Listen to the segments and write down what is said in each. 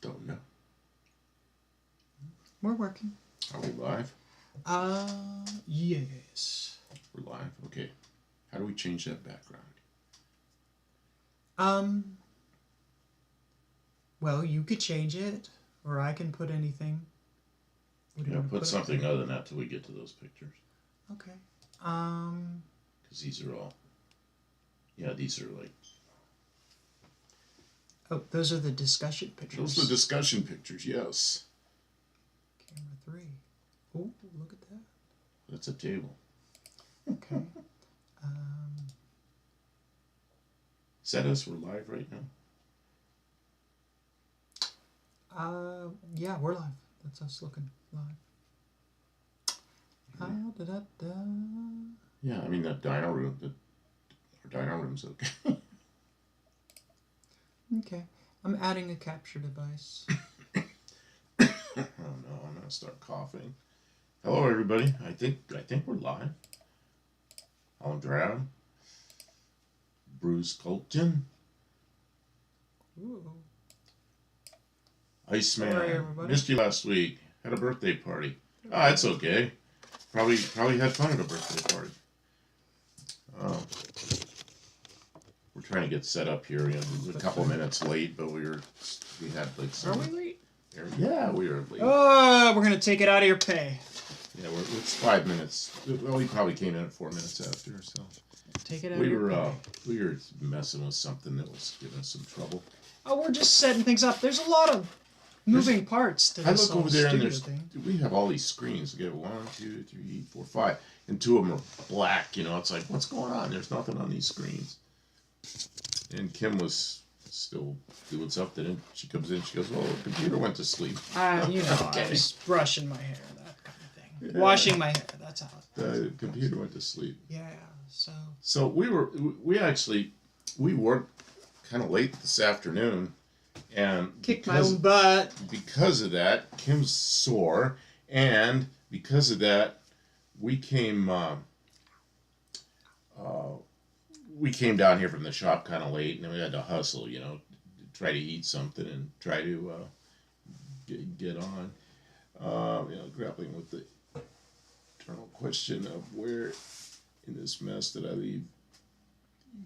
Don't know. We're working. Are we live? Yes. We're live. Okay. How do we change that background? Well, you could change it, or I can put anything. Yeah, put something other than that till we get to those pictures. Okay. Because these are all. Yeah, these are like. Oh, those are the discussion pictures. Those are the discussion pictures, yes. Camera 3. Oh, look at that. That's a table. Okay. Is that us? We're live right now? Yeah, we're live. That's us looking live. Da-da-da. Yeah, I mean, the dyno room, our dyno room's okay. Okay. I'm adding a capture device. Oh no, I'm gonna start coughing. Hello, everybody. I think we're live. Alan Drown, Bruce Colton, Ooh. Iceman. Sorry, everybody. Missed you last week. Had a birthday party. Ah, it's okay. Probably had fun at a birthday party. We're trying to get set up here. We're a couple minutes late, but we had like some. Are we late? Yeah, we were late. Oh, we're gonna take it out of your pay. Yeah, it's 5 minutes. Well, we probably came in at 4 minutes after, so. Take it out of your pay. We were messing with something that was giving us some trouble. Oh, we're just setting things up. There's a lot of moving parts to this. I look over there and thing. We have all these screens. We get 1, 2, 3, 4, 5, and 2 of them are black. You know, it's like, what's going on? There's nothing on these screens. And Kim was still doing something, and she comes in. She goes, "Well, the computer went to sleep." You know, Okay. I was brushing my hair, that kind of thing. Yeah. Washing my hair. That's how. The computer went to sleep. Yeah. So. So we worked kind of late this afternoon, and Kicked my own butt. Because of that, Kim's sore, and because of that, we came down here from the shop kind of late, and then we had to hustle, you know, try to eat something and try to get on, grappling with the eternal question of where in this mess did I leave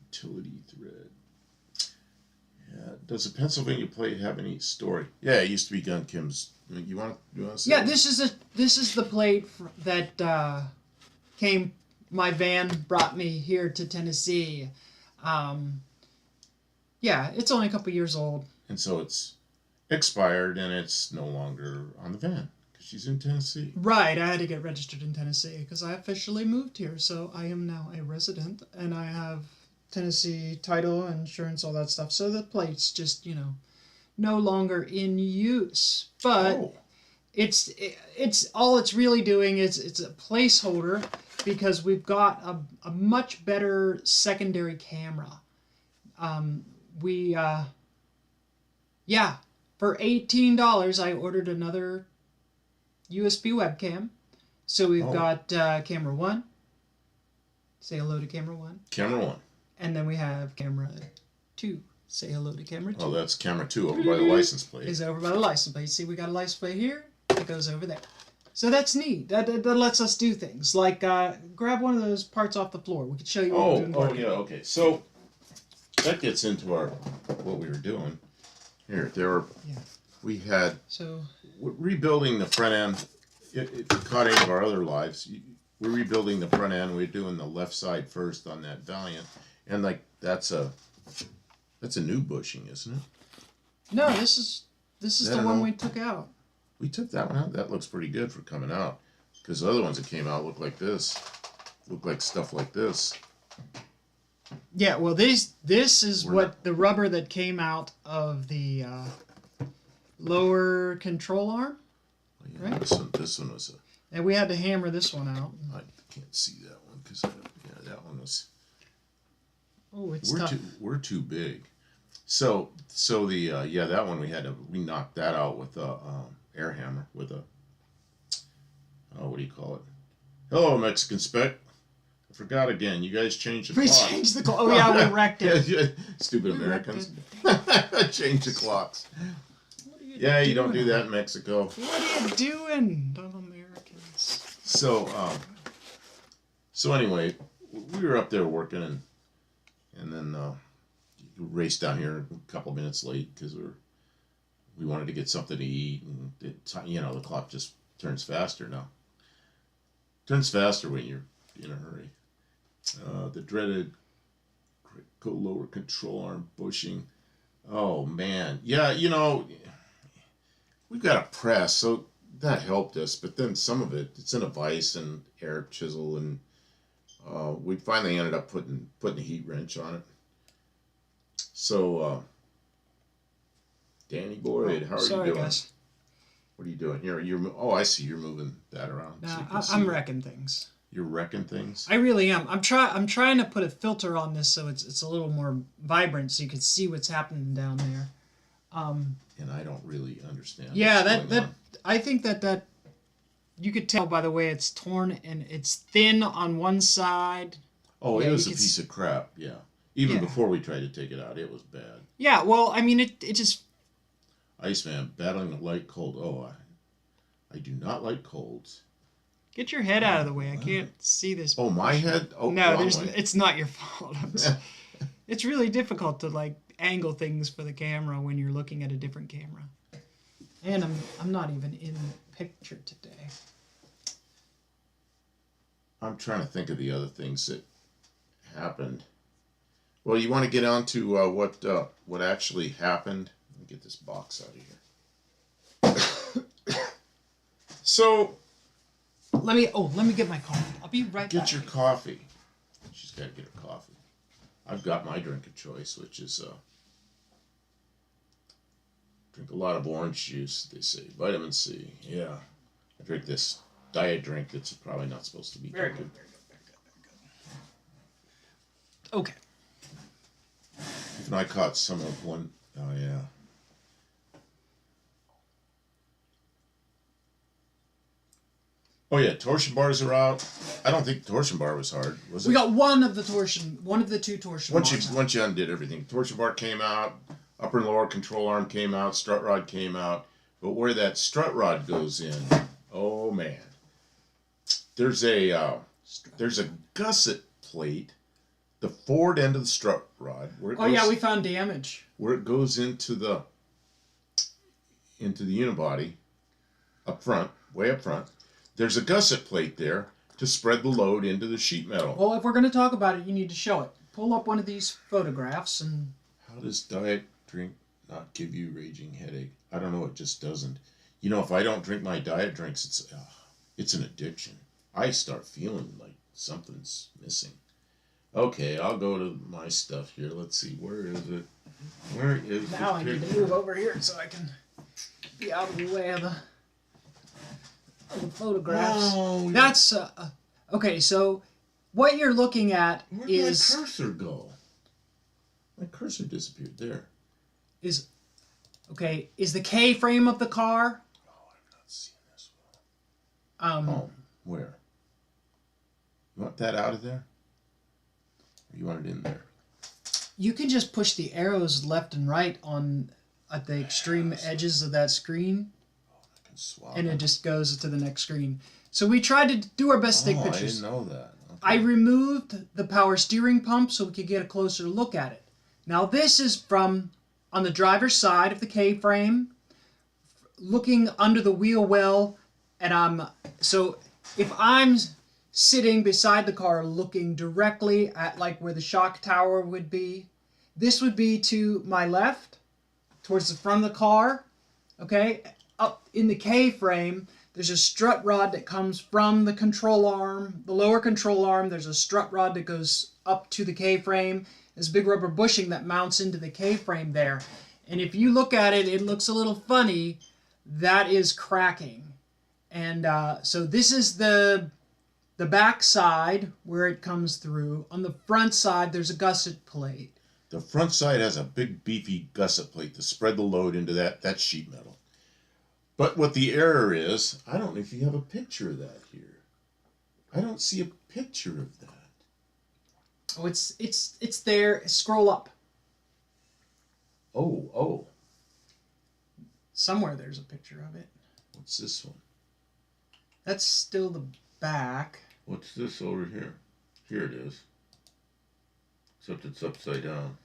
utility thread. Yeah. Does the Pennsylvania plate have any story? Yeah, it used to be Gun Kim's. You want to say? Yeah, this is the plate that came. My van brought me here to Tennessee. Yeah, it's only a couple years old. And so it's expired, and it's no longer on the van because she's in Tennessee. Right, I had to get registered in Tennessee because I officially moved here, so I am now a resident, and I have Tennessee title, insurance, all that stuff. So the plate's just, no longer in use. But it's all it's really doing is it's a placeholder because we've got a much better secondary camera. For $18 I ordered another USB webcam. So we've got camera 1. Say hello to camera 1. Camera 1. And then we have camera 2. Say hello to camera 2. Oh, that's camera 2 over by the license plate. Is over by the license plate. See, we got a license plate here. It goes over there. So that's neat. That lets us do things. Like, grab one of those parts off the floor. We can show you what we're doing. Oh, yeah, okay. So, that gets into what we were doing. Here, we had, rebuilding the front end. It caught any of our other lives. We're rebuilding the front end. We're doing the left side first on that Valiant. And, that's a new bushing, isn't it? No, this is the one we took out. We took that one out. That looks pretty good for coming out. Because the other ones that came out look like this. Look like stuff like this. Yeah, well, this is the rubber that came out of the lower control arm. Oh, yeah, right? This one was and we had to hammer this one out. I can't see that one because that one was. Oh, it's tough. We're too big. So the that one we knocked that out with a air hammer with a what do you call it? Hello, Mexican Spec. I forgot again. You guys changed the clock. We changed the clock. Oh yeah, we wrecked it. Stupid Americans. Change the clocks. What are you Yeah, you don't doing? do that in Mexico. What are you doing, dumb Americans? So anyway, we were up there working, and then raced down here a couple minutes late because we wanted to get something to eat, and the clock just turns faster now. Turns faster when you're in a hurry. The dreaded critical lower control arm bushing. Oh man, yeah, we've got a press, so that helped us. But then some of it's in a vise and air chisel, and we finally ended up putting a heat wrench on it. So, Danny Boyd, how are you doing? Guys. What are you doing? You're. Oh, I see. You're moving that around. Nah, I'm wrecking things. You're wrecking things. I really am. I'm trying to put a filter on this so it's a little more vibrant, so you can see what's happening down there. And I don't really understand. Yeah, that I think that you could tell by the way it's torn and it's thin on one side. Oh, yeah, it was a piece of crap. Yeah. Even before we tried to take it out, it was bad. Yeah, well, I mean, it just... Iceman, battling a light cold. Oh, I do not like colds. Get your head out of the way. I can't see this. Oh, my head? Oh, no, it's not your fault. It's really difficult to, angle things for the camera when you're looking at a different camera. And I'm not even in the picture today. I'm trying to think of the other things that happened. Well, you want to get on to what actually happened? Let me get this box out of here. So, let me get my coffee. I'll be right back. Get your coffee. She's got to get her coffee. I've got my drink of choice, which is drink a lot of orange juice. They say vitamin C. Yeah, I drink this diet drink that's probably not supposed to be very drinking. good. Okay. Even I caught some of one. Oh yeah. Oh yeah, torsion bars are out. I don't think the torsion bar was hard, was it? We got one of the two torsion bars. Once you undid everything, torsion bar came out, upper and lower control arm came out, strut rod came out, but where that strut rod goes in, oh man, there's a gusset plate, the forward end of the strut rod. We found damage where it goes into the unibody, up front, way up front. There's a gusset plate there to spread the load into the sheet metal. Well, if we're going to talk about it, you need to show it. Pull up one of these photographs and... How does diet drink not give you raging headache? I don't know, it just doesn't. If I don't drink my diet drinks, it's an addiction. I start feeling like something's missing. Okay, I'll go to my stuff here. Let's see, where is it? Where is now I need to move over here so I can be out of the way of the photographs. Oh, that's okay. So what you're looking at is my cursor go? My cursor disappeared there. Is the K frame of the car? Oh, I've not seen this one. Where? You want that out of there? Or you want it in there? You can just push the arrows left and right at the extreme edges of that screen. And it just goes to the next screen. So we tried to do our best to take pictures. I didn't know that. Okay. I removed the power steering pump so we could get a closer look at it. Now this is from on the driver's side of the K-frame, looking under the wheel well, and so if I'm sitting beside the car looking directly at where the shock tower would be, this would be to my left, towards the front of the car, okay? Up in the K-frame, there's a strut rod that comes from the control arm, the lower control arm. There's a strut rod that goes up to the K-frame. There's big rubber bushing that mounts into the K-frame there. And if you look at it, it looks a little funny. That is cracking. And so this is the back side where it comes through. On the front side, there's a gusset plate. The front side has a big beefy gusset plate to spread the load into that sheet metal. But what the error is, I don't know if you have a picture of that here. I don't see a picture of that. Oh, it's there. Scroll up. Oh. Somewhere there's a picture of it. What's this one? That's still the back. What's this over here? Here it is. Except it's upside down.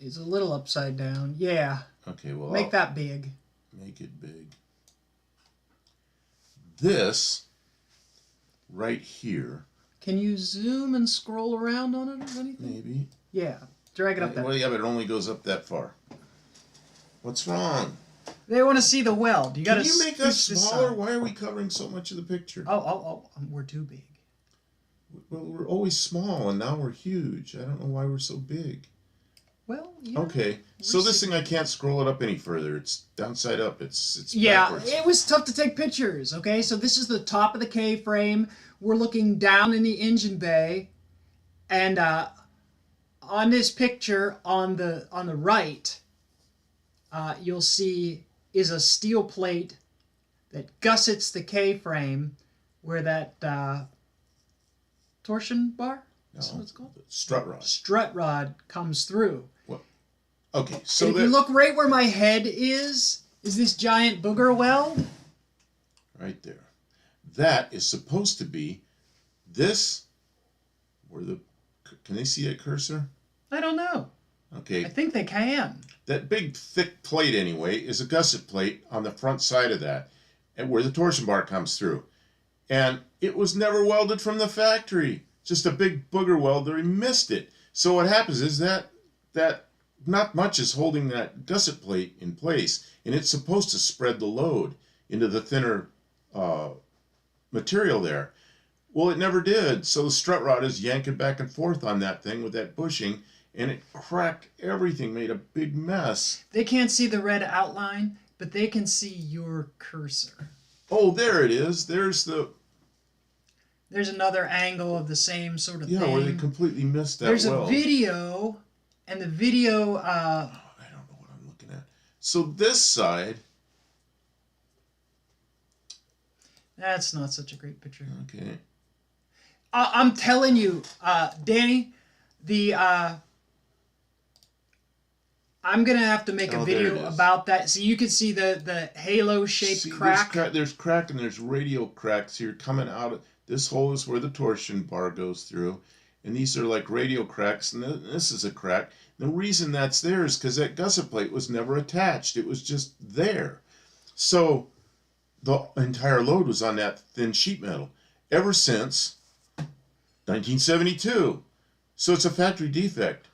It's a little upside down. Yeah. Okay, well, Make that big. Make it big. This right here. Can you zoom and scroll around on it or anything? Maybe. Yeah. Drag it up there. Well, yeah, but it only goes up that far. What's wrong? They want to see the weld. You got to. Can you make us smaller? Why are we covering so much of the picture? Oh, we're too big. Well, we're always small, and now we're huge. I don't know why we're so big. Well, yeah. Okay, so this thing, I can't scroll it up any further. It's downside up. It's yeah, backwards. it was tough to take pictures. Okay, so this is the top of the K-frame. We're looking down in the engine bay, and on this picture on the right, you'll see is a steel plate that gussets the K-frame, where that torsion bar. That's what it's called. Strut rod. Strut rod comes through. Okay, so if you look right where my head is this giant booger weld? Right there. That is supposed to be this, where the, can they see that cursor? I don't know. Okay. I think they can. That big thick plate anyway is a gusset plate on the front side of that, and where the torsion bar comes through. And it was never welded from the factory. Just a big booger weld there. He missed it. So what happens is that not much is holding that gusset plate in place, and it's supposed to spread the load into the thinner material there. Well, it never did, so the strut rod is yanking back and forth on that thing with that bushing, and it cracked everything, made a big mess. They can't see the red outline, but they can see your cursor. Oh, there it is. There's another angle of the same sort of thing. Yeah, where they completely missed that There's weld. a video, and the video... I don't know what I'm looking at. So this side... That's not such a great picture. Okay. I'm telling you, Danny, I'm going to have to make a video about that. So you can see the halo-shaped crack. There's crack and there's radial cracks here coming out of... This hole is where the torsion bar goes through. And these are like radial cracks, and this is a crack. The reason that's there is because that gusset plate was never attached. It was just there. So the entire load was on that thin sheet metal ever since 1972. So it's a factory defect.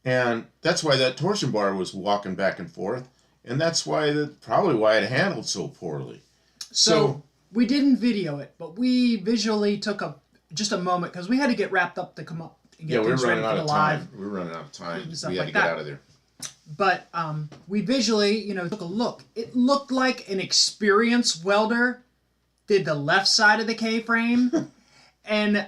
And that's why that torsion bar was walking back and forth. And that's probably why it handled so poorly. So we didn't video it, but we visually took just a moment because we had to get wrapped up to come up and get things ready for the live. We were running out of time. Stuff We had like to get that. out of there. But we visually, took a look. It looked like an experienced welder did the left side of the K-frame, and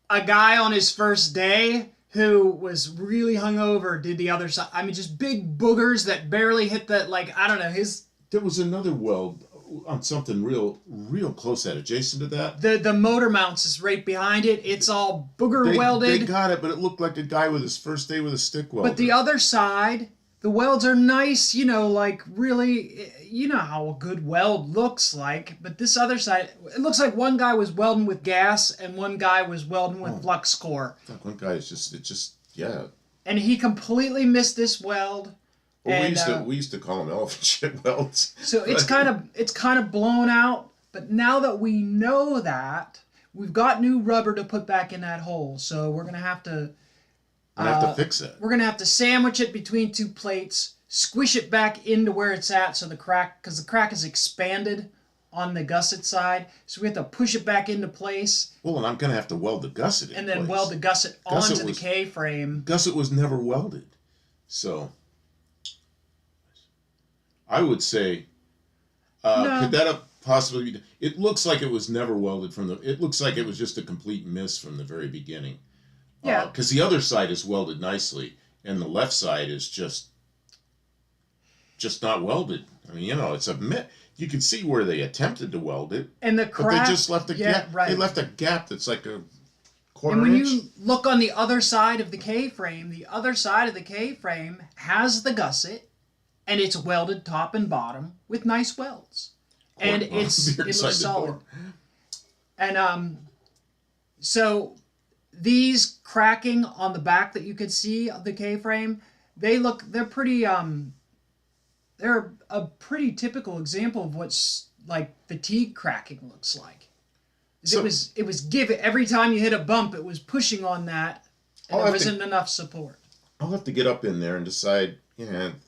a guy on his first day who was really hungover did the other side. I mean, just big boogers that barely hit the, I don't know, his... There was another weld on something real close at adjacent to that. The motor mounts is right behind it. It's all booger welded. They got it, but it looked like a guy with his first day with a stick welder. But the other side, the welds are nice, really, you know how a good weld looks like. But this other side, it looks like one guy was welding with gas and one guy was welding with flux core. One guy is yeah. And he completely missed this weld. Well, we used to call them elephant shit welds. So it's kind of blown out. But now that we know that, we've got new rubber to put back in that hole. So we're gonna have to. Fix it. We're gonna have to sandwich it between two plates, squish it back into where it's at, so because the crack is expanded on the gusset side, so we have to push it back into place. Well, and I'm gonna have to weld the gusset in and then place. weld the gusset onto the K-frame. Gusset was never welded, so I would say, could that have possibly be? It looks like it was never welded from the. It looks like it was just a complete miss from the very beginning. Yeah. Because the other side is welded nicely, and the left side is just not welded. I mean, it's a miss. You can see where they attempted to weld it, and the crack, but they just left a gap. Right. They left a gap that's like a quarter inch. And when inch. you look on the other side of the K-frame, the other side of the K-frame has the gusset, and it's welded top and bottom with nice welds, and it looks solid. And so these cracking on the back that you could see of the K-frame, they're pretty they're a pretty typical example of what's like fatigue cracking looks like. So, it was given every time you hit a bump, it was pushing on that, and there wasn't enough support. I'll have to get up in there and decide.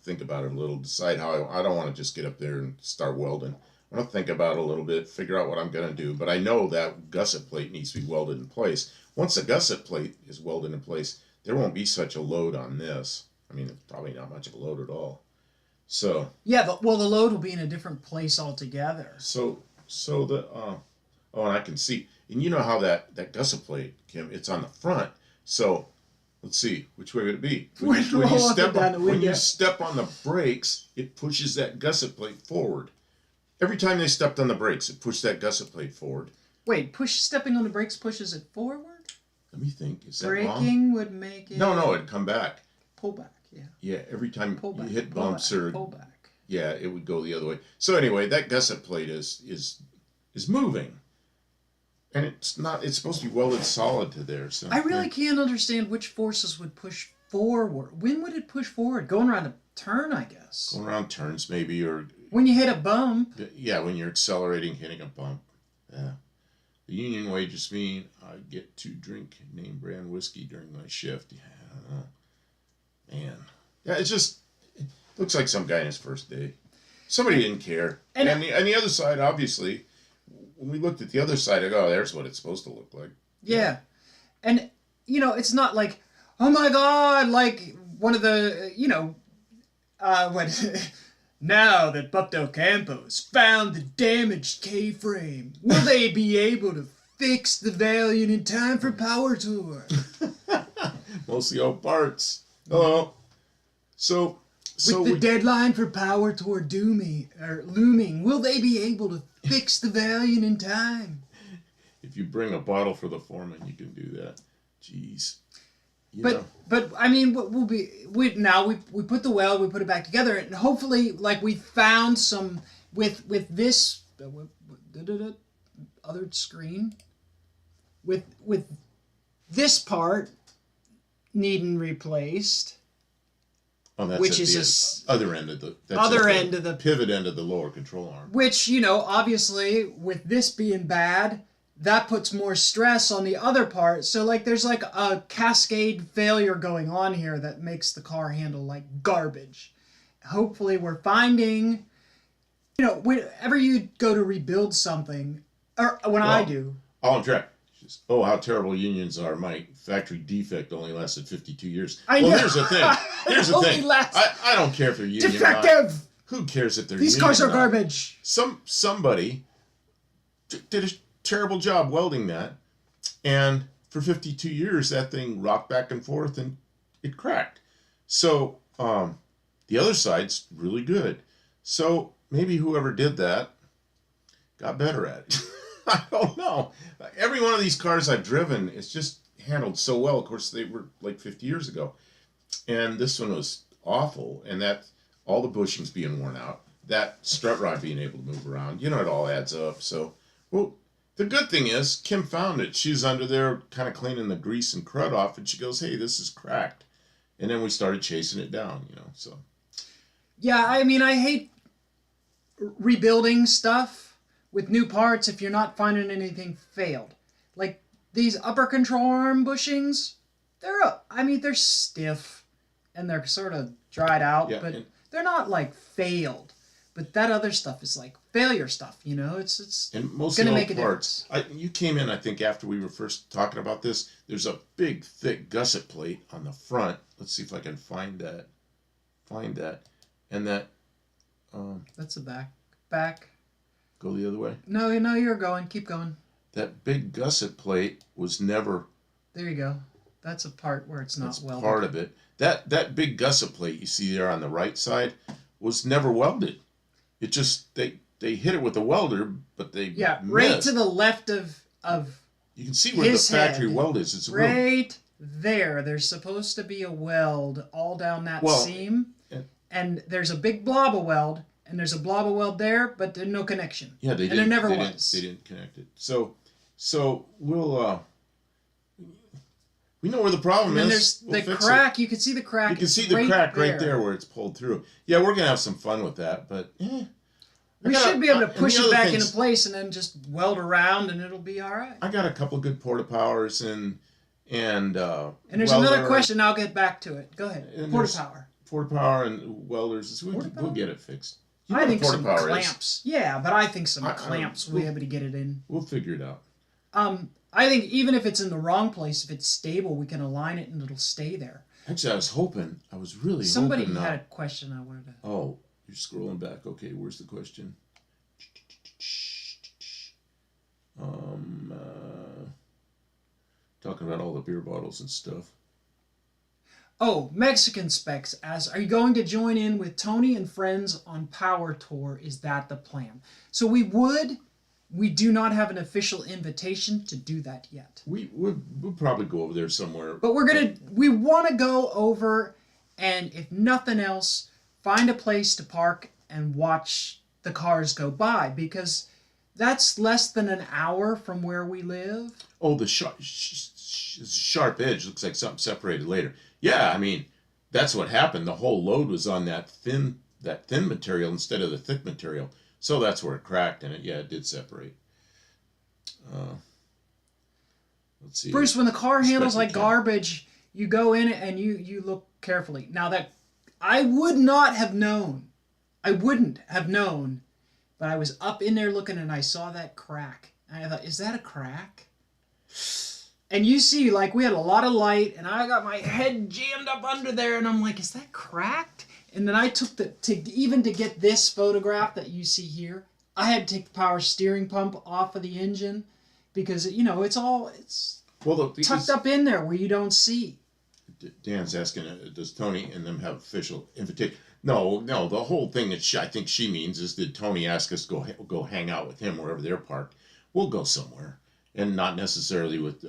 Think about it a little. Decide how I don't want to just get up there and start welding. I want to think about it a little bit, figure out what I'm going to do. But I know that gusset plate needs to be welded in place. Once the gusset plate is welded in place, there won't be such a load on this. I mean, probably not much of a load at all. So yeah, the load will be in a different place altogether. So the and I can see, and you know how that gusset plate, Kim, it's on the front. So let's see, which way would it be? When you step on the brakes, it pushes that gusset plate forward. Every time they stepped on the brakes, it pushed that gusset plate forward. Wait, stepping on the brakes pushes it forward? Let me think. Is that braking wrong? Would make it. No, it'd come back. Pull back, yeah. Yeah, every time you hit bumps pull back. Yeah, it would go the other way. So anyway, that gusset plate is moving. And it's supposed to be welded solid to there. So I really can't understand which forces would push forward. When would it push forward? Going around a turn, I guess. Going around turns, maybe, or when you hit a bump. Yeah, when you're accelerating, hitting a bump. Yeah. The union wages mean I get to drink name brand whiskey during my shift. Yeah, I don't know. Man. Yeah, it looks like some guy in his first day. Somebody didn't care. And the other side, obviously, when we looked at the other side, I go, oh, there's what it's supposed to look like. Yeah. And, it's not like, oh my God, like one of the, now that Bupto Campo's found the damaged K-frame, will they be able to fix the Valiant in time for Power Tour? Mostly old parts. Hello. So with the deadline for Power Tour looming, will they be able to fix the Valiant in time? If you bring a bottle for the foreman, you can do that. Jeez. But I mean, we put the weld, we put it back together, and hopefully, like, we found some with this other screen with this part needing replaced. Oh, that's which is the other end of the pivot end of the lower control arm. Which, obviously, with this being bad, that puts more stress on the other part. So, like, there's like a cascade failure going on here that makes the car handle like garbage. Hopefully, we're finding, whenever you go to rebuild something, or I do. I'll track. Oh, how terrible unions are. My factory defect only lasted 52 years. Well, here's the thing. I don't care if they're union defective. or not. Who cares if they're These union cars are or not? garbage. Somebody did a terrible job welding that, and for 52 years that thing rocked back and forth and it cracked. So the other side's really good. So maybe whoever did that got better at it. I don't know. Every one of these cars I've driven is just handled so well. Of course, they were like 50 years ago. And this one was awful. And that all the bushings being worn out, that strut rod being able to move around, it all adds up. So, well, the good thing is Kim found it. She's under there kind of cleaning the grease and crud off. And she goes, hey, this is cracked. And then we started chasing it down, so. Yeah, I mean, I hate rebuilding stuff with new parts if you're not finding anything failed. Like these upper control arm bushings, they're stiff and they're sort of dried out, but they're not like failed. But that other stuff is like failure stuff, it's going to make a difference. You came in, I think, after we were first talking about this. There's a big, thick gusset plate on the front. Let's see if I can find that. And that... that's the back. Go the other way? No, you're going. Keep going. That big gusset plate was never... There you go. That's a part where it's not welded. Part of it. That big gusset plate you see there on the right side was never welded. It just... They hit it with a welder, but they missed. Right to the left of you can see where the factory weld is. It's right there. There's supposed to be a weld all down that seam. and there's a big blob of weld, and there's a blob of weld there, but there's no connection. Yeah, they and didn't. there never they was. They didn't connect it. So we'll. We know where the problem and is. There's the crack. You can see the crack. You can see the crack right there where it's pulled through. Yeah, we're gonna have some fun with that, but we should be able to push it back into place and then just weld around, and it'll be all right. I got a couple good porta powers and there's another question. I'll get back to it. Go ahead. Porta power and welders. We'll get it fixed. I think some clamps. Yeah, but I think some clamps will be able to get it in. We'll figure it out. I think even if it's in the wrong place, if it's stable, we can align it and it'll stay there. Actually, I was really hoping. Somebody had a question I wanted to. Oh, you're scrolling back. Okay, where's the question? Talking about all the beer bottles and stuff. Oh, Mexican Specs asks, are you going to join in with Tony and friends on Power Tour? Is that the plan? So we would. We do not have an official invitation to do that yet. We'll probably go over there somewhere. But we want to go over, and if nothing else, find a place to park and watch the cars go by, because that's less than an hour from where we live. Oh, the sharp edge looks like something separated later. Yeah, I mean, that's what happened. The whole load was on that thin material instead of the thick material. So that's where it cracked, and it did separate. Let's see. Bruce, when the car handles like garbage, you go in and you look carefully. Now that I would not have known, I wouldn't have known, but I was up in there looking and I saw that crack. And I thought, is that a crack? And you see, like, we had a lot of light, and I got my head jammed up under there, and I'm like, is that cracked? And then I took to get this photograph that you see here, I had to take the power steering pump off of the engine because it's tucked up in there where you don't see. Dan's asking, does Tony and them have official invitation? No. The whole thing that I think she means is, did Tony ask us to go hang out with him wherever they're parked? We'll go somewhere, and not necessarily with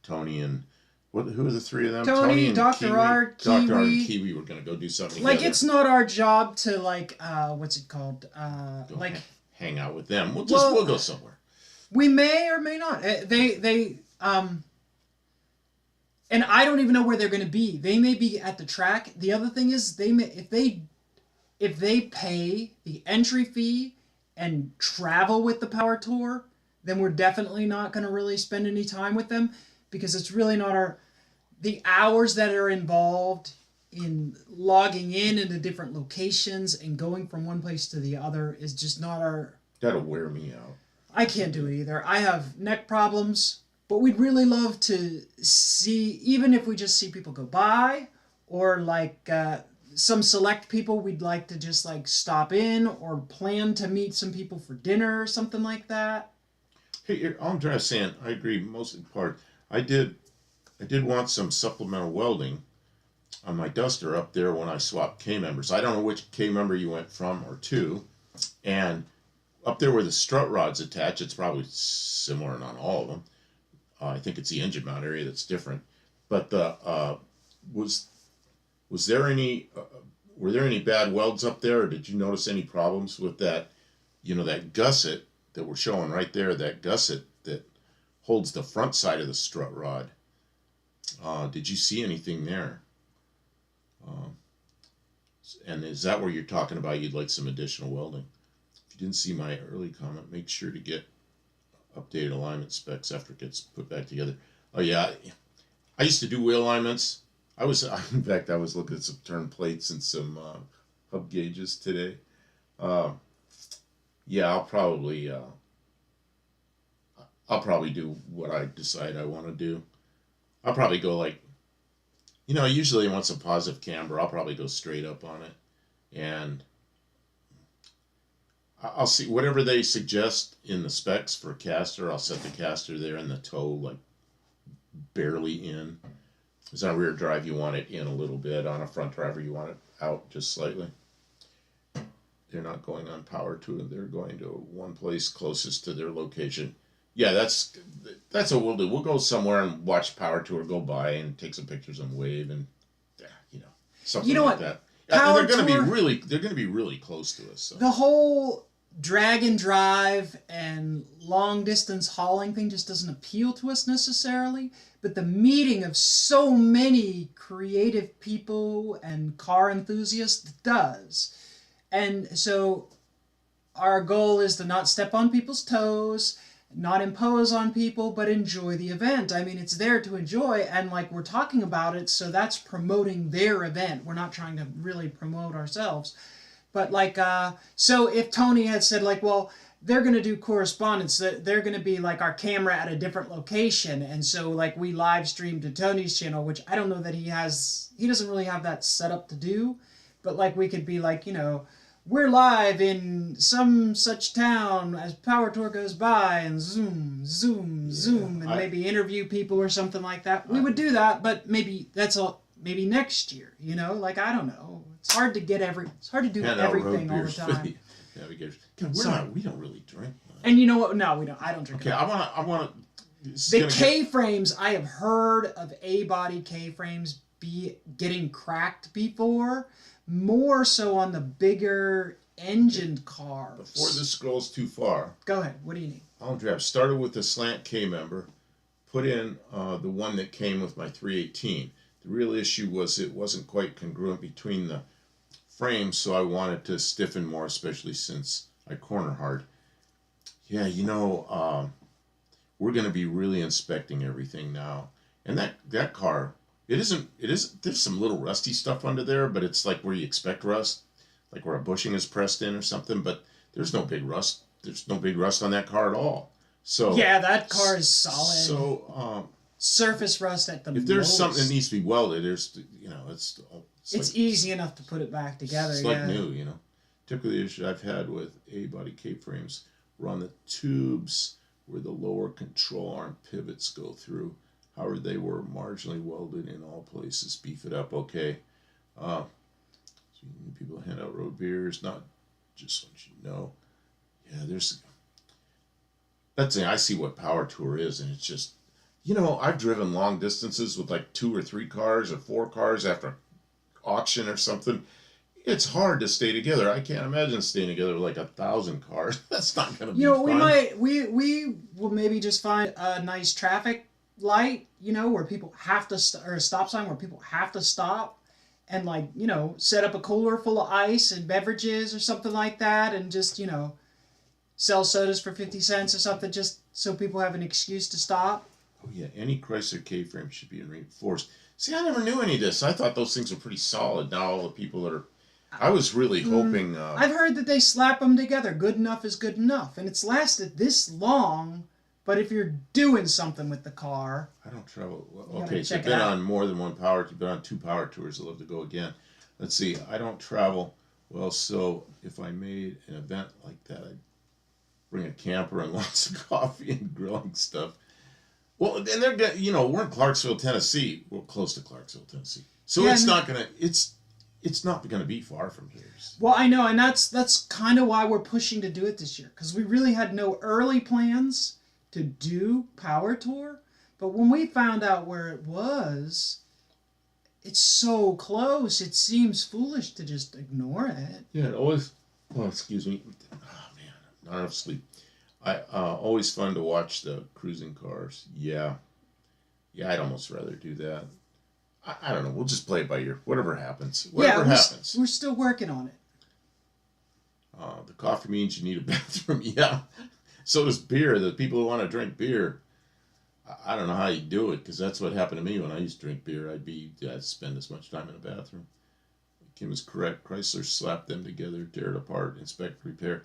Tony and. Who are the three of them? Tony, Dr. R, Kiwi. Dr. R and Kiwi were going to go do something like together. It's not our job to what's it called? Hang out with them. We'll go somewhere. We may or may not. And I don't even know where they're going to be. They may be at the track. The other thing is, if they pay the entry fee and travel with the Power Tour, then we're definitely not going to really spend any time with them, because it's really not the hours that are involved in logging in into different locations and going from one place to the other is just not our. That'll wear me out. I can't do it either. I have neck problems, but we'd really love to see, even if we just see people go by, or some select people we'd like to just stop in or plan to meet some people for dinner or something like that. Hey, I'm just saying, I agree mostly part. I did want some supplemental welding on my Duster up there when I swapped K members. I don't know which K member you went from or to, and up there where the strut rod's attached, it's probably similar on all of them. I think it's the engine mount area that's different. But was there any were there any bad welds up there, or did you notice any problems with that? That gusset that we're showing right there, that gusset that holds the front side of the strut rod. Did you see anything there? And is that where you're talking about you'd like some additional welding? If you didn't see my early comment, make sure to get updated alignment specs after it gets put back together. Oh yeah, I used to do wheel alignments. In fact, I was looking at some turn plates and some hub gauges today. Yeah, I'll probably do what I decide I want to do. I'll probably go usually once a positive camber, I'll probably go straight up on it, and I'll see whatever they suggest in the specs for a caster. I'll set the caster there and the toe barely in. Because on a rear drive you want it in a little bit. On a front driver you want it out just slightly. They're not going on power to it. They're going to one place closest to their location. Yeah, that's what we'll do. We'll go somewhere and watch Power Tour go by and take some pictures and wave and something like that. Power they're going to Tour- be really, they're going to be really close to us. So. The whole drag and drive and long distance hauling thing just doesn't appeal to us necessarily, but the meeting of so many creative people and car enthusiasts does. And so our goal is to not step on people's toes, not impose on people, but enjoy the event. I mean, it's there to enjoy, and like we're talking about it, so that's promoting their event. We're not trying to really promote ourselves. But like, so if Tony had said like, well, they're going to do correspondence, that they're going to be like our camera at a different location, and so like we live stream to Tony's channel, which I don't know that he doesn't really have that set up to do, but like we could be like, we're live in some such town as Power Tour goes by, and zoom, and maybe interview people or something like that. We would do that, but maybe maybe next year, like, I don't know. It's hard to do everything all the time. We don't really drink much. And you know what? No, we don't. I don't drink. Okay, I want to. The K-frames, I have heard of A-body K-frames getting cracked before, more so on the bigger engined cars. Before this scrolls too far. Go ahead. What do you need? I'll draft. Started with the slant K member, put in the one that came with my 318. The real issue was it wasn't quite congruent between the frames, so I wanted to stiffen more, especially since I corner hard. Yeah, we're going to be really inspecting everything now. And that car, it isn't, there's some little rusty stuff under there, but it's like where you expect rust, like where a bushing is pressed in or something, but there's no big rust. There's no big rust on that car at all. So yeah, that car is solid. So surface rust at the if there's most. something that needs to be welded, there's it's easy enough to put it back together. It's like new, Typically, the issue I've had with A-body K-frames were on the tubes where the lower control arm pivots go through. However, they were marginally welded in all places. Beef it up, okay. So people hand out road beers, not just want you to know. Yeah, that's the thing. I see what Power Tour is, and it's just, I've driven long distances with like 2 or 3 cars or 4 cars after auction or something. It's hard to stay together. I can't imagine staying together with like 1,000 cars. That's not going to be fun. We will maybe just find a nice traffic light, where people have to, or a stop sign where people have to stop, and like, set up a cooler full of ice and beverages or something like that, and just, sell sodas for 50 cents or something, just so people have an excuse to stop. Oh yeah, any Chrysler K-frame should be reinforced. See, I never knew any of this. I thought those things were pretty solid. Now all the people that are... I was really hoping... I've heard that they slap them together. Good enough is good enough. And it's lasted this long, but if you're doing something with the car... I don't travel... Okay, so I've been on more than one power... I've been on 2 power tours. I'd love to go again. Let's see. I don't travel... Well, so if I made an event like that, I'd bring a camper and lots of coffee and grilling stuff. Well, and they're, we're in Clarksville, Tennessee. We're close to Clarksville, Tennessee. So yeah, it's not gonna be far from here. Well, I know, and that's kind of why we're pushing to do it this year, because we really had no early plans to do Power Tour, but when we found out where it was, it's so close. It seems foolish to just ignore it. Yeah, it always. Oh, excuse me. Oh man, not enough sleep. Always fun to watch the cruising cars. Yeah, I'd almost rather do that. I don't know. We'll just play it by ear. Whatever happens. Whatever happens. We're still working on it. The coffee means you need a bathroom. Yeah. So does beer. The people who want to drink beer, I don't know how you do it, because that's what happened to me when I used to drink beer. I'd spend as much time in a bathroom. Kim is correct. Chrysler slapped them together, tear it apart, inspect, repair.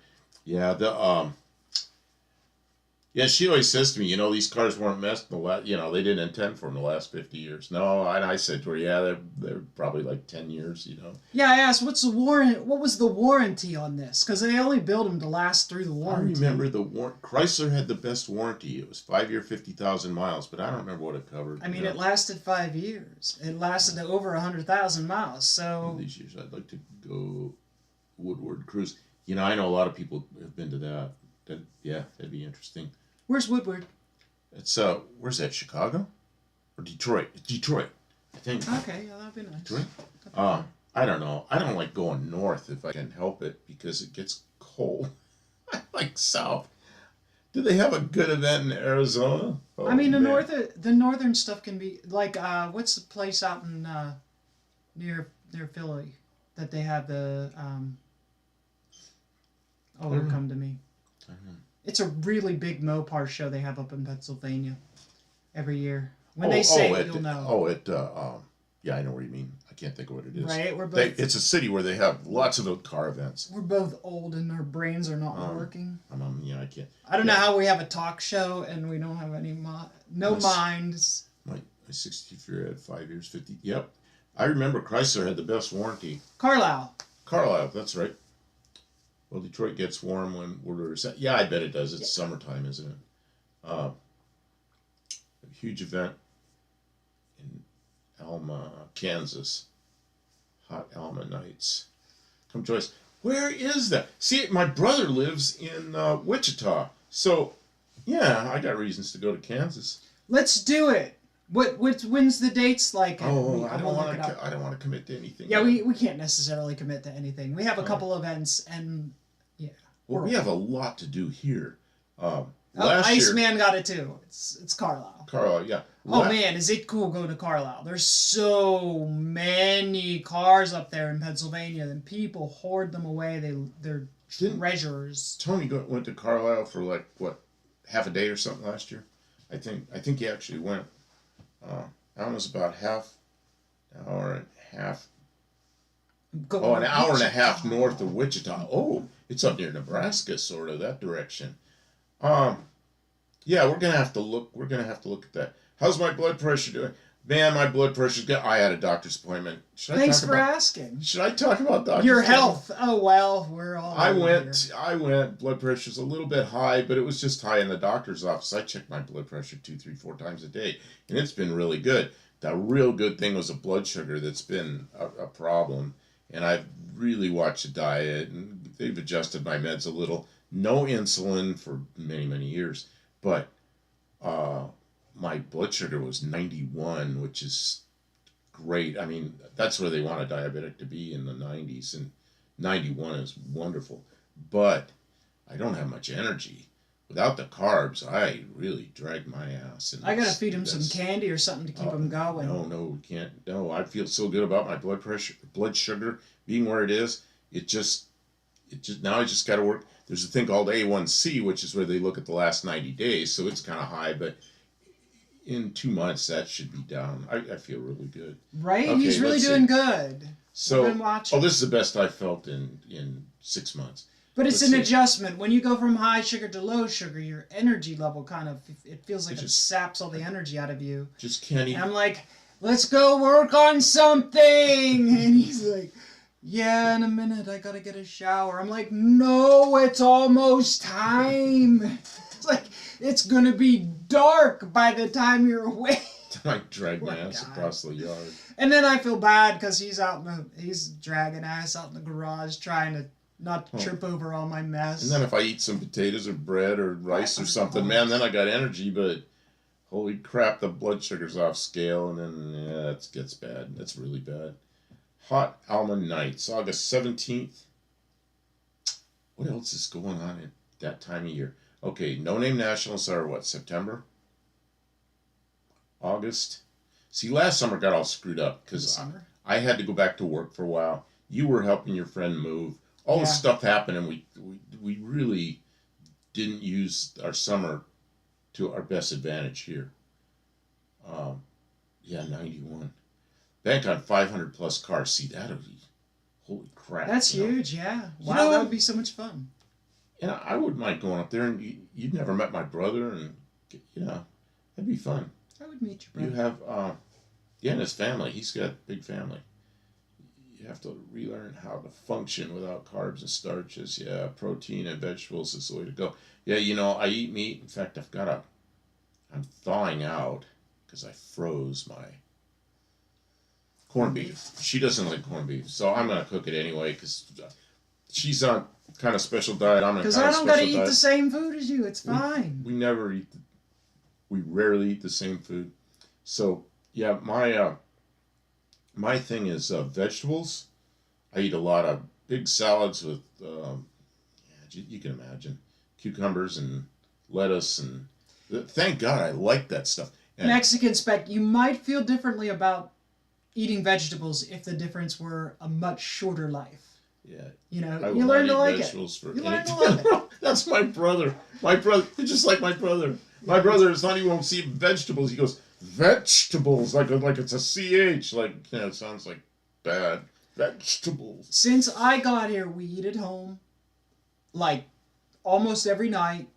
Yeah, she always says to me, these cars weren't messed in the last, they didn't intend for them the last 50 years. No, and I said to her, yeah, they're probably like 10 years, Yeah, I asked, what was the warranty on this? Because they only build them to last through the warranty. I remember Chrysler had the best warranty. It was 5-year, 50,000 miles, but I don't remember what it covered. I mean, it lasted 5 years. It lasted over 100,000 miles, so... One of these years, I'd like to go Woodward Cruise. I know a lot of people have been to that. That'd be interesting. Where's Woodward? It's where's that? Chicago or Detroit? It's Detroit, I think. Okay, yeah, that'd be nice. Detroit. I don't know. I don't like going north if I can help it because it gets cold. I like south. Do they have a good event in Arizona? I Oh mean, man. the northern stuff can be like what's the place out in near Philly that they have the I it'll don't know. come to me. I don't know. It's a really big Mopar show they have up in Pennsylvania every year. When Oh, they say oh, it, you'll know. yeah, I know what you mean. I can't think of what it is. Right? We're both It's a city where they have lots of car events. we're both old and our brains are not Um, working. I can't. I don't know Yeah, how we have a talk show and we don't have any no Yes. minds. my 64 had 5 years, 50. Yep, I remember Chrysler had the best warranty. Carlisle. Carlisle, that's right. Well, Detroit gets warm when we're set. Yeah, I bet it does. It's summertime, isn't it? Uh, a huge event in Alma, Kansas. Hot Alma Nights. Come join us. Where is that? See, my brother lives in Wichita. So, yeah, I got reasons to go to Kansas. Let's do it. When's the dates like? Oh, I I'm don't gonna look want it to. up. I don't want to commit to anything. Yeah, yet. we can't necessarily commit to anything. We have a Oh. couple events and yeah. Well, we have a lot to do here. Oh, Last year, Iceman got it too. It's Carlisle. Carlisle, yeah. Oh man, is it cool going to Carlisle? There's so many cars up there in Pennsylvania, and people hoard them away. They're Didn't- treasures. Tony went to Carlisle for like what, half a day or something last year. I think he actually went. Almost about hour and a half. Oh, an hour and a half north of Wichita. Oh, it's up near Nebraska, sort of that direction. Yeah, we're gonna have to look. We're gonna have to look at that. How's my blood pressure doing? Man, my blood pressure's good. I had a doctor's appointment. Thanks for asking. Should I talk about doctor's Your appointment? health. Oh well, we're all. I over went. here. I went. Blood pressure's a little bit high, but it was just high in the doctor's office. I check my blood pressure 2, 3, 4 times a day, and it's been really good. The real good thing was a blood sugar that's been a problem, and I've really watched the diet, and they've adjusted my meds a little. No insulin for many, many years, but my blood sugar was 91, which is great. I mean, that's where they want a diabetic to be, in the 90s, and 91 is wonderful. But I don't have much energy. Without the carbs, I really drag my ass. And I gotta feed him some candy or something to keep him going. No, we can't. No, I feel so good about my blood sugar being where it is. Now I just got to work. There's a thing called A1C, which is where they look at the last 90 days, so it's kind of high, but in 2 months that should be down. I feel really good. Right? Okay, He's really let's doing see. good. So, We've been watching. this is the best I've felt in 6 months. But it's let's an see. adjustment. When you go from high sugar to low sugar, your energy level it feels like it just- saps all the energy out of you. Just can't eat. And I'm like, let's go work on something. And he's like, yeah, in a minute, I gotta get a shower. I'm like, no, it's almost time. It's like, it's gonna be dark by the time you're awake. I drag my Poor ass guy. across the yard. And then I feel bad because he's dragging ass out in the garage trying to not trip over all my mess. And then if I eat some potatoes or bread or rice or something, man, then I got energy, but holy crap, the blood sugar's off scale, and then, yeah, it gets bad. That's really bad. Hot Almond Nights, August 17th. What else is going on at that time of year? Okay, No Name Nationals are what, September? August? See, last summer got all screwed up because I had to go back to work for a while. You were helping your friend move. All this stuff happened, and we really didn't use our summer to our best advantage here. 91. Bank on 500 plus cars. See, that'll be, holy crap. That's you know? huge, yeah. Wow, know- that would be so much fun. And I wouldn't mind going up there, and you'd never met my brother, and that'd be fun. I would meet you, You bro. have, and his family. He's got a big family. You have to relearn how to function without carbs and starches. Yeah, protein and vegetables is the way to go. Yeah, I eat meat. In fact, I'm thawing out because I froze my corned beef. She doesn't like corned beef, so I'm gonna cook it anyway because she's on kind of special diet. I'm on Because kind I of don't special gotta eat diet. the same food as you. It's fine. We never eat. We rarely eat the same food. So yeah, my thing is vegetables, I eat a lot of big salads with, yeah, you can imagine, cucumbers and lettuce and thank God I like that stuff. And Mexican spec, you might feel differently about eating vegetables if the difference were a much shorter life. yeah, You know, I you will learn not to eat like vegetables it. for You any. learn to love it. That's my brother. My brother, he's just like my brother. My brother is not even won't see vegetables. He goes vegetables like it's a ch. Like it sounds like bad vegetables. Since I got here, we eat at home, like almost every night.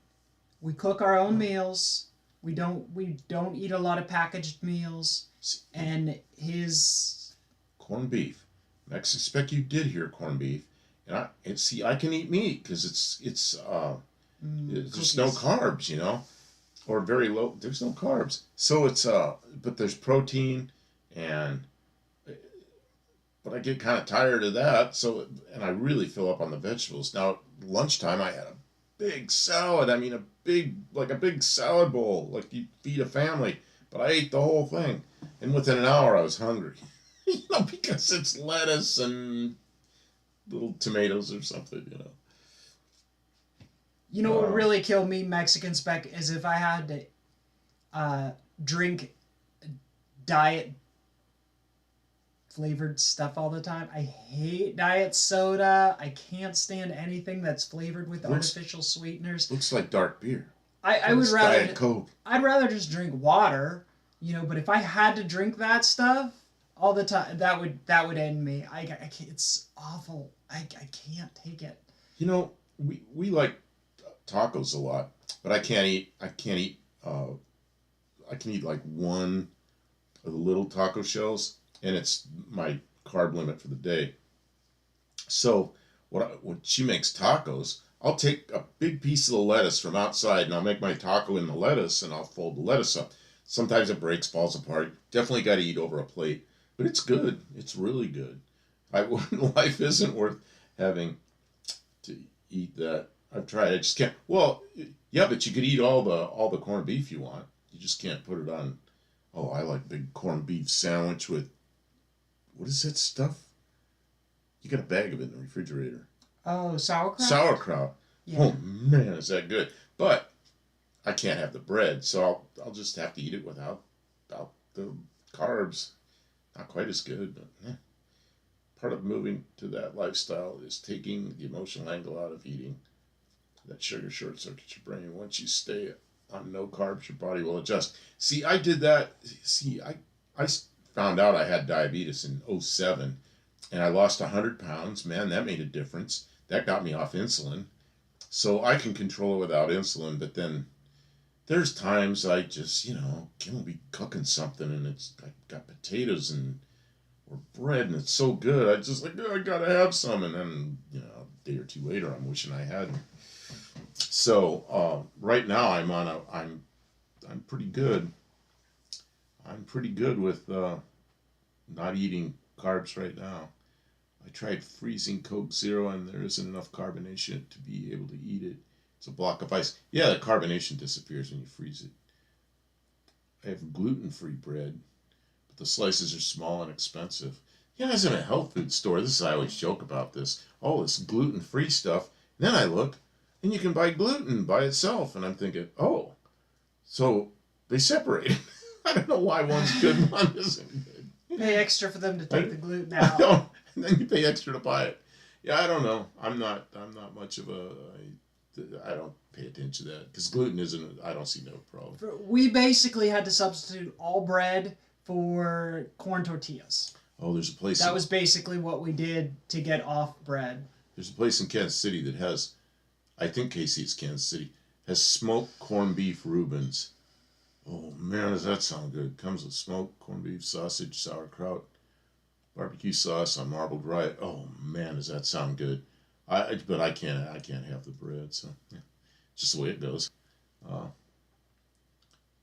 We cook our own meals. We don't eat a lot of packaged meals. And his Corned beef. I suspect you did hear corned beef, and see I can eat meat because there's no cookies. carbs, or very low. There's no carbs, so it's but there's protein, and but I get kind of tired of that. So and I really fill up on the vegetables. Now lunchtime I had a big salad. I mean a big salad bowl like you feed a family. But I ate the whole thing, and within an hour I was hungry. Because it's lettuce and little tomatoes or something. You know what would really kill me, Mexican spec, is if I had to drink diet flavored stuff all the time. I hate diet soda. I can't stand anything that's flavored with artificial sweeteners. Looks like dark beer. I would rather Diet Coke. I'd rather just drink water, but if I had to drink that stuff all the time, that would end me. I can't, it's awful. I can't take it. We like tacos a lot, but I can eat like one of the little taco shells, and it's my carb limit for the day. So when she makes tacos, I'll take a big piece of the lettuce from outside and I'll make my taco in the lettuce and I'll fold the lettuce up. Sometimes it breaks, falls apart. Definitely got to eat over a plate, but it's good. It's really good. Life isn't worth having to eat that. I've tried. I just can't. Well, yeah, but you could eat all the corned beef you want. You just can't put it on. Oh, I like big corned beef sandwich with what is that stuff? You got a bag of it in the refrigerator. Oh, sauerkraut? Sauerkraut. Yeah. Oh man, is that good? But I can't have the bread, so I'll just have to eat it without the carbs. Not quite as good, but part of moving to that lifestyle is taking the emotional angle out of eating. That sugar short circuits your brain. Once you stay on no carbs, your body will adjust. See, I did that. See, I found out I had diabetes in '07, and I lost 100 pounds. Man, that made a difference. That got me off insulin. So I can control it without insulin, but then there's times I just, Kim will be cooking something and I got potatoes or bread and it's so good. I just like, I gotta have some. And then, a day or two later, I'm wishing I hadn't. So right now I'm pretty good. I'm pretty good with not eating carbs right now. I tried freezing Coke Zero and there isn't enough carbonation to be able to eat it. It's a block of ice. Yeah, the carbonation disappears when you freeze it. I have gluten-free bread, but the slices are small and expensive. I was in a health food store. I always joke about this. All this gluten-free stuff. And then I look, and you can buy gluten by itself. And I'm thinking, oh, so they separate it. I don't know why one's good and one isn't good. Pay extra for them to take the gluten out. And then you pay extra to buy it. Yeah, I don't know. I'm not much of I don't pay attention to that because gluten isn't. I don't see no problem. We basically had to substitute all bread for corn tortillas. Oh, there's a place. That was basically what we did to get off bread. There's a place in Kansas City that has, I think Casey it's Kansas City, has smoked corned beef Reubens. Oh man, does that sound good? Comes with smoked corned beef, sausage, sauerkraut, barbecue sauce on marbled rye. Oh man, does that sound good? But I can't have the bread, so yeah, it's just the way it goes.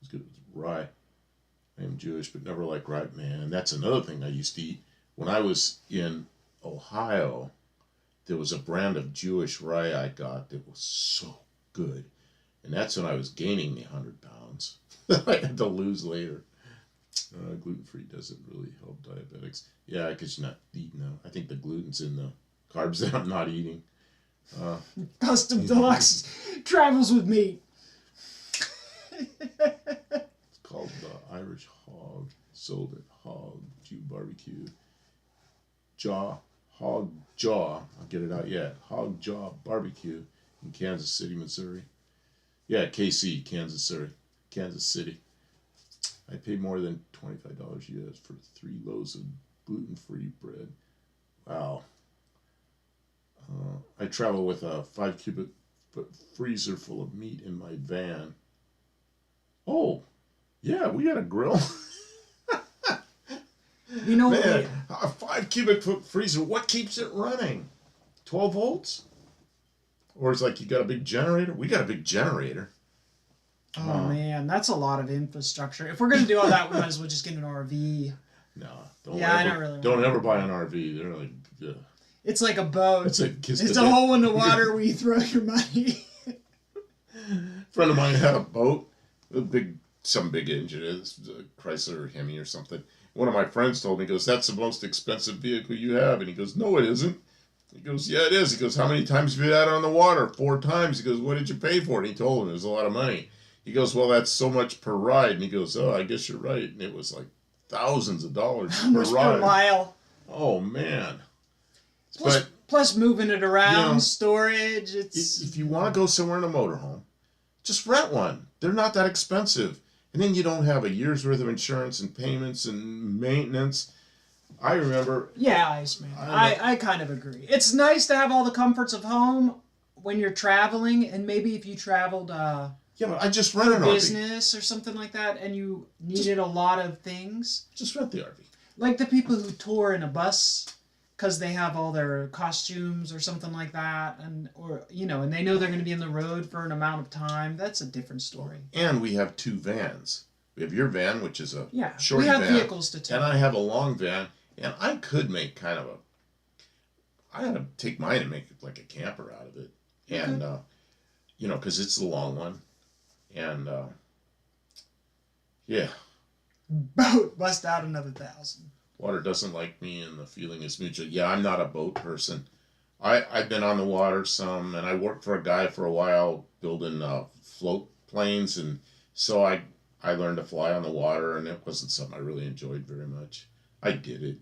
It's good with rye. I am Jewish, but never like rye, man. And that's another thing I used to eat when I was in Ohio. There was a brand of Jewish rye I got that was so good, and that's when I was gaining the 100 pounds that I had to lose later. Gluten-free doesn't really help diabetics. Yeah, because you're not eating them. I think the gluten's in the carbs that I'm not eating. Custom Deluxe travels with meat. It's called the Irish Hog. Sold at Hog Jew Barbecue. Hog Jaw. I'll get it out yet. Hog Jaw Barbecue in Kansas City, Missouri. Yeah, KC, Kansas City. I paid more than $25 US for 3 loaves of gluten-free bread. Wow. I travel with a 5 cubic foot freezer full of meat in my van. Oh, yeah, we got a grill. You know, Man, a 5 cubic foot freezer, what keeps it running? 12 volts? Or it's like you got a big generator? We got a big generator. oh man, that's a lot of infrastructure. If we're gonna do all that, we might as well just get an RV. No, I don't really. Don't ever buy an RV. They're like, ugh. It's like a boat. It's a hole in the water where you throw your money. A friend of mine had a boat, some big engine, it's a Chrysler or Hemi or something. One of my friends told me, he goes, "That's the most expensive vehicle you have." And he goes, "No, it isn't." He goes, "Yeah, it is." He goes, "How many times have you had it on the water?" 4 times. He goes, "What did you pay for it?" And he told him it was a lot of money. He goes, "Well, that's so much per ride." And he goes, "Oh, I guess you're right." And it was like thousands of dollars How per much ride. per mile? Oh, man. Plus moving it around, You know, storage. It's if you want to go somewhere in a motorhome, just rent one. They're not that expensive. And then you don't have a year's worth of insurance and payments and maintenance. I remember... Yeah, Iceman. I kind of agree. It's nice to have all the comforts of home when you're traveling, and maybe if you traveled yeah, but I just rented an RV. business or something like that, and you needed a lot of things. Just rent the RV. Like the people who tour in a bus because they have all their costumes or something like that, and they know they're going to be on the road for an amount of time. That's a different story. And we have 2 vans. We have your van, which is a shorty we have van, vehicles to tow. and I have a long van, and I could make kind of I had to take mine and make like a camper out of it, and because it's the long one, and yeah. Boat bust out another 1,000. Water doesn't like me, and the feeling is mutual. Yeah, I'm not a boat person. I've been on the water some, and I worked for a guy for a while building float planes, and so I learned to fly on the water, and it wasn't something I really enjoyed very much. I did it,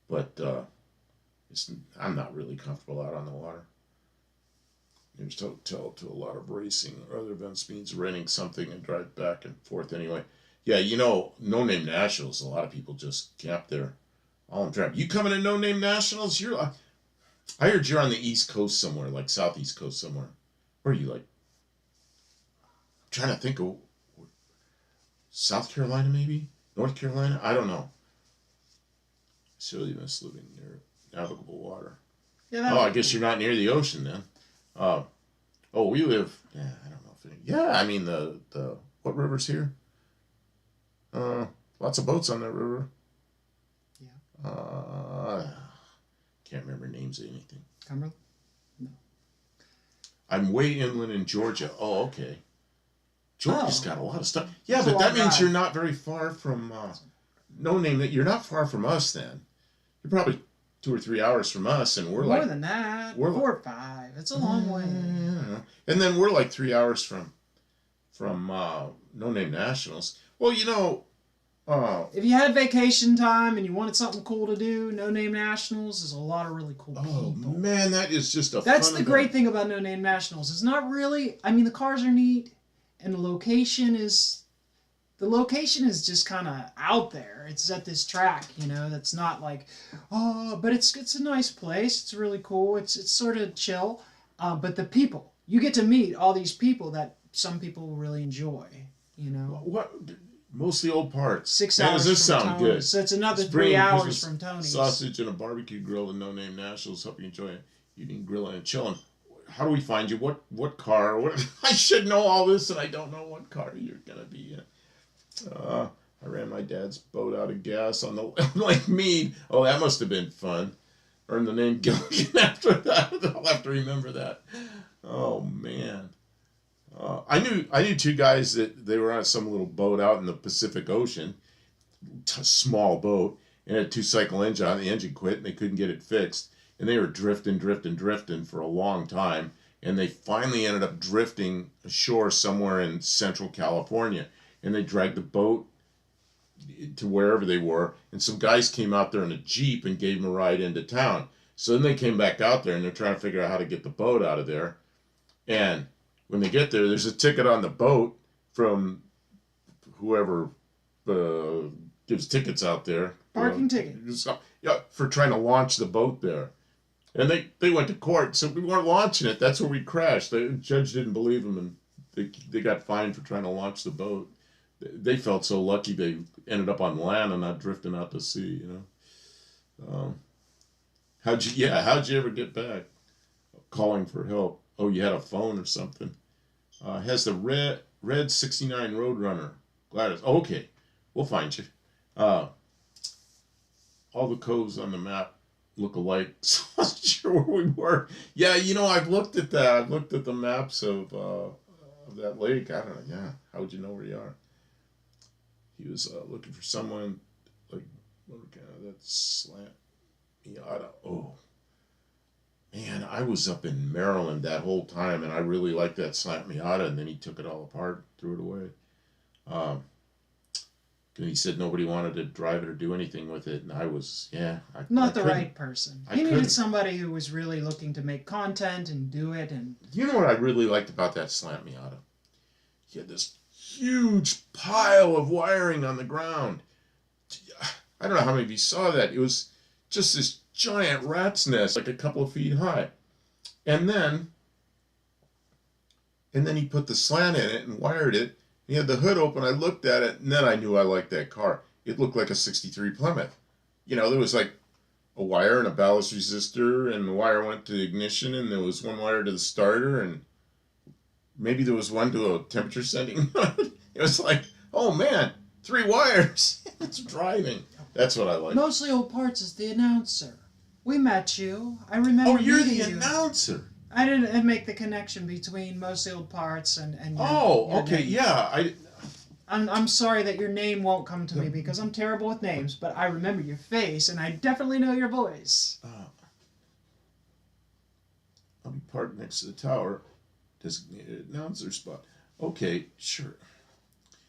but I'm not really comfortable out on the water. There's to a lot of racing or other events means renting something and drive back and forth anyway. Yeah, No Name Nationals, a lot of people just camp there all in trap. You coming to No Name Nationals? I heard you're on the East Coast somewhere, like Southeast Coast somewhere. Where are you, like? I'm trying to think of South Carolina, maybe? North Carolina? I don't know. I certainly miss living near navigable water. Yeah, I guess you're not near the ocean then. We live. Yeah, I don't know if I mean the what river's here? Lots of boats on that river. Yeah. Can't remember names of anything. Cumberland? No. I'm way inland in Georgia. Oh, okay. Georgia's got a lot of stuff. Yeah, It's a but that long means drive. you're not very far from No Name. That you're not far from us then. You're probably 2 or 3 hours from us, and we're more like than that. we're 4 or 5. It's a long way. And then we're like 3 hours from No Name Nationals. Well, If you had vacation time and you wanted something cool to do, No Name Nationals is a lot of really cool oh people. man, that is just a. That's fun the event. great thing about No Name Nationals. It's not really. I mean, the cars are neat, and the location is just kind of out there. It's at this track, that's not like, but it's a nice place. It's really cool. It's sort of chill, but the people, you get to meet all these people that some people will really enjoy. What? Mostly old parts. 6 Man, hours. does this from sound Tony's. good? So it's another Let's bring 3 hours Christmas from Tony's. Sausage and a barbecue grill and No Name Nationals. Hope you enjoy it. Eating, grilling, and chilling. How do we find you? What car? I should know all this, and I don't know what car you're gonna be in. I ran my dad's boat out of gas on the Lake Mead. Oh, that must have been fun. Earned the name Gilligan after that. I'll have to remember that. Oh man. I knew two guys that they were on some little boat out in the Pacific Ocean, small boat, and had a 2-cycle engine on. The engine quit, and they couldn't get it fixed, and they were drifting for a long time, and they finally ended up drifting ashore somewhere in Central California, and they dragged the boat to wherever they were, and some guys came out there in a Jeep and gave them a ride into town. So then they came back out there, and they're trying to figure out how to get the boat out of there, and when they get there, there's a ticket on the boat from whoever gives tickets out there. Parking tickets. Yeah, for trying to launch the boat there. And they went to court, so we weren't launching it. That's where we crashed. The judge didn't believe them, and they got fined for trying to launch the boat. They felt so lucky they ended up on land and not drifting out to sea, you know. How'd you ever get back? Calling for help. Oh, you had a phone or something. Has the red 69 Roadrunner. Gladys. Oh, okay, we'll find you. All the coves on the map look alike, so I wasn't sure where we were. Yeah, you know, I've looked at that. I've looked at the maps of that lake. I don't know. Yeah, how would you know where you are? He was looking for someone like that slant Miata. Oh. Man, I was up in Maryland that whole time, and I really liked that slant Miata, and then he took it all apart, threw it away. He said nobody wanted to drive it or do anything with it, and I was, not the right person. He needed somebody who was really looking to make content and do it. And you know what I really liked about that slant Miata? He had this huge pile of wiring on the ground. I don't know how many of you saw that. It was just this giant rat's nest, like a couple of feet high. And then he put the slant in it and wired it. He had the hood open. I looked at it, and then I knew I liked that car. It looked like a 63 Plymouth. You know, there was like a wire and a ballast resistor, and the wire went to the ignition, and there was one wire to the starter, and maybe there was one to a temperature setting. It was like, oh man, 3 wires. It's driving. That's what I like. Mostly Old Parts is the announcer. We met you. I remember. Oh, you're the you. announcer. I didn't make the connection between Mostly Old Parts and oh, your okay, name. yeah. I'm sorry that your name won't come to me because I'm terrible with names, but I remember your face and I definitely know your voice. I'll be parked next to the tower, designated announcer spot. Okay, sure.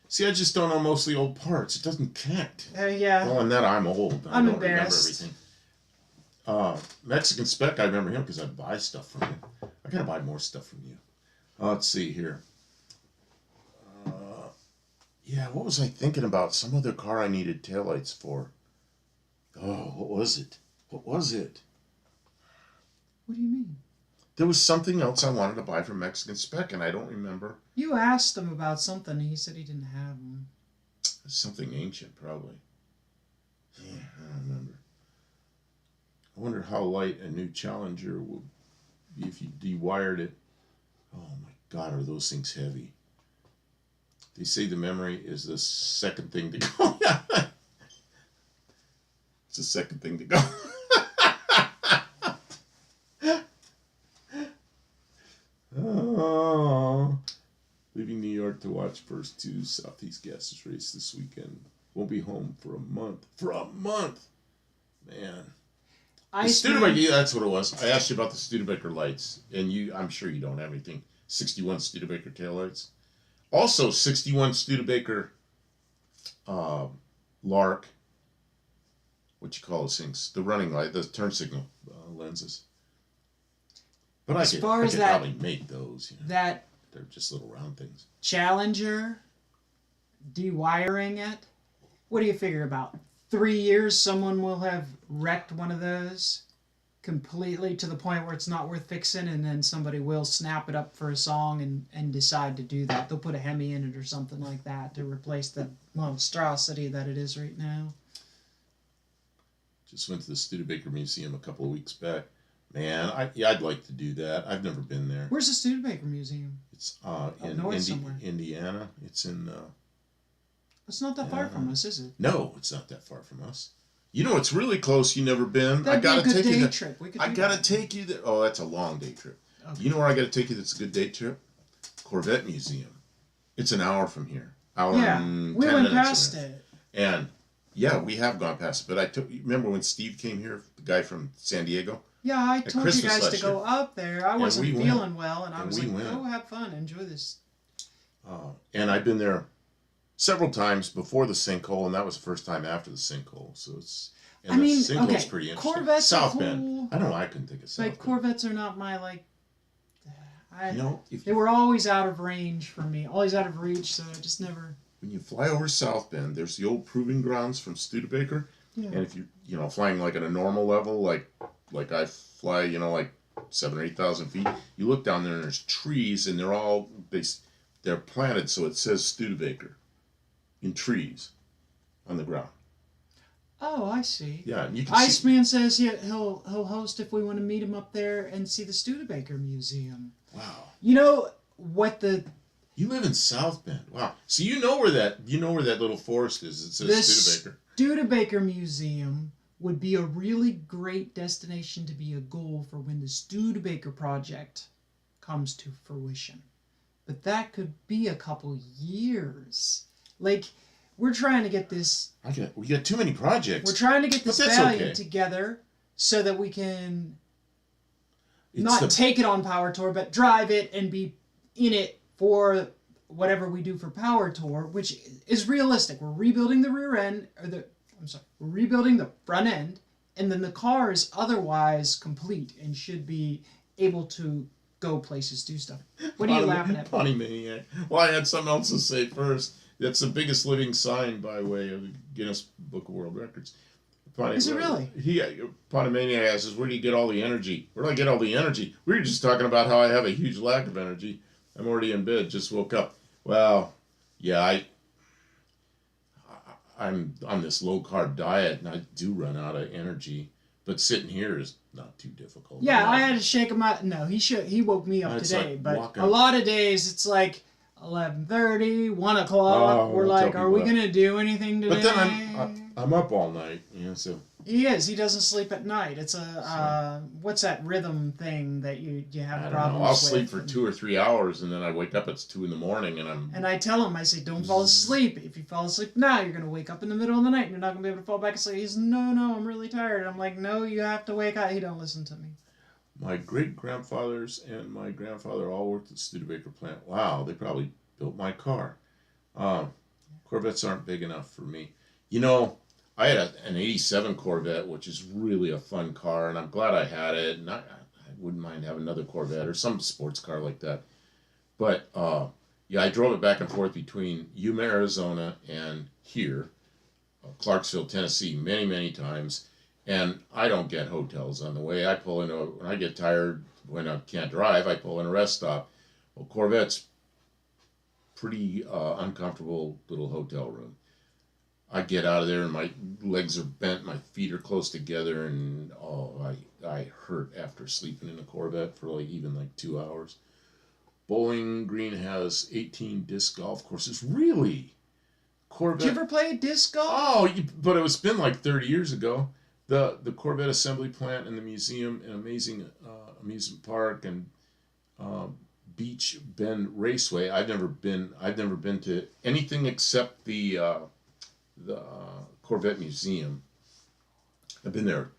See, I just don't know Mostly Old Parts. It doesn't connect. Yeah. Well, and that I'm old. I'm don't embarrassed. Remember everything. Mexican Spec, I remember him because I buy stuff from him. I gotta buy more stuff from you. Let's see here. Yeah, what was I thinking about? Some other car I needed taillights for. Oh, what was it? What was it? What do you mean? There was something else I wanted to buy from Mexican Spec, and I don't remember. You asked him about something, and he said he didn't have them. Something ancient, probably. Yeah, I don't remember. I wonder how light a new Challenger will be if you dewired it. Oh my God, are those things heavy? They say the memory is the second thing to go. It's the second thing to go. Oh, leaving New York to watch first 2 Southeast Gases race this weekend. Won't be home for a month. For a month, man. Studebaker, yeah, that's what it was. I asked you about the Studebaker lights, and I'm sure you don't have anything. 61 Studebaker taillights. Also, 61 Studebaker Lark. What you call those things? The running light, the turn signal lenses. But I could probably make those. You know? They're just little round things. Challenger, dewiring it. What do you figure about 3 years? Someone will have wrecked one of those completely to the point where it's not worth fixing, and then somebody will snap it up for a song and decide to do that. They'll put a Hemi in it or something like that to replace the monstrosity that it is right now. Just went to the Studebaker Museum a couple of weeks back. Man, I'd like to do that. I've never been there. Where's the Studebaker Museum? It's in Indiana. It's in... it's not that far from us, is it? No, it's not that far from us. You know, it's really close. You never been. That'd be a good day trip. I gotta take you there. Oh, that's a long day trip. Okay. You know where I gotta take you? That's a good day trip. Corvette Museum. It's an hour from here. Hour Yeah, and we 10 went minutes past away. it. And yeah, we have gone past it. But remember when Steve came here, the guy from San Diego? Yeah, I told you Christmas guys to last go year. up there. I And wasn't we went. feeling well, and I And was we like, went. go have fun, enjoy this. And I've been there several times before the sinkhole, and that was the first time after the sinkhole. So it's. And I mean, the sinkhole's okay, pretty interesting. Corvettes South are Bend. cool. I don't know why I couldn't think of South Like, Bend. Corvettes are not my, like... You know, They were always out of range for me. Always out of reach, so I just never... when you fly over South Bend, there's the old proving grounds from Studebaker. Yeah. And if you're flying like at a normal level, like I fly, like 7,000 or 8,000 feet, you look down there and there's trees, and they're planted so it says Studebaker in trees on the ground. Oh, I see. Yeah, and you can see. Iceman says he'll host if we want to meet him up there and see the Studebaker Museum. Wow. You know what the... You live in South Bend. Wow. So you know where that little forest is. It says Studebaker. Studebaker Museum would be a really great destination to be a goal for when the Studebaker project comes to fruition. But that could be a couple years. Like, we're trying to get this... We got too many projects. We're trying to get this that's Valiant okay. together so that we can take it on Power Tour, but drive it and be in it for whatever we do for Power Tour, which is realistic. We're rebuilding the rear end, we're rebuilding the front end, and then the car is otherwise complete and should be able to go places, do stuff. What are you laughing at? Potty Maniac. Well, I had something else to say first. That's the biggest living sign by way of the Guinness Book of World Records. Is it really? Potty Maniac asks, where do you get all the energy? Where do I get all the energy? We were just talking about how I have a huge lack of energy. I'm already in bed, just woke up. Well, yeah, I'm on this low-carb diet, and I do run out of energy. But sitting here is not too difficult. Yeah, I had to shake him out. No, he woke me up today. Like but walking. a lot of days, it's like 11:30, 1 o'clock. We're like, are we going to do anything today? But then I'm up all night, so... He is. He doesn't sleep at night. It's what's that rhythm thing that you have problems with? I'll sleep for 2 or 3 hours, and then I wake up at 2 in the morning, and I'm... And I tell him, I say, don't fall asleep. If you fall asleep now, you're going to wake up in the middle of the night, and you're not going to be able to fall back asleep. He's, no, I'm really tired. I'm like, no, you have to wake up. He don't listen to me. My great-grandfathers and my grandfather all worked at the Studebaker plant. Wow, they probably built my car. Corvettes aren't big enough for me. I had an 87 Corvette, which is really a fun car, and I'm glad I had it. And I wouldn't mind having another Corvette or some sports car like that. But, I drove it back and forth between Yuma, Arizona, and here, Clarksville, Tennessee, many, many times. And I don't get hotels on the way. I pull into when I get tired, when I can't drive, I pull in a rest stop. Well, Corvette's pretty uncomfortable little hotel room. I get out of there and my legs are bent, my feet are close together, and I hurt after sleeping in a Corvette for even 2 hours. Bowling Green has 18 disc golf courses. Really? Corvette? Did you ever play disc golf? Oh, but it's been 30 years ago. The Corvette assembly plant and the museum, an amazing amusement park, and Beach Bend Raceway. I've never been to anything except the Corvette Museum. I've been there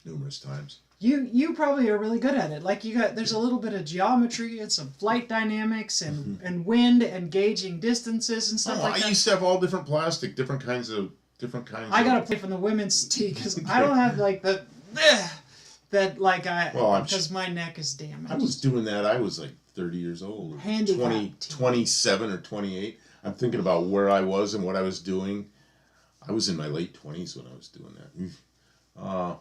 numerous times. You probably are really good at it. Like there's a little bit of geometry and some flight dynamics and wind and gauging distances and stuff like that. I used to have all different plastic, different kinds. I gotta play from the women's tee because I don't have because my neck is damaged. I was doing that. I was 30 years old, 27 or 28. I'm thinking about where I was and what I was doing. I was in my late 20s when I was doing that.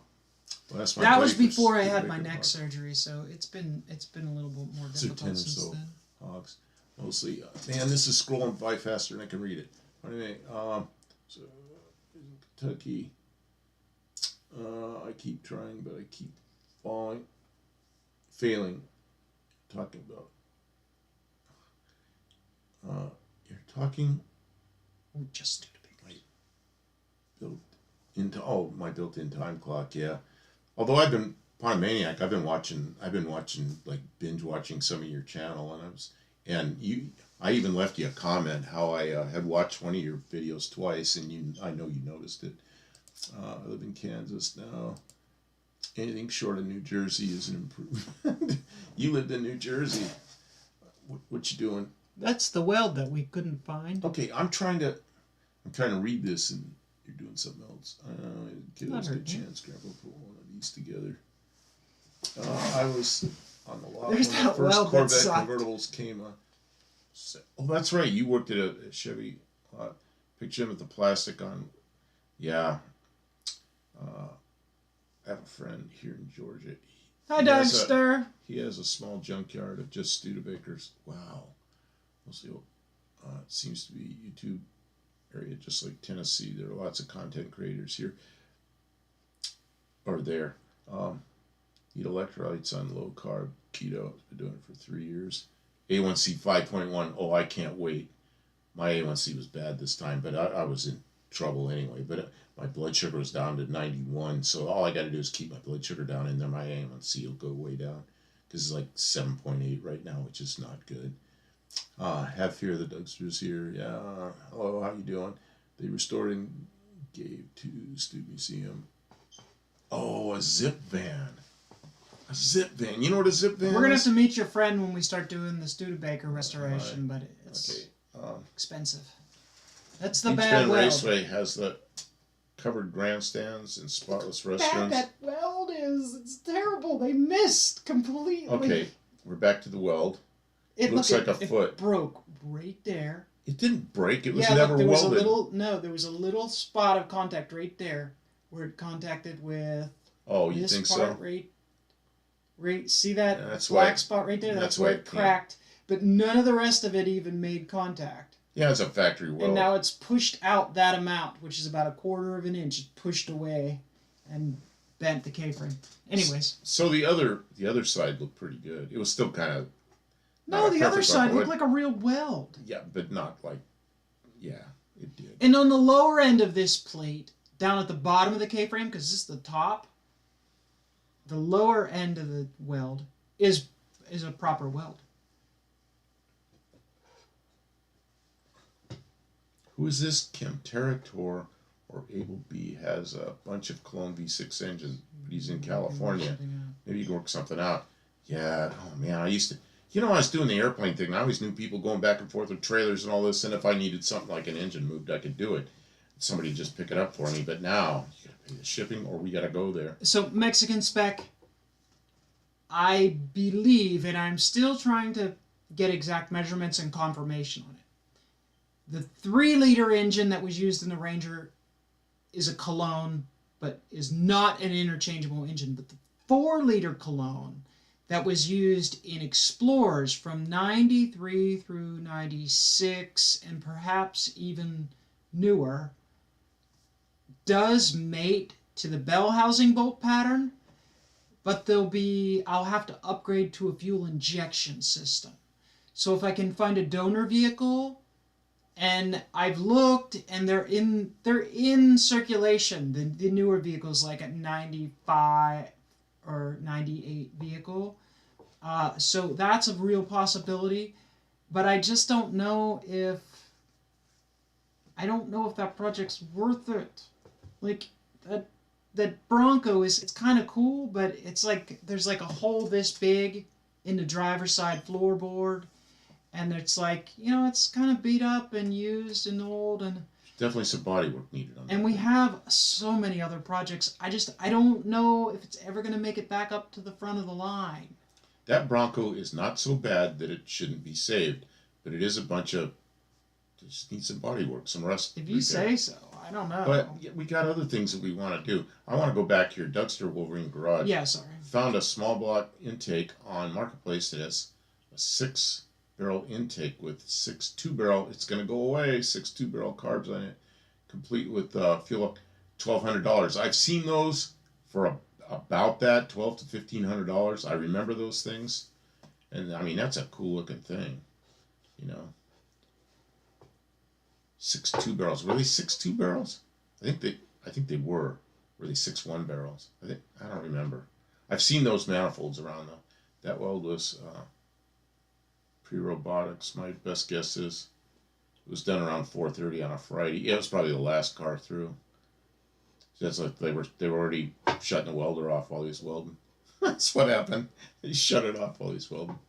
That was before I had my neck surgery, so it's been a little bit more difficult since then. Hogs, mostly. Man, this is scrolling by faster than I can read it. Anyway, so Kentucky. I keep trying, but I keep failing. Talking about. You're talking. Oh, just my built-in time clock. Yeah. Although I've been watching binge watching some of your channel, And I even left you a comment how I had watched one of your videos twice, and I know you noticed it. I live in Kansas now. Anything short of New Jersey is an improvement. You lived in New Jersey. What you doing? That's the weld that we couldn't find. Okay, I'm trying to read this, and you're doing something else. Give us a good chance, Grandpa. Put one of these together. I was on the lot There's when the that first weld that Corvette sucked. convertibles came. Oh, that's right. You worked at a Chevy. Picture him with the plastic on. Yeah. I have a friend here in Georgia. Hi, Dexter. He has a small junkyard of just Studebakers. Wow. Mostly, it seems to be YouTube area, just like Tennessee. There are lots of content creators here. Or there. Eat electrolytes on low carb keto. I've been doing it for 3 years. A1C 5.1. Oh, I can't wait. My A1C was bad this time, but I was in trouble anyway. But my blood sugar was down to 91, so all I got to do is keep my blood sugar down, and then my A1C will go way down, because it's like 7.8 right now, which is not good. Have fear of the Dougsters here. Yeah, hello, how you doing? They restored and gave to Stu Museum. Oh, a zip van. A zip van. You know what a zip van is? We're going to have to meet your friend when we start doing the Studebaker restoration, but it's expensive. That's the bad weld. Raceway has the covered grandstands and spotless restaurants. That weld is, it's terrible. They missed completely. Okay, we're back to the weld. It looks like a foot. It broke right there. It didn't break. It was never welded. There was a little spot of contact right there where it contacted with. Oh, you think so? Right, see that black spot right there? That's where it cracked. But none of the rest of it even made contact. Yeah, it's a factory weld. And now it's pushed out that amount, which is about 1/4 of an inch. It pushed away and bent the K-frame. Anyways. So the other side looked pretty good. It was still kind of. No, the other side looked like a real weld. Yeah, but not like. Yeah, it did. And on the lower end of this plate, down at the bottom of the K-frame, because this is the top, the lower end of the weld is a proper weld. Who is this? Chemterator or Able B has a bunch of clone V6 engines, but he's in California. Maybe you can work something out. Yeah, oh man, I used to. I was doing the airplane thing. I always knew people going back and forth with trailers and all this, and if I needed something like an engine moved, I could do it. Somebody just pick it up for me. But now you gotta pay the shipping, or we gotta go there. So Mexican spec, I believe, and I'm still trying to get exact measurements and confirmation on it. The 3-liter engine that was used in the Ranger is a Cologne, but is not an interchangeable engine. But the 4-liter Cologne that was used in Explorers from 93 through 96, and perhaps even newer, does mate to the bell housing bolt pattern, but I'll have to upgrade to a fuel injection system. So if I can find a donor vehicle, and I've looked, and they're in circulation. The newer vehicles, like a 95 or 98 vehicle. So that's a real possibility, but I just don't know if that project's worth it. Like that Bronco it's kind of cool, but it's like there's like a hole this big in the driver's side floorboard. And it's like, it's kind of beat up and used and old, and definitely some body work needed on that. And we have so many other projects. I don't know if it's ever going to make it back up to the front of the line. That Bronco is not so bad that it shouldn't be saved, but it is a bunch of just needs some body work, some rust. If you say so, I don't know. But we got other things that we want to do. I want to go back here, Dougster Wolverine Garage. Yeah, sorry. Found a small block intake on Marketplace that has a 6-barrel intake with 6 2-barrel. It's going to go away. 6 2-barrel carbs on it, complete with fuel up, $1,200. I've seen those for about that, $1,200 to $1,500. I remember those things, and I mean that's a cool looking thing, 6 2-barrels. Were they 6 2-barrels? I think they were. Were they 6 1-barrels? I don't remember. I've seen those manifolds around though. That weld was Pre-robotics. My best guess is it was done around 4:30 on a Friday. Yeah, it was probably the last car through. So that's like they were already shutting the welder off while he was welding. That's what happened. He shut it off while he was welding.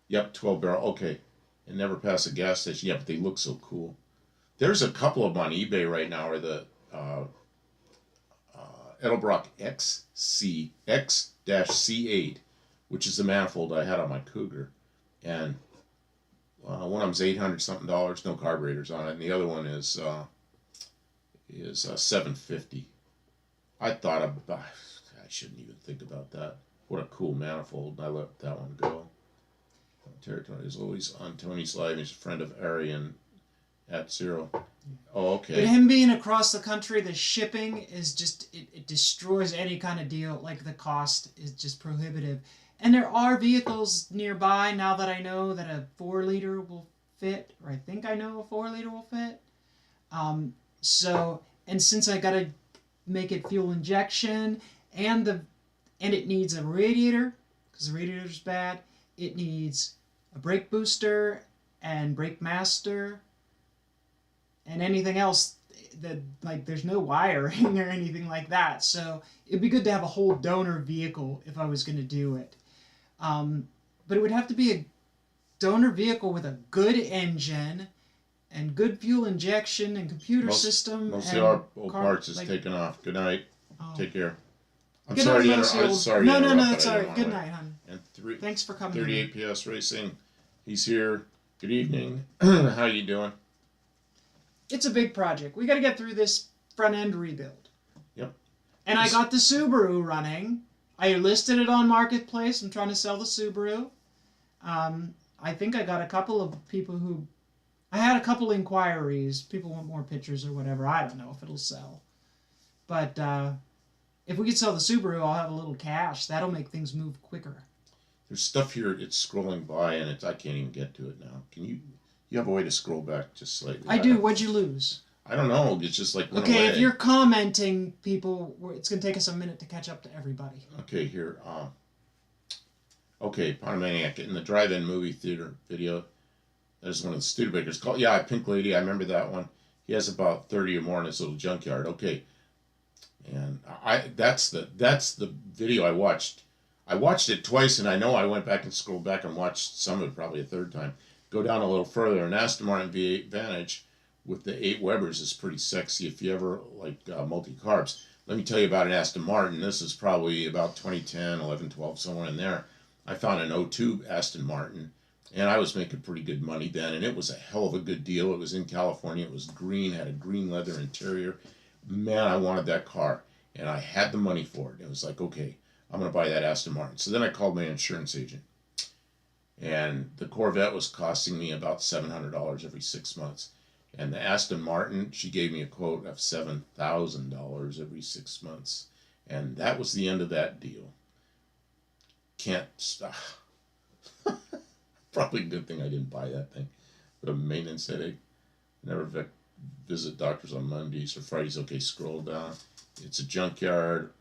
Yep, 12 barrel. Okay, it never passed a gas station. Yeah, but they look so cool. There's a couple of them on eBay right now. Are the Edelbrock X-C8, which is the manifold I had on my Cougar, and one of them's $800 something, no carburetors on it, and the other one is $750. I shouldn't even think about that. What a cool manifold! I let that one go. Territory is always on Tony's live. He's a friend of Arian at Zero. Oh, okay. But him being across the country, the shipping is just, it destroys any kind of deal. Like, the cost is just prohibitive. And there are vehicles nearby now that I know that a 4-liter will fit, or I think I know a 4-liter will fit. And since I gotta make it fuel injection, and it needs a radiator, because the radiator's bad, it needs a brake booster and brake master, and anything else that, like, there's no wiring or anything like that. So it'd be good to have a whole donor vehicle if I was going to do it. But it would have to be a donor vehicle with a good engine and good fuel injection and computer system. Most of our old parts is taken off. Good night. Oh. Take care. I'm Good sorry night, to interrupt. Sorry. No, it's all right. Good night, hon. And thanks for coming. 38 PS Racing. He's here. Good evening. How you doing? It's a big project. We got to get through this front end rebuild. Yep. And I got the Subaru running. I listed it on Marketplace. I'm trying to sell the Subaru. I think I got a couple of people who... I had a couple inquiries. People want more pictures or whatever. I don't know if it'll sell. But if we could sell the Subaru, I'll have a little cash. That'll make things move quicker. There's stuff here. It's scrolling by, and I can't even get to it now. Can you... You have a way to scroll back just slightly. I do. What'd you lose? I don't know. It's just like went okay, away. If you're commenting, people, it's going to take us a minute to catch up to everybody. Okay, here. Okay, Potomaniac in the drive-in movie theater video. There's one of the Studebakers called. Yeah, Pink Lady. I remember that one. He has about 30 or more in his little junkyard. Okay, and that's the video I watched. I watched it twice, and I know I went back and scrolled back and watched some of it probably a third time. Go down a little further, an Aston Martin V8 Vantage with the 8 Webers is pretty sexy if you ever like multi-carbs. Let me tell you about an Aston Martin. This is probably about 2010, 11, 12, somewhere in there. I found an 02 Aston Martin, and I was making pretty good money then, and it was a hell of a good deal. It was in California. It was green, had a green leather interior. Man, I wanted that car, and I had the money for it. It was like, okay, I'm going to buy that Aston Martin. So then I called my insurance agent. And the Corvette was costing me about $700 every 6 months. And the Aston Martin, she gave me a quote of $7,000 every 6 months. And that was the end of that deal. Can't stop. Probably a good thing I didn't buy that thing. But a maintenance headache. Never visit doctors on Mondays or Fridays. Okay, scroll down. It's a junkyard.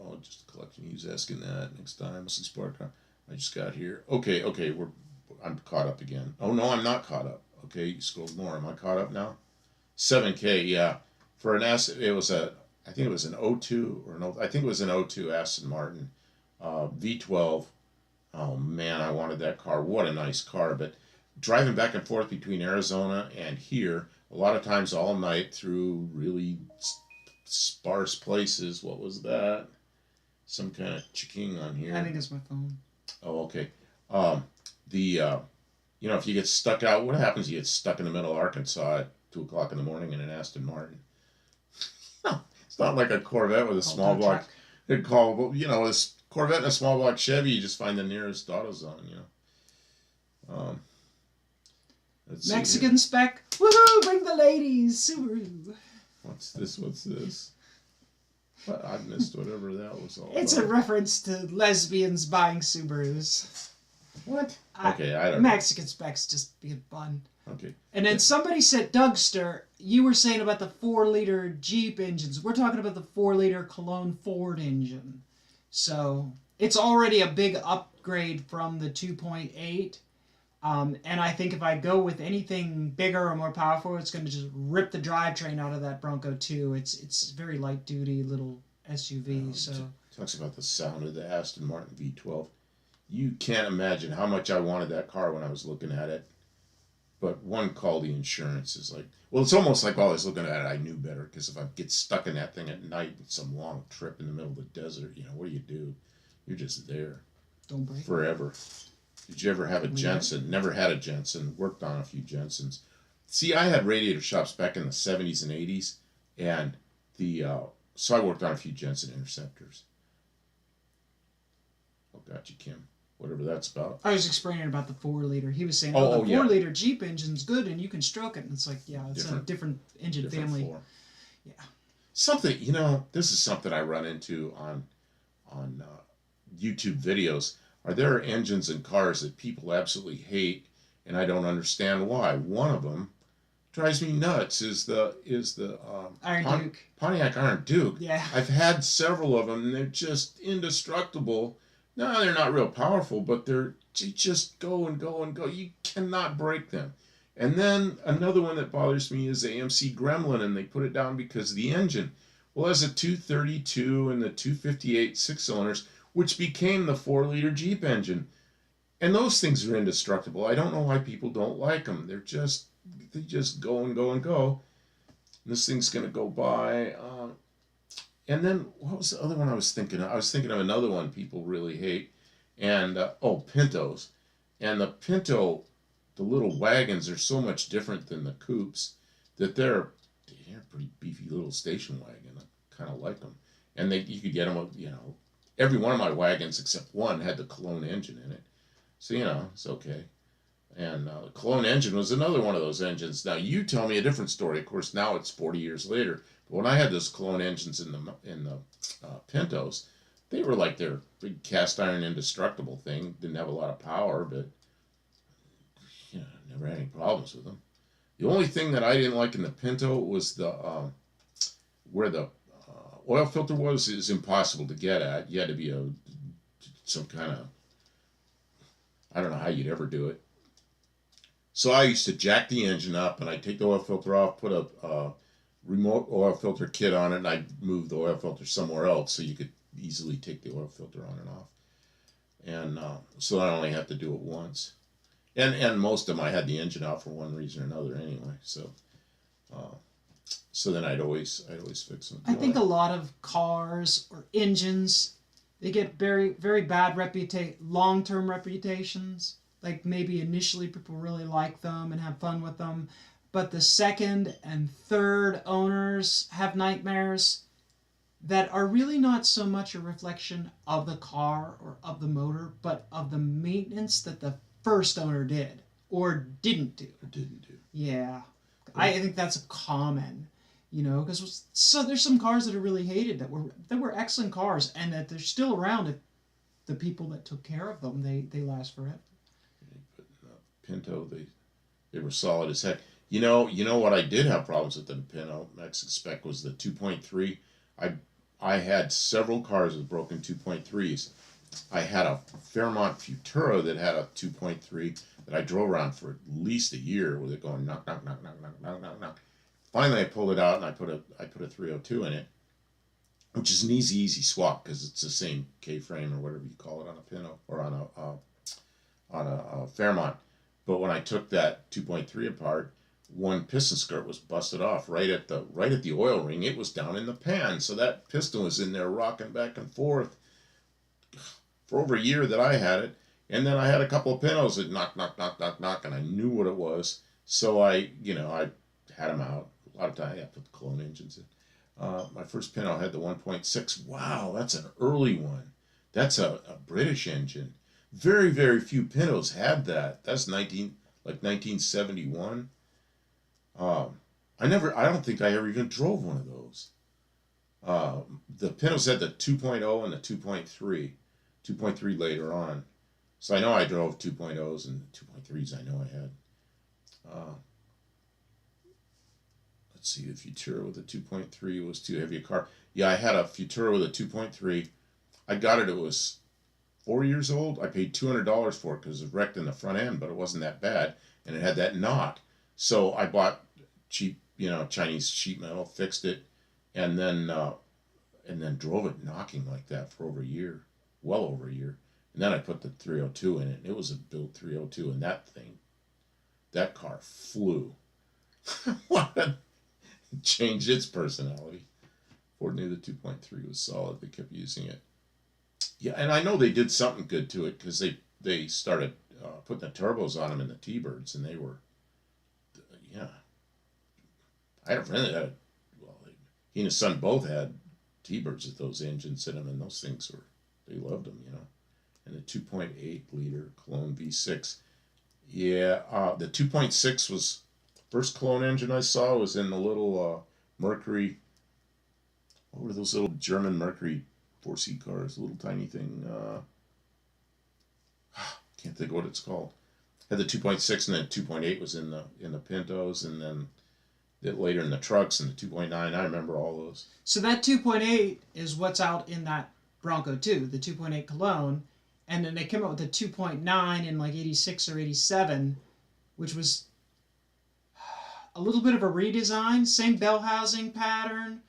Oh, just a collection. He's asking that next time. Sport car. I just got here. Okay, I'm caught up again. Oh no, I'm not caught up. Okay, you scrolled more. Am I caught up now? 7K, yeah. For an Aston, I think it was an 02 I think it was an 02 Aston Martin V12. Oh man, I wanted that car. What a nice car. But driving back and forth between Arizona and here, a lot of times all night through really sparse places. What was that? Some kind of chicking on here. I think it's my phone. Oh, okay. If you get stuck out, what happens? You get stuck in the middle of Arkansas at 2 o'clock in the morning in an Aston Martin. It's not like a Corvette with a small block. They'd call, this Corvette and a small block Chevy. You just find the nearest AutoZone. Mexican spec. Woohoo! Bring the ladies, Subaru. What's this? I missed whatever that was all It's about. a reference to lesbians buying Subarus. What? Okay, I don't know. Mexican specs just being fun. Okay. And then somebody said, Dougster, you were saying about the 4-liter Jeep engines. We're talking about the 4-liter Cologne Ford engine. So it's already a big upgrade from the 2.8. And I think if I go with anything bigger or more powerful, it's going to just rip the drivetrain out of that Bronco too. It's very light duty little SUV. So Talks about the sound of the Aston Martin V12. You can't imagine how much I wanted that car when I was looking at it. But one call the insurance is like, well, it's almost like while I was looking at it, I knew better, because if I get stuck in that thing at night with some long trip in the middle of the desert, what do? You're just there. don't break. Forever. Did you ever have a Jensen? Never had a Jensen. Worked on a few Jensens. See, I had radiator shops back in the 70s and 80s, and so I worked on a few Jensen Interceptors. Oh, got you, Kim. Whatever that's about. I was explaining about the 4-liter. He was saying, Oh, the 4-liter Jeep engine's good and you can stroke it. And it's like, yeah, it's a different engine family. Floor. Yeah. Something, this is something I run into on YouTube videos. There are engines in cars that people absolutely hate, and I don't understand why. One of them drives me nuts. Is the Iron Duke. Pontiac Iron Duke. Yeah. I've had several of them, and they're just indestructible. No, they're not real powerful, but they just go and go and go. You cannot break them. And then another one that bothers me is the AMC Gremlin, and they put it down because of the engine. Well, as a 232 and the 258 6-cylinders, which became the 4-liter Jeep engine. And those things are indestructible. I don't know why people don't like them. They just go and go and go. And this thing's going to go by. And then, what was the other one I was thinking of? I was thinking of another one people really hate. And, Pintos. And the Pinto, the little wagons are so much different than the coupes that they're a pretty beefy little station wagon. I kind of like them. And you could get them, every one of my wagons except one had the Cologne engine in it. So, it's okay. And the Cologne engine was another one of those engines. Now, you tell me a different story. Of course, now it's 40 years later. But when I had those Cologne engines in the Pintos, they were like their big cast iron indestructible thing. Didn't have a lot of power, but never had any problems with them. The only thing that I didn't like in the Pinto was where the oil filter is impossible to get at. You had to be some kind of, I don't know how you'd ever do it. So I used to jack the engine up, and I'd take the oil filter off, put a remote oil filter kit on it, and I'd move the oil filter somewhere else so you could easily take the oil filter on and off. And so I only have to do it once. And most of them I had the engine out for one reason or another anyway. So then I'd always fix them. I think a lot of cars or engines, they get very, very bad long-term reputations. Like maybe initially people really like them and have fun with them, but the second and third owners have nightmares that are really not so much a reflection of the car or of the motor, but of the maintenance that the first owner did or didn't do. Yeah. I think that's a common, because there's some cars that are really hated that were excellent cars, and that they're still around. If the people that took care of them, they last forever. But Pinto, they were solid as heck. You know what I did have problems with the Pinto Mexican spec was the 2.3. I had several cars with broken 2.3s. I had a Fairmont Futura that had a 2.3 that I drove around for at least a year with it going knock, knock, knock, knock, knock, knock, knock, knock. Finally, I pulled it out and I put a 302 in it, which is an easy swap because it's the same K-frame or whatever you call it on a Pinto or on a Fairmont. But when I took that 2.3 apart, one piston skirt was busted off right at the oil ring. It was down in the pan, so that piston was in there rocking back and forth for over a year that I had it. And then I had a couple of Pintos that knock, knock, knock, knock, knock, and I knew what it was. So I had them out. A lot of times, I put the Cologne engines in. My first Pinto had the 1.6. Wow, that's an early one. That's a British engine. Very, very few Pintos had that. That's 1971. I don't think I ever even drove one of those. The Pintos had the 2.0 and the 2.3. 2.3 later on. So I know I drove 2.0s and 2.3s I know I had. Let's see, the Futura with a 2.3 was too heavy a car. Yeah, I had a Futura with a 2.3. I got it. It was 4 years old. I paid $200 for it because it was wrecked in the front end, but it wasn't that bad, and it had that knot. So I bought cheap, Chinese sheet metal, fixed it, and then drove it knocking like that for over a year, well over a year. And then I put the 302 in it. And it was a built 302, and that car flew. Changed its personality. Ford knew the 2.3 was solid. They kept using it. Yeah, and I know they did something good to it because they started putting the turbos on them in the T-Birds, and they were, yeah. I had a friend that had, well, he and his son both had T-Birds with those engines in them, and those things they loved them, And the 2.8 liter Cologne V6, yeah, the 2.6 was first Cologne engine I saw was in the little Mercury. What were those little German Mercury 4C cars? Little tiny thing. Can't think of what it's called. Had the 2.6 and then 2.8 was in the Pintos, and then later in the trucks and the 2.9. I remember all those. So that 2.8 is what's out in that Bronco too, the 2.8 Cologne, and then they came out with the 2.9 in like 86 or 87, which was a little bit of a redesign, same bell housing pattern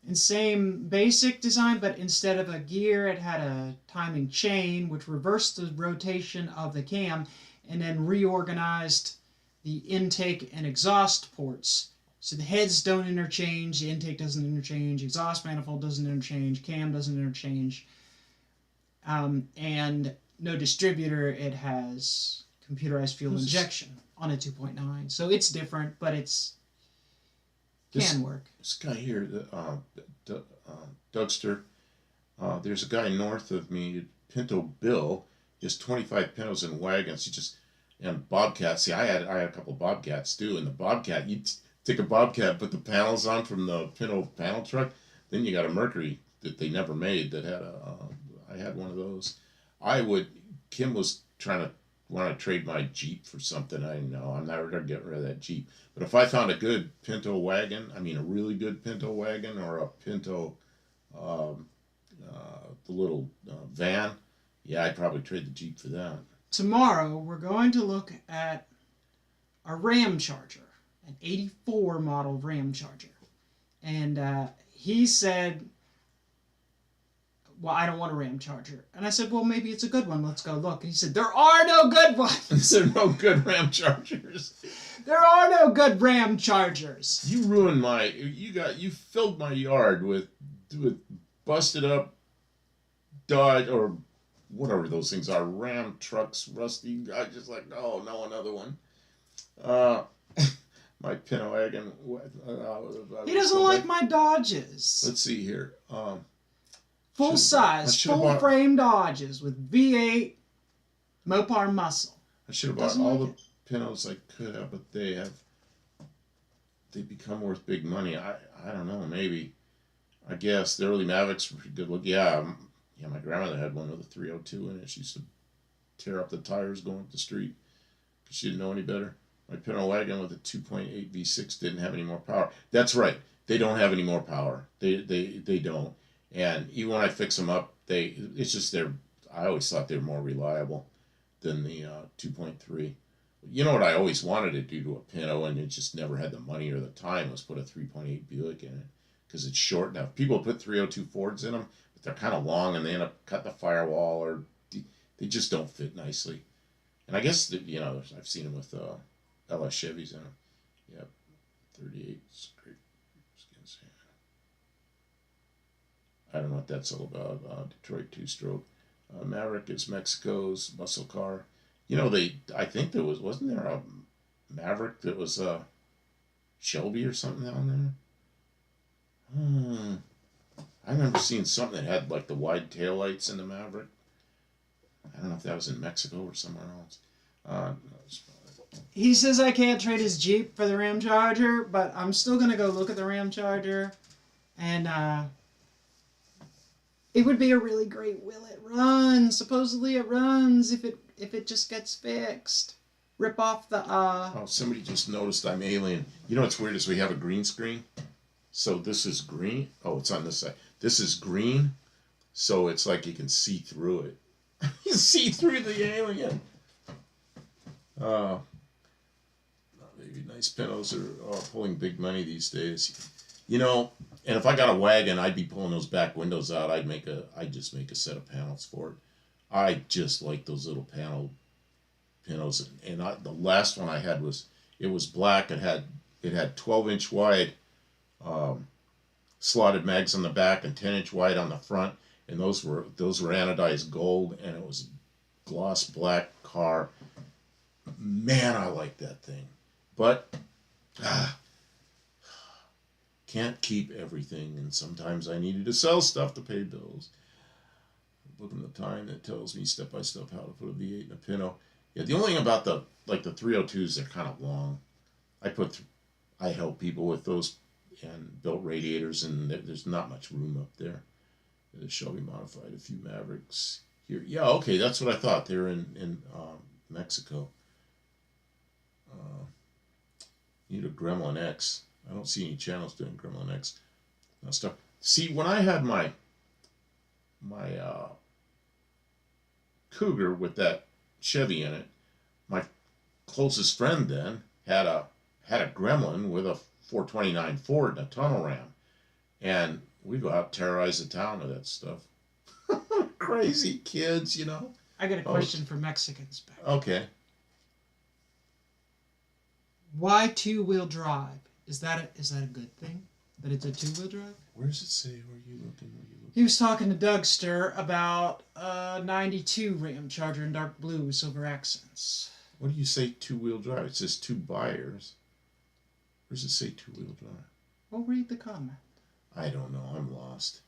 and same basic design, but instead of a gear it had a timing chain which reversed the rotation of the cam and then reorganized the intake and exhaust ports. So the heads don't interchange, the intake doesn't interchange, exhaust manifold doesn't interchange, cam doesn't interchange, and no distributor. It has computerized fuel injection on a 2.9. So it's different, but can work. This guy here, Dougster, there's a guy north of me, Pinto Bill. He has 25 Pintos and wagons. And Bobcats. See, I had a couple of Bobcats too, and the Bobcat, you take a Bobcat, put the panels on from the Pinto panel truck, then you got a Mercury that they never made that had I had one of those. Kim was want to trade my Jeep for something. I know I'm never going to get rid of that Jeep. But if I found a good Pinto wagon, a really good Pinto wagon or a Pinto, the little van, yeah, I'd probably trade the Jeep for that. Tomorrow we're going to look at a Ram Charger, an 84 model Ram Charger. And he said, well, I don't want a Ram Charger. And I said, well, maybe it's a good one. Let's go look. And he said, there are no good ones. There are no good Ram Chargers. There are no good Ram Chargers. You ruined you filled my yard with busted up Dodge or whatever those things are, Ram trucks, rusty. I just like, no, another one. My Pinto wagon. He doesn't like my Dodges. Let's see here. Full size, full frame Dodges with V8 Mopar muscle. I should have bought all the Pintos I could have, but they become worth big money. I don't know, maybe. I guess the early Mavics were pretty good look. Yeah, my grandmother had one with a 302 in it. She used to tear up the tires going up the street because she didn't know any better. My Pinto wagon with a 2.8 V6 didn't have any more power. That's right. They don't have any more power. They don't. And even when I fix them up, I always thought they were more reliable than the 2.3. You know what I always wanted to do to a Pinto, and it just never had the money or the time, was put a 3.8 Buick in it because it's short enough. People put 302 Fords in them, but they're kind of long, and they end up cutting the firewall, or they just don't fit nicely. And I guess I've seen them with LS Chevys in them. Yep, 38. It's great. I don't know what that's all about. Detroit two-stroke. Maverick is Mexico's muscle car. I think wasn't there a Maverick that was a Shelby or something down there? I remember seeing something that had like the wide taillights in the Maverick. I don't know if that was in Mexico or somewhere else. He says I can't trade his Jeep for the Ram Charger, but I'm still going to go look at the Ram Charger. And it would be a really great will it run. Supposedly it runs if it just gets fixed. Rip off the Oh, somebody just noticed I'm alien. You know what's weird is we have a green screen. So this is green. Oh, it's on this side. This is green. So it's like you can see through it. You see through the alien. Uh, Maybe nice Pintos are pulling big money these days. You know, and if I got a wagon, I'd be pulling those back windows out. I'd just make a set of panels for it. I just like those little Pintos, and the last one I had it was black. It had 12-inch wide slotted mags on the back and 10-inch wide on the front, and those were anodized gold, and it was a gloss black car. Man, I like that thing, but can't keep everything, and sometimes I needed to sell stuff to pay bills. Looking at the time that tells me step by step how to put a V8 in a Pinto. Yeah, the only thing about the 302s, they're kind of long. I help people with those and built radiators, and there's not much room up there. The Shelby modified a few Mavericks here. Yeah, okay, that's what I thought. They're in Mexico. Need a Gremlin X. I don't see any channels doing Gremlin X. Now stuff. See, when I had my Cougar with that Chevy in it, my closest friend then had a Gremlin with a 429 Ford and a tunnel ram, and we go out and terrorize the town with that stuff. Crazy kids, you know. I got a question for Mexicans back. Okay. Why two-wheel drive? Is that a good thing? That it's a two-wheel drive? Where does it say? Where are you looking? He was talking to Dougster about a 92 Ram Charger in dark blue with silver accents. What do you say two-wheel drive? It says two buyers. Where does it say two-wheel drive? Well, read the comment. I don't know. I'm lost.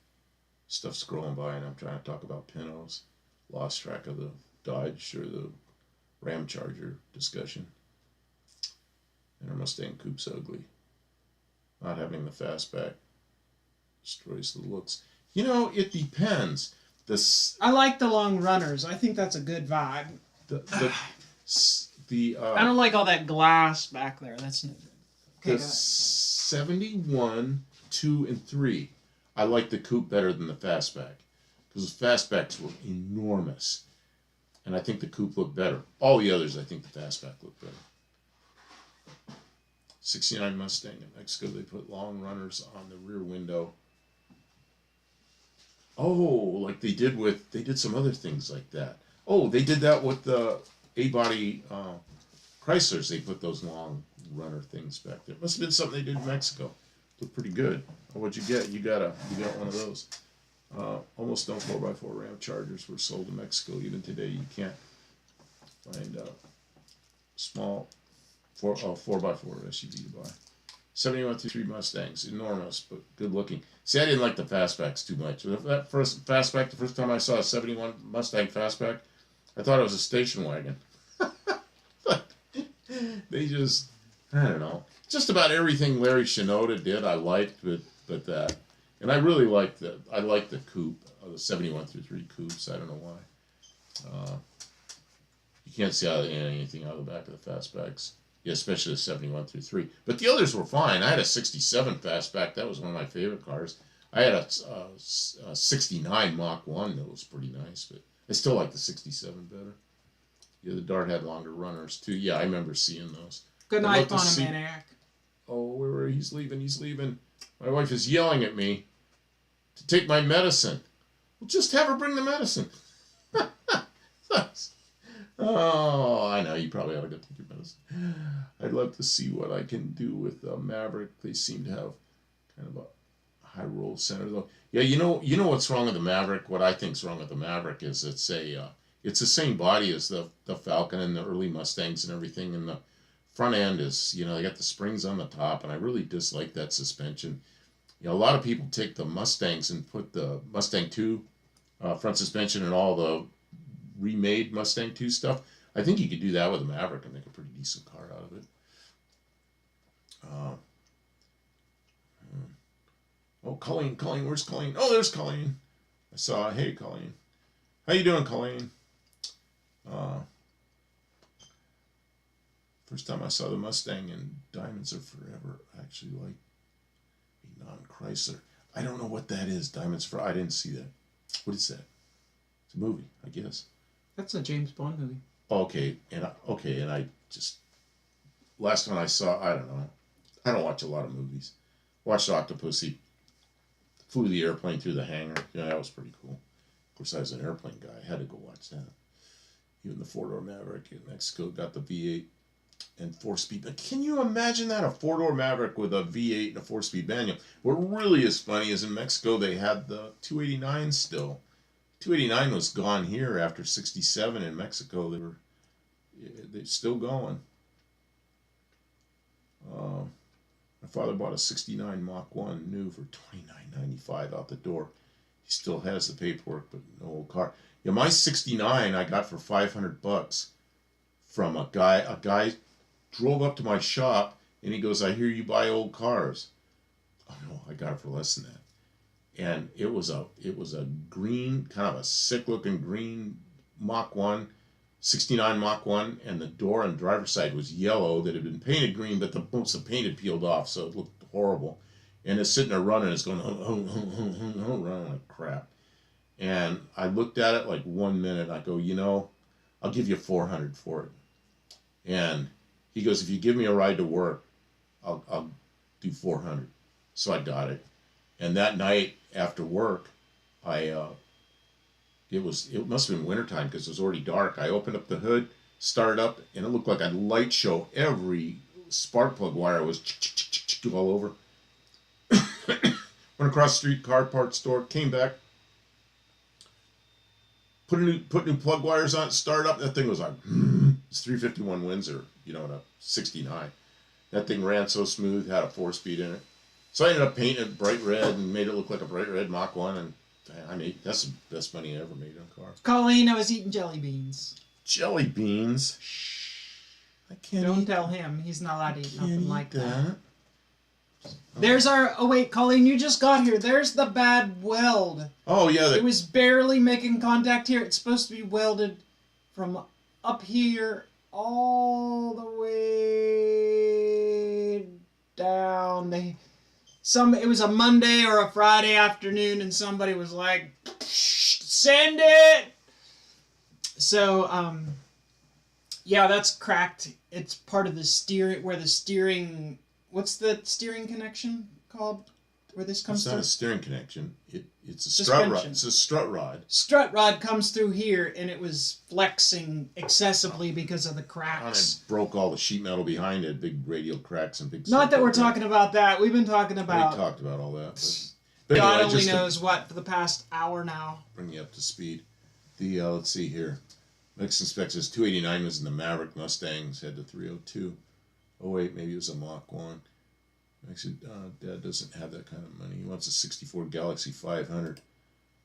Stuff scrolling by, and I'm trying to talk about Pintos. Lost track of the Dodge or the Ram Charger discussion. And our Mustang Coupe's ugly. Not having the fastback destroys the looks. You know, it depends. I like the long runners. I think that's a good vibe. I don't like all that glass back there. That's no good. Okay, the 71, 2, and 3. I like the coupe better than the fastback because the fastbacks were enormous, and I think the coupe looked better. All the others, I think the fastback looked better. 69 Mustang in Mexico, they put long runners on the rear window. Oh, like they did some other things like that. Oh, they did that with the A-body Chryslers. They put those long runner things back there. Must have been something they did in Mexico. Looked pretty good. Oh, what'd you get? You got one of those. Almost no 4x4 Ram Chargers were sold in Mexico. Even today, you can't find small 4x4 SUV to buy. 71-3 Mustangs, enormous but good looking. See, I didn't like the fastbacks too much. That first fastback, the first time I saw a 71 Mustang fastback, I thought it was a station wagon. They just, I don't know. Just about everything Larry Shinoda did, I liked, but that, and I really liked I liked the coupe, the 71-3 coupes. I don't know why. You can't see anything out of the back of the fastbacks. Yeah, especially the 71-3. But the others were fine. I had a 67 fastback. That was one of my favorite cars. I had a 69 Mach 1 that was pretty nice, but I still like the 67 better. Yeah, the Dart had longer runners, too. Yeah, I remember seeing those. Good night, Maniac. Oh, where he's leaving. He's leaving. My wife is yelling at me to take my medicine. Well, just have her bring the medicine. Oh, I know. You probably ought to go take your medicine. I'd love to see what I can do with Maverick. They seem to have kind of a high roll center, though. Yeah, you know what's wrong with the Maverick? What I think's wrong with the Maverick is it's the same body as the Falcon and the early Mustangs and everything, and the front end is, they got the springs on the top, and I really dislike that suspension. A lot of people take the Mustangs and put the Mustang 2 front suspension and all the remade Mustang 2 stuff. I think you could do that with a Maverick and make a pretty decent car out of it. Oh, Colleen, where's Colleen? Oh, there's Colleen. I saw, hey, Colleen. How you doing, Colleen? First time I saw the Mustang in Diamonds Are Forever, I actually like a non-Chrysler. I don't know what that is, Diamonds Forever. I didn't see that. What is that? It's a movie, I guess. That's a James Bond movie. Okay, and I just last one I saw, I don't know. I don't watch a lot of movies. Watched Octopus. He flew the airplane through the hangar. Yeah, that was pretty cool. Of course, I was an airplane guy. I had to go watch that. Even the four-door Maverick in Mexico got the V8 and four-speed. Can you imagine that? A four-door Maverick with a V8 and a four-speed manual. What really is funny is in Mexico they had the 289 still. 289 was gone here after 67 in Mexico. They're still going. My father bought a 69 Mach 1 new for $29.95 out the door. He still has the paperwork, but no old car. Yeah, my 69 I got for $500 from a guy. A guy drove up to my shop and he goes, "I hear you buy old cars." Oh no, I got it for less than that. And it was a green, kind of a sick looking green Mach 1, 69 Mach 1, and the door on the driver's side was yellow that had been painted green, but most of the paint had peeled off, so it looked horrible. And it's sitting there running, it's going, running like crap. And I looked at it like 1 minute, and I go, I'll give you $400 for it. And he goes, "If you give me a ride to work, I'll do $400. So I got it. And that night after work, it must have been wintertime because it was already dark. I opened up the hood, started up, and it looked like a light show. Every spark plug wire was all over. Went across the street, car parts store, came back, put new plug wires on, started up. That thing was like, it's 351 Windsor, at a 69. That thing ran so smooth, had a 4-speed in it. So I ended up painting it bright red and made it look like a bright red Mach 1, and that's the best money I ever made on a car. Colleen, I was eating jelly beans. Jelly beans? I can't Don't eat, tell him. He's not allowed to eat nothing like that. Oh. There's our... Oh, wait, Colleen, you just got here. There's the bad weld. Oh, yeah. It was barely making contact here. It's supposed to be welded from up here all the way down. It was a Monday or a Friday afternoon, and somebody was like, "Send it!" So, yeah, that's cracked. It's part of the steering, what's the steering connection called? Where this comes through? It's not a steering connection. It's a strut suspension. rod. It's a strut rod. Strut rod comes through here, and it was flexing excessively because of the And cracks. it broke all the sheet metal behind it, big radial cracks and big... Not that we're talking about that. We've been talking about... We talked about all that. But God anyway, only knows what for the past hour now. Bring you up to speed. Let's see here. Mexican spec says 289 was in the Maverick. Mustangs had the 302. Oh wait, maybe it was a Mach 1. Actually, Dad doesn't have that kind of money. He wants a 64 Galaxy 500.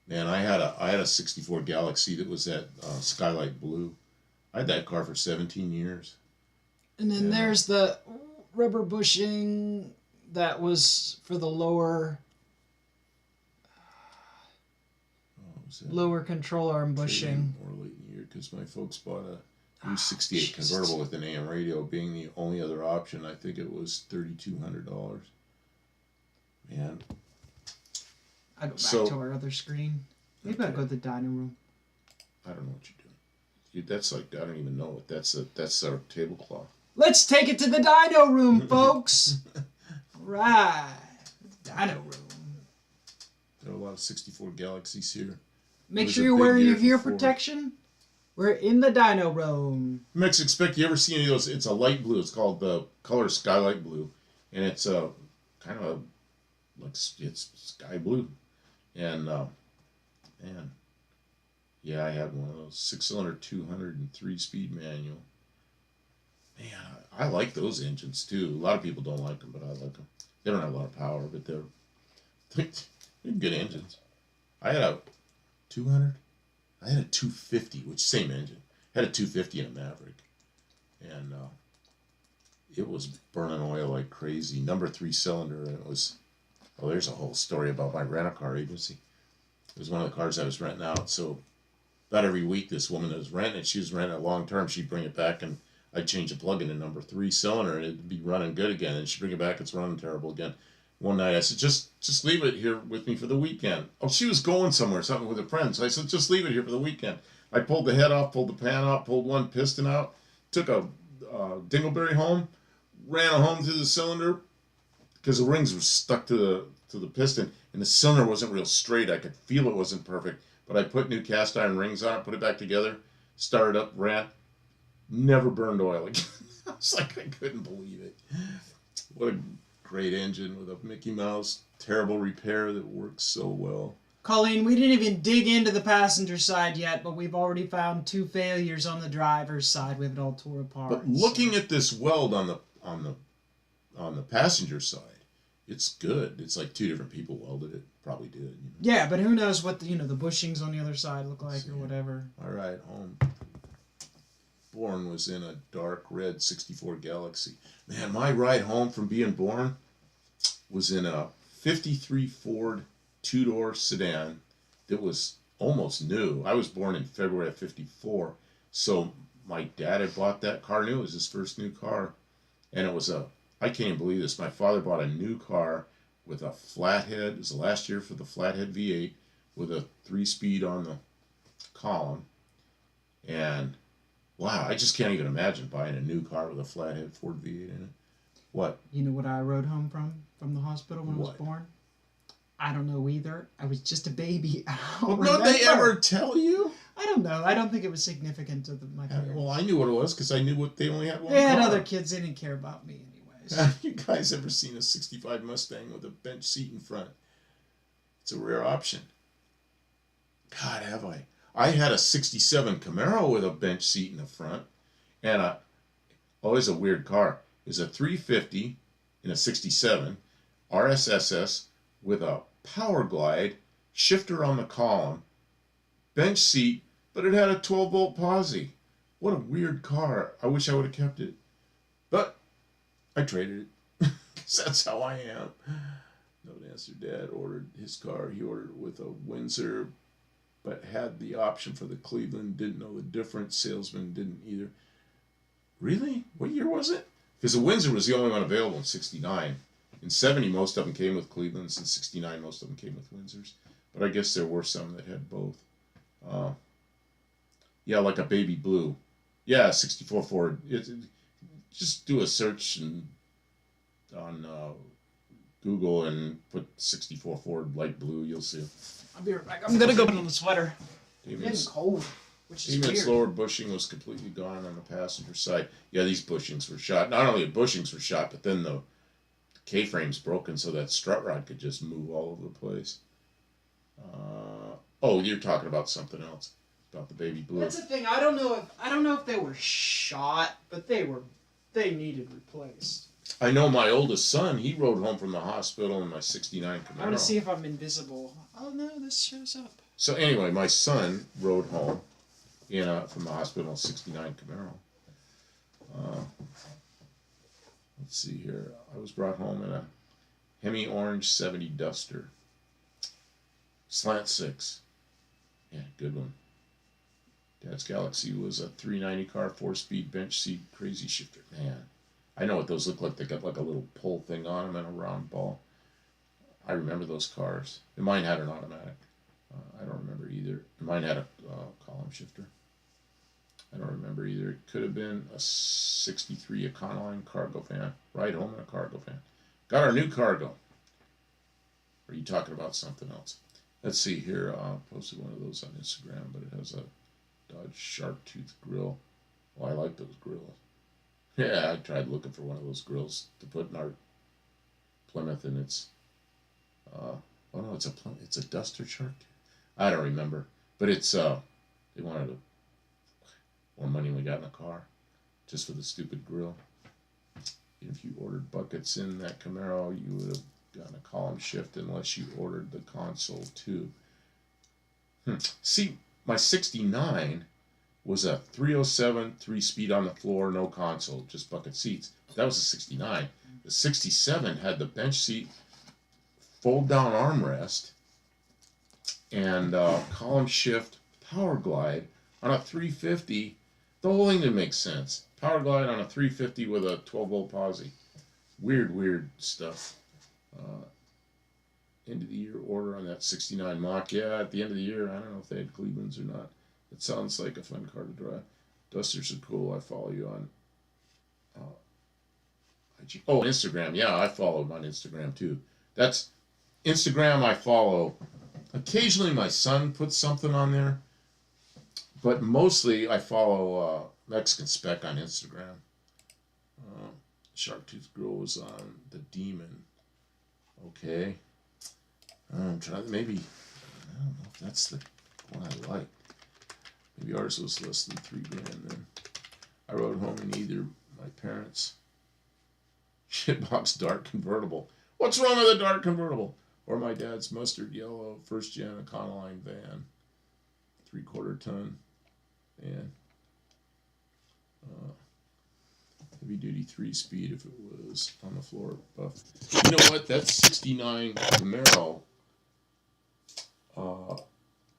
Man, I had a 64 Galaxy that was that skylight blue. I had that car for 17 years. And then there's the rubber bushing that was for the lower control arm bushing. More late in the year because my folks bought a U68 convertible with an AM radio being the only other option. I think it was $3,200. Man. I go back to our other screen. Maybe I'll go to the dining room. I don't know what you're doing. That's like, I don't even know it. That's our tablecloth. Let's take it to the dino room, folks. Right. Dino room. There are a lot of 64 Galaxies here. Make sure you're wearing your ear protection. We're in the dino room. Mexican spec, you ever see any of those? It's a light blue. It's called the color skylight blue. And it's kind of it's sky blue. And, man, yeah, I had one of those 6-cylinder 203-speed manual. Man, I like those engines too. A lot of people don't like them, but I like them. They don't have a lot of power, but they're good engines. I had a 200. I had a 250, which same engine. I had a 250 in a Maverick, and it was burning oil like crazy. Number 3 cylinder, and it was. Oh, there's a whole story about my rent-a-car agency. It was one of the cars I was renting out. So about every week, this woman that was renting it, she was renting it long term. She'd bring it back, and I'd change the plug in a number 3 cylinder, and it'd be running good again. And she'd bring it back, it's running terrible again. One night I said, just leave it here with me for the weekend. Oh, she was going somewhere, something with a friend. So I said, just leave it here for the weekend. I pulled the head off, pulled the pan out, pulled one piston out, took a dingleberry home, ran a home through the cylinder because the rings were stuck to the piston, and the cylinder wasn't real straight. I could feel it wasn't perfect, but I put new cast iron rings on it, put it back together, started up, ran, never burned oil again. I was like, I couldn't believe it. What a great engine with a Mickey Mouse terrible repair that works so well. Colleen, we didn't even dig into the passenger side yet, but we've already found 2 failures on the driver's side. We have it all tore apart. But looking at this weld on the passenger side, it's good. It's like 2 different people welded it. Probably did. You know? Yeah, but who knows what the bushings on the other side look like or whatever. All right, home. Born was in a dark red 64 Galaxy. Man, my ride home from being born was in a 53 Ford 2-door sedan that was almost new. I was born in February of 54, so my dad had bought that car new. It was his first new car, and it was I can't even believe this. My father bought a new car with a flathead. It was the last year for the flathead V8 with a 3-speed on the column, and wow, I just can't even imagine buying a new car with a flathead Ford V8 in it. What? You know what I rode home from the hospital when I was born? I don't know either. I was just a baby. Well, don't they ever tell you? I don't know. I don't think it was significant to my parents. Well, I knew what it was because I knew what they only had one They had car. other kids. They didn't care about me anyways. Have you guys ever seen a 65 Mustang with a bench seat in front? It's a rare option. God, have I? I had a 67 Camaro with a bench seat in the front. And it's a weird car. It was a 350 in a 67 RSSS with a power glide, shifter on the column, bench seat, but it had a 12-volt posi. What a weird car. I wish I would have kept it. But I traded it. Because that's how I am. No answer. Dad ordered his car. He ordered it with a Windsor, but had the option for the Cleveland. Didn't know the difference. Salesman didn't either. Really? What year was it? Because the Windsor was the only one available in 69. In 70, most of them came with Clevelands. In 69, most of them came with Windsors. But I guess there were some that had both. Yeah, like a baby blue. Yeah, 64 Ford. Just do a search on Google and put 64 Ford light blue. You'll see it. I'll be right back. I'm going to go put on the sweater. It's getting cold, which is Damien's weird. lower bushing was completely gone on the passenger side. Yeah, these bushings were shot. Not only the bushings were shot, but then the K-frame's broken so that strut rod could just move all over the place. You're talking about something else. About the baby blue. That's the thing. I don't know if they were shot, but they needed replaced. I know my oldest son, he rode home from the hospital in my 69 Camaro. I want to see if I'm invisible. Oh no, this shows up. So anyway, my son rode home from the hospital in a 69 Camaro. Let's see here. I was brought home in a Hemi Orange 70 Duster. Slant 6. Yeah, good one. Dad's Galaxy was a 390 car, 4-speed bench seat, crazy shifter. Man, I know what those look like. They got like a little pull thing on them and a round ball. I remember those cars. And mine had an automatic. I don't remember either. Mine had a column shifter. I don't remember either. It could have been a 63 Econoline cargo van. Ride home in a cargo van. Got our new cargo. Or are you talking about something else? Let's see here. I posted one of those on Instagram, but it has a Dodge Sharp Tooth grill. Well, I like those grills. Yeah, I tried looking for one of those grills to put in our Plymouth, and it's it's a Duster Sharp Tooth. I don't remember, but it's they wanted more money than we got in the car, just for the stupid grill. If you ordered buckets in that Camaro, you would have gotten a column shift unless you ordered the console too. See, my 69 was a 307, 3-speed on the floor, no console, just bucket seats. That was a 69. The 67 had the bench seat, fold down armrest, and column shift power glide on a 350. The whole thing didn't make sense. Power glide on a 350 with a 12-volt posi. Weird stuff. End of the year order on that 69 Mach. Yeah, at the end of the year, I don't know if they had Clevelands or not. It sounds like a fun car to drive. Dusters are cool. I follow you on IG. Oh, Instagram. Yeah, I follow him on Instagram too. That's Instagram I follow. Occasionally my son puts something on there, but mostly I follow Mexican Spec on Instagram. Sharktooth Girl was on The Demon. Okay. I'm trying. Maybe I don't know if that's the one I like. Maybe ours was less than $3,000 then. I rode home in either my parents' shitbox dark convertible. What's wrong with a dark convertible? Or my dad's mustard yellow first gen Econoline van, 3/4 ton, and heavy duty 3-speed if it was on the floor. Buff. You know what? That '69 Camaro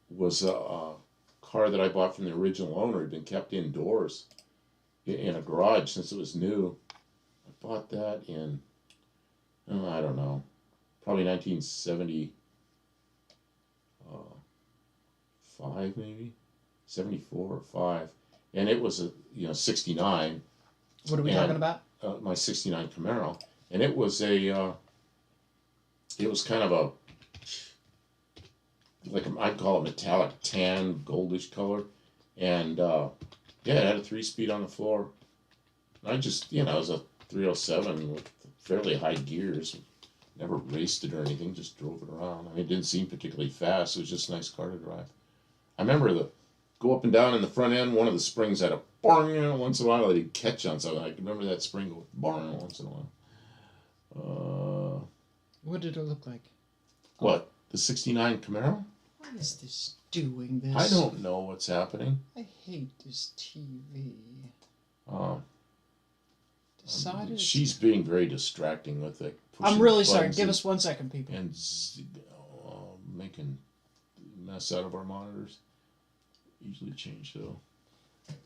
was a car that I bought from the original owner. It had been kept indoors in a garage since it was new. I bought that in, I don't know, probably 1975 maybe, 74 or 5, and it was a '69. What are we talking about? My '69 Camaro, and it was a it was kind of a I'd call it metallic tan goldish color, and yeah, it had a 3-speed on the floor. I just it was a 307 with fairly high gears. Never raced it or anything, just drove it around. I mean, it didn't seem particularly fast. It was just a nice car to drive. I remember go up and down in the front end. One of the springs had a bang, once in a while it'd catch on something. I can remember that spring go bang once in a while. What did it look like? What? The '69 Camaro? Why is this doing this? I don't know what's happening. I hate this TV. Decided. She's being very distracting with it. I'm really sorry. Give us 1 second, people. And making a mess out of our monitors. Easily changed though.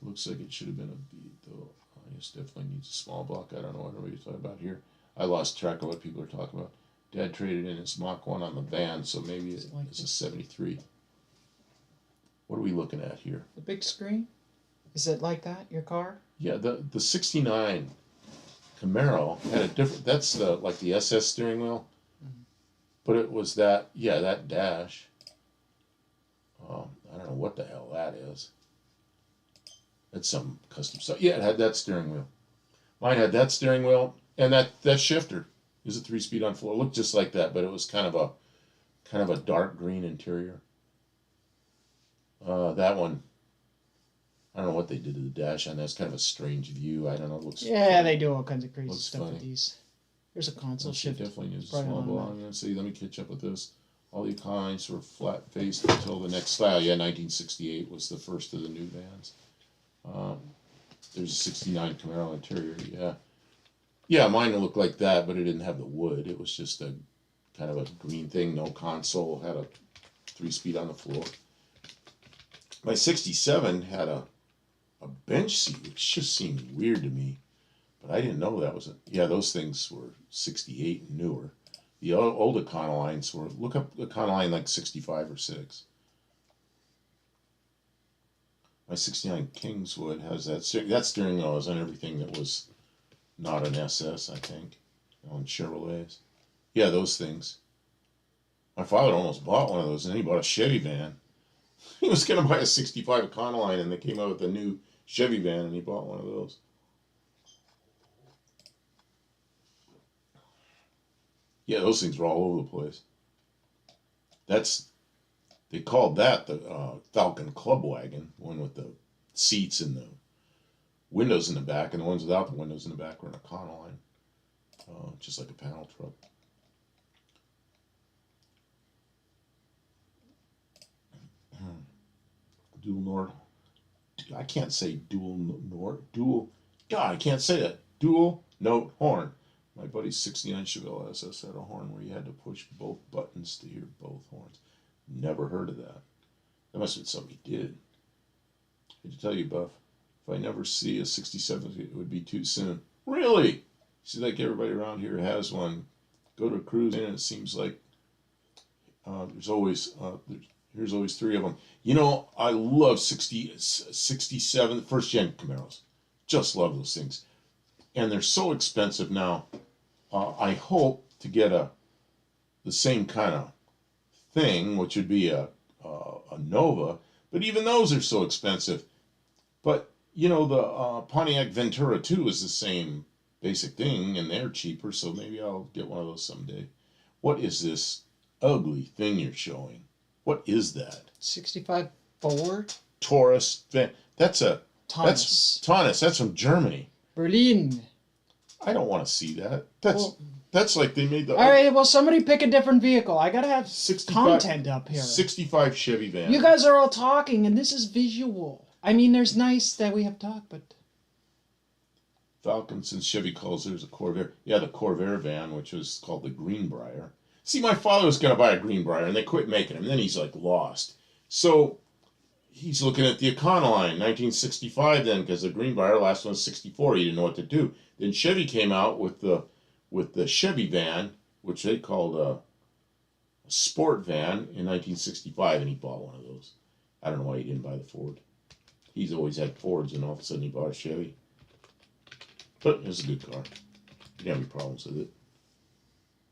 Looks like it should have been a bead though. This definitely needs a small block. I don't know what everybody's talking about here. I lost track of what people are talking about. Dad traded in his Mach 1 on the van, so maybe it's a '73. What are we looking at here? The big screen? Is it like that, your car? Yeah, the '69 Camaro had a different, that's like the SS steering wheel. Mm-hmm. But it was that dash. I don't know what the hell that is. That's some custom stuff. Yeah, it had that steering wheel. Mine had that steering wheel and that shifter. It was a 3-speed on floor. It looked just like that, but it was kind of a dark green interior. That one, I don't know what they did to the dash on that. It's kind of a strange view. I don't know. It looks funny. They do all kinds of crazy stuff funny. with these. Here's a console shift. Definitely needs a small block. Let's see. Let me catch up with this. All the Econoline were flat-faced until the next style. Yeah, 1968 was the first of the new vans. There's a '69 Camaro interior. Yeah. Yeah, mine looked like that, but it didn't have the wood. It was just a kind of a green thing, no console, had a 3-speed on the floor. My '67 had a bench seat, which just seemed weird to me, but I didn't know that was yeah, those things were '68 and newer. The old Econolines were, look up Econoline like '65 or '6. My '69 Kingswood has that steering wheel is on everything that was not an SS, I think, on Chevrolets. Yeah, those things. My father almost bought one of those, and then he bought a Chevy van. He was going to buy a '65 Econoline, and they came out with a new Chevy van, and he bought one of those. Yeah, those things were all over the place. They called that the Falcon Club Wagon, one with the seats and the windows in the back, and the ones without the windows in the back were an Econoline, just like a panel truck. Dual Nord. I can't say dual Nord. God, I can't say that. Dual note horn. My buddy's '69 Chevelle SS had a horn where you had to push both buttons to hear both horns. Never heard of that. That must have been something he did. I hate to tell you, Buff, if I never see a '67, it would be too soon. Really? See, like everybody around here has one. Go to a cruise in, and it seems like there's always There's always three of them. You know, I love 67 first gen Camaros. Just love those things. And they're so expensive now. I hope to get the same kind of thing, which would be a Nova. But even those are so expensive. But, you know, the Pontiac Ventura 2 is the same basic thing, and they're cheaper, so maybe I'll get one of those someday. What is this ugly thing you're showing? What is that? 65 Ford? Taurus van. That's Taunus. Taunus. That's from Germany. Berlin. I don't want to see that. That's like they made the. All right, well, somebody pick a different vehicle. I gotta have 65 content up here. 65 Chevy van. You guys are all talking, and this is visual. I mean, there's nice that we have talk, but Falcon, since Chevy calls theirs a Corvair. Yeah, the Corvair van, which was called the Greenbrier. See, my father was going to buy a Greenbrier, and they quit making them. And then he's like lost. So he's looking at the Econoline, 1965 then, because the Greenbrier, last one was 64. He didn't know what to do. Then Chevy came out with the Chevy van, which they called a sport van in 1965, and he bought one of those. I don't know why he didn't buy the Ford. He's always had Fords, and all of a sudden he bought a Chevy. But it's a good car. You don't have any problems with it.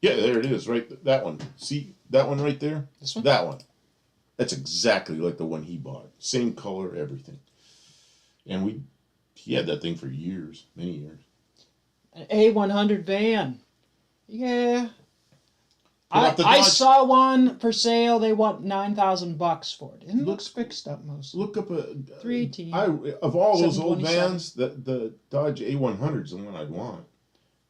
Yeah, there it is, right? That one. See that one right there? This one? That one. That's exactly like the one he bought. Same color, everything. And he had that thing for years, many years. an A100 van. Yeah. Put I saw one for sale. They want $9,000 for it. And it looks fixed up mostly. Look up 318. Of all those old 727. vans, the Dodge A100 is the one I'd want.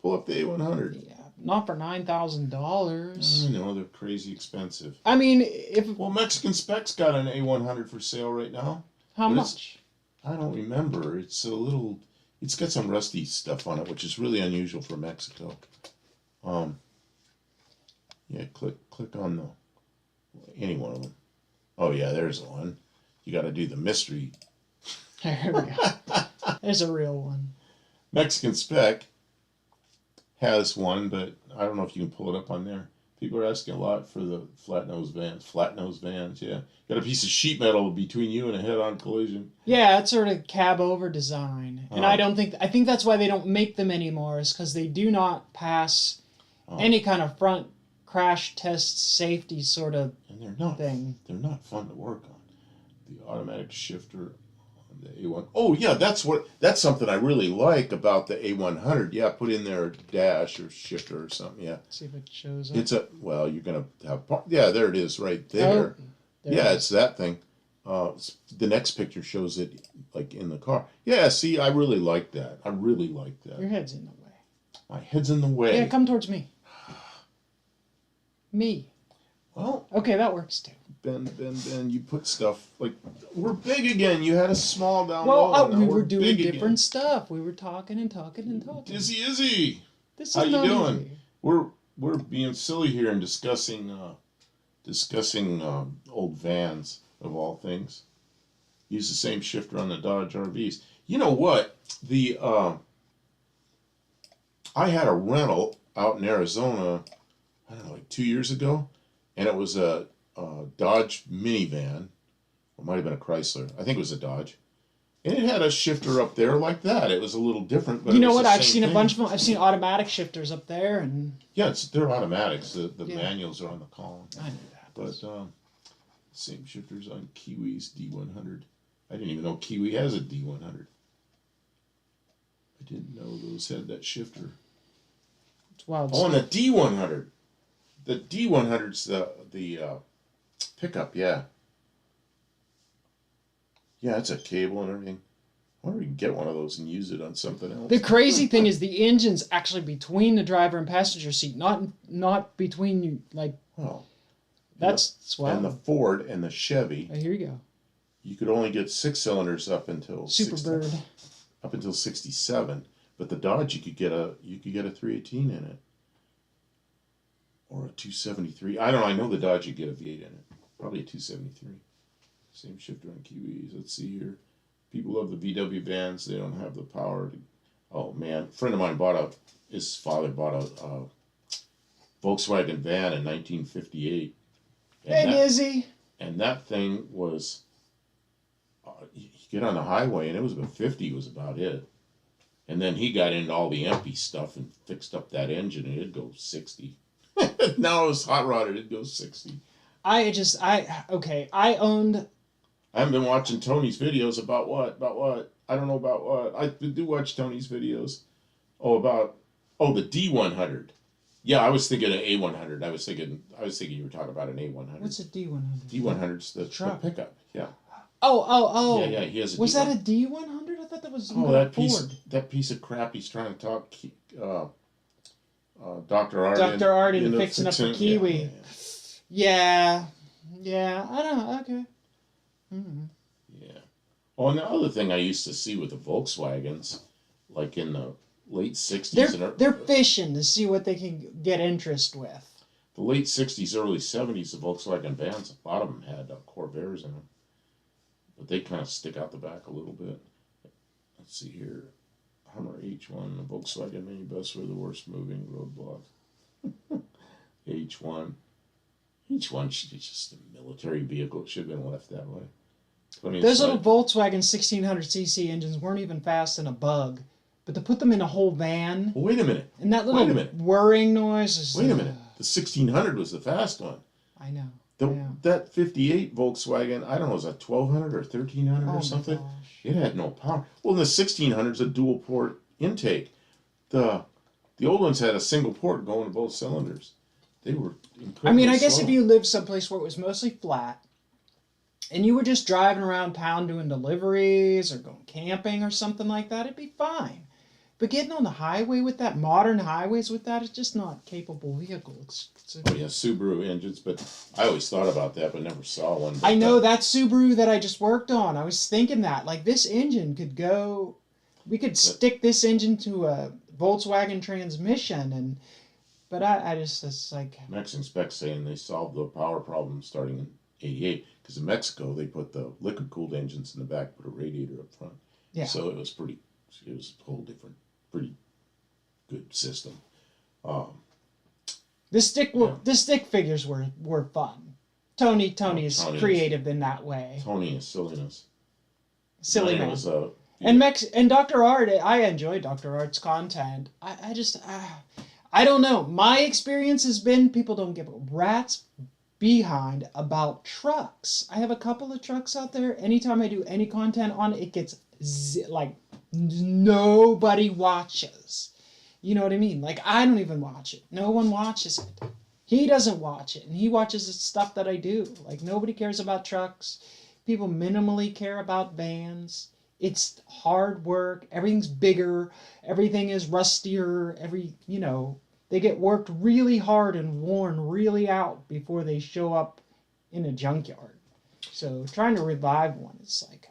Pull up the A100. Yeah, not for $9,000. I know, they're crazy expensive. I mean, if Well, Mexican Spec's got an A100 for sale right now. how But much? I don't remember. It's got some rusty stuff on it, which is really unusual for Mexico. Yeah, click on any one of them. Oh yeah, there's one. You got to do the mystery. There we go. There's a real one. Mexican Spec has one, but I don't know if you can pull it up on there. People are asking a lot for the flat nose vans, yeah. Got a piece of sheet metal between you and a head-on collision. Yeah, it's sort of cab over design. And I think that's why they don't make them anymore, is because they do not pass any kind of front crash test safety sort of And they're thing. They're not fun to work on. The automatic shifter on the A1. Oh yeah, that's something I really like about the A100. Yeah, put in there dash or shifter or something. Yeah. See if it shows up. You're gonna have yeah, there it is right there. Yeah, it's that thing. The next picture shows it like in the car. Yeah, see, I really like that. Your head's in the way. My head's in the way. Yeah, come towards me. Me. Well, okay, that works too. Ben, you put stuff like we're big again. You had a small down Well, low. we were doing different stuff. We were talking and talking and talking. Izzy. This is How you not doing? easy. We're being silly here and discussing old vans of all things. Use the same shifter on the Dodge RVs. You know what? I had a rental out in Arizona, I don't know, like 2 years ago, and it was a Dodge minivan. It might have been a Chrysler. I think it was a Dodge. And it had a shifter up there like that. It was a little different, but you know it was what? the I've same seen a thing. bunch of them. I've seen automatic shifters up there, and Yeah, they're automatics. The Yeah. manuals are on the column. I knew that. But same shifters on Kiwi's D100. I didn't even know Kiwi has a D100. I didn't know those had that shifter. It's wild. Oh, and the D100. The D100's the pickup, yeah. Yeah, it's a cable and everything. I wonder if we can get one of those and use it on something else. The crazy thing is the engine's actually between the driver and passenger seat, not between you. Like, Oh. that's wild. And the Ford and the Chevy, Oh, here you go. you could only get 6 cylinders up until Superbird. up until 67, but the Dodge you could get a 318 in it, or a 273. I don't know. I know the Dodge you get a V8 in it, probably a 273. Same shifter on Kiwis. Let's see here. People love the VW vans. They don't have the power to. Oh man, a friend of mine his father bought a Volkswagen van in 1958. And Hey, Dizzy. and that thing was, you get on the highway and it was about 50 was about it. And then he got into all the empty stuff and fixed up that engine and it'd go 60. Now it was hot rodded, it'd go 60. I owned. I haven't been watching Tony's videos about what? About what? I don't know about what. I do watch Tony's videos. Oh, the D100. Yeah, I was thinking an A100. I was thinking you were talking about an A100. What's a D100? D100's the pickup. Yeah. Oh. Yeah, he has a Was D100. that a D100? I thought that was that piece of crap he's trying to talk Dr. Art. Dr. Art and fixing up the Kiwi. Yeah. I don't know. Okay. Mm-hmm. Yeah. Oh, and the other thing I used to see with the Volkswagens, like in the late 60s. They're fishing to see what they can get interest with. The late 60s, early 70s, the Volkswagen vans, a lot of them had Corvairs in them. But they kind of stick out the back a little bit. Let's see here. Hummer H1, the Volkswagen minibus were the worst moving roadblock. H1. H1 should be just a military vehicle. It should have been left that way. Those little Volkswagen 1600cc engines weren't even fast in a bug. But to put them in a whole van... Well, wait a minute. And that little whirring noise is... Wait a minute. The 1600 was the fast one. I know. That 58 Volkswagen, I don't know, was that 1200 or 1300 or something? It had no power. Well, the 1600's a dual port intake. The old ones had a single port going to both cylinders. They were incredibly I guess slow. if you lived someplace where it was mostly flat, and you were just driving around town doing deliveries or going camping or something like that, it'd be fine. But getting on the highway with that, modern highways with that, it's just not a capable vehicle. Oh yeah, Subaru engines, but I always thought about that, but never saw one. I know that Subaru that I just worked on. I was thinking that, like, this engine could go. We could stick this engine to a Volkswagen transmission, but I just, it's like. Mexican specs saying they solved the power problem starting in '88 because in Mexico they put the liquid cooled engines in the back, put a radiator up front. Yeah. So it was a whole different, pretty good system. The stick figures were fun. Tony is creative in that way. Tony is silliness. Silly man. And Dr. Art, I enjoy Dr. Art's content. I don't know. My experience has been people don't give a rat's behind about trucks. I have a couple of trucks out there. Anytime I do any content on it, gets nobody watches. You know what I mean? Like, I don't even watch it. No one watches it. He doesn't watch it, and he watches the stuff that I do. Like, nobody cares about trucks. People minimally care about vans. It's hard work. Everything's bigger. Everything is rustier. They get worked really hard and worn really out before they show up in a junkyard. So trying to revive one is like...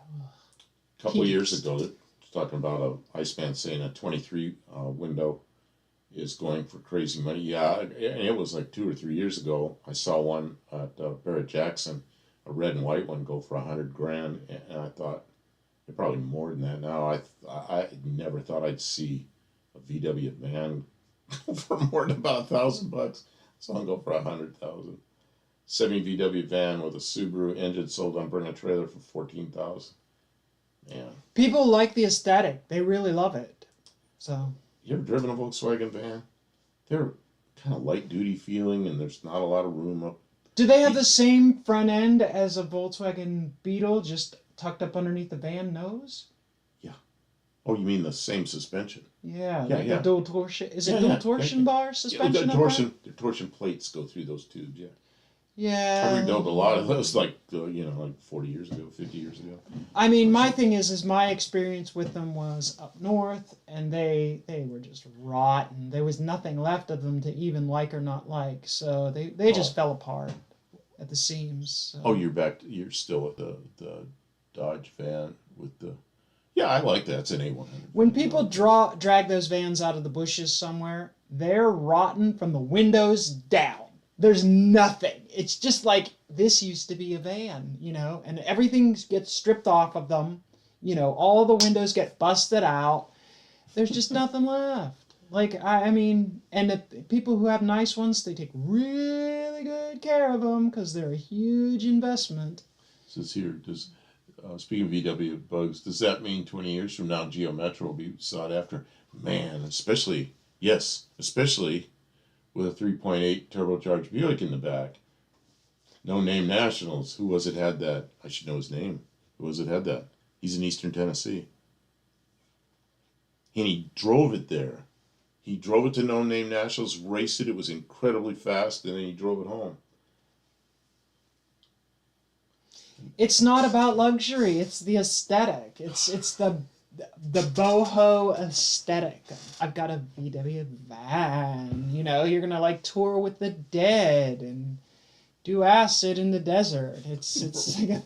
a couple of years ago, talking about a Iceman saying a 23 window is going for crazy money. Yeah, and it was like 2 or 3 years ago. I saw one at Barrett Jackson, a red and white one, go for $100,000, and I thought they're probably more than that now. I never thought I'd see a VW van go for more than about $1,000. So I'll go for $100,000. 70 VW van with a Subaru engine sold on Bring a Trailer for $14,000. Yeah. People like the aesthetic. They really love it. So. You ever driven a Volkswagen van? They're kind of light duty feeling, and there's not a lot of room up. Do they have the same front end as a Volkswagen Beetle, just tucked up underneath the van nose? Yeah. Oh, you mean the same suspension? Yeah. The dual torsion. Is it dual torsion bar suspension? The torsion plates go through those tubes. Yeah. Yeah. I rebuilt a lot of those, like 40 years ago, 50 years ago. I mean, my thing is my experience with them was up north, and they were just rotten. There was nothing left of them to even like or not like, so they just fell apart at the seams. So. Oh, you're still at the Dodge van with the... Yeah, I like that. It's an A100. When people drag those vans out of the bushes somewhere, they're rotten from the windows down. There's nothing. It's just like, this used to be a van, and everything gets stripped off of them. All the windows get busted out. There's just nothing left. Like I mean, and the people who have nice ones, they take really good care of them because they're a huge investment. Says here, does speaking of VW bugs, does that mean 20 years from now Geo Metro will be sought after? Man, especially especially with a 3.8 turbocharged Buick in the back. No Name Nationals. Who was it had that? I should know his name. Who was it had that? He's in Eastern Tennessee. And he drove it there. He drove it to No Name Nationals, raced it. It was incredibly fast, and then he drove it home. It's not about luxury. It's the aesthetic. It's the boho aesthetic. I've got a VW van. You know, you're gonna like tour with the dead and do acid in the desert. It's like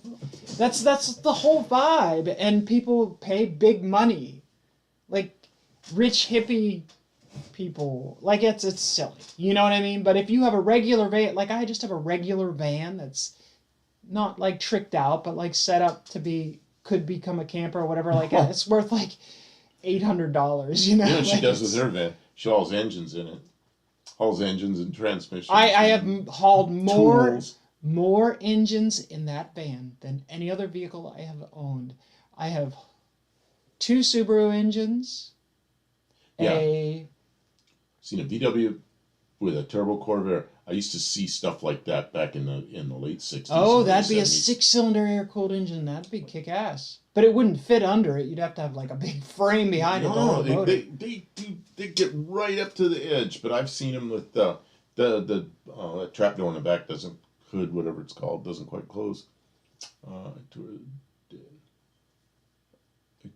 that's the whole vibe, and people pay big money, like rich hippie people. Like it's silly. You know what I mean? But if you have a regular van, like I just have a regular van that's not like tricked out, but like set up to be could become a camper or whatever. Like it's worth like $800. You know. You know what she like does with her van? She hauls engines in it. Hauls engines and transmissions. I have hauled tools. more engines in that van than any other vehicle I have owned. I have 2 Subaru engines. Yeah. Seen a VW with a turbo Corvair. I used to see stuff like that back in the late 60s. Oh, that'd be 70s. a 6-cylinder air-cooled engine. That'd be kick-ass. But it wouldn't fit under it. You'd have to have like a big frame behind it. No, they get right up to the edge. But I've seen them with that trap door in the back hood, whatever it's called, doesn't quite close. I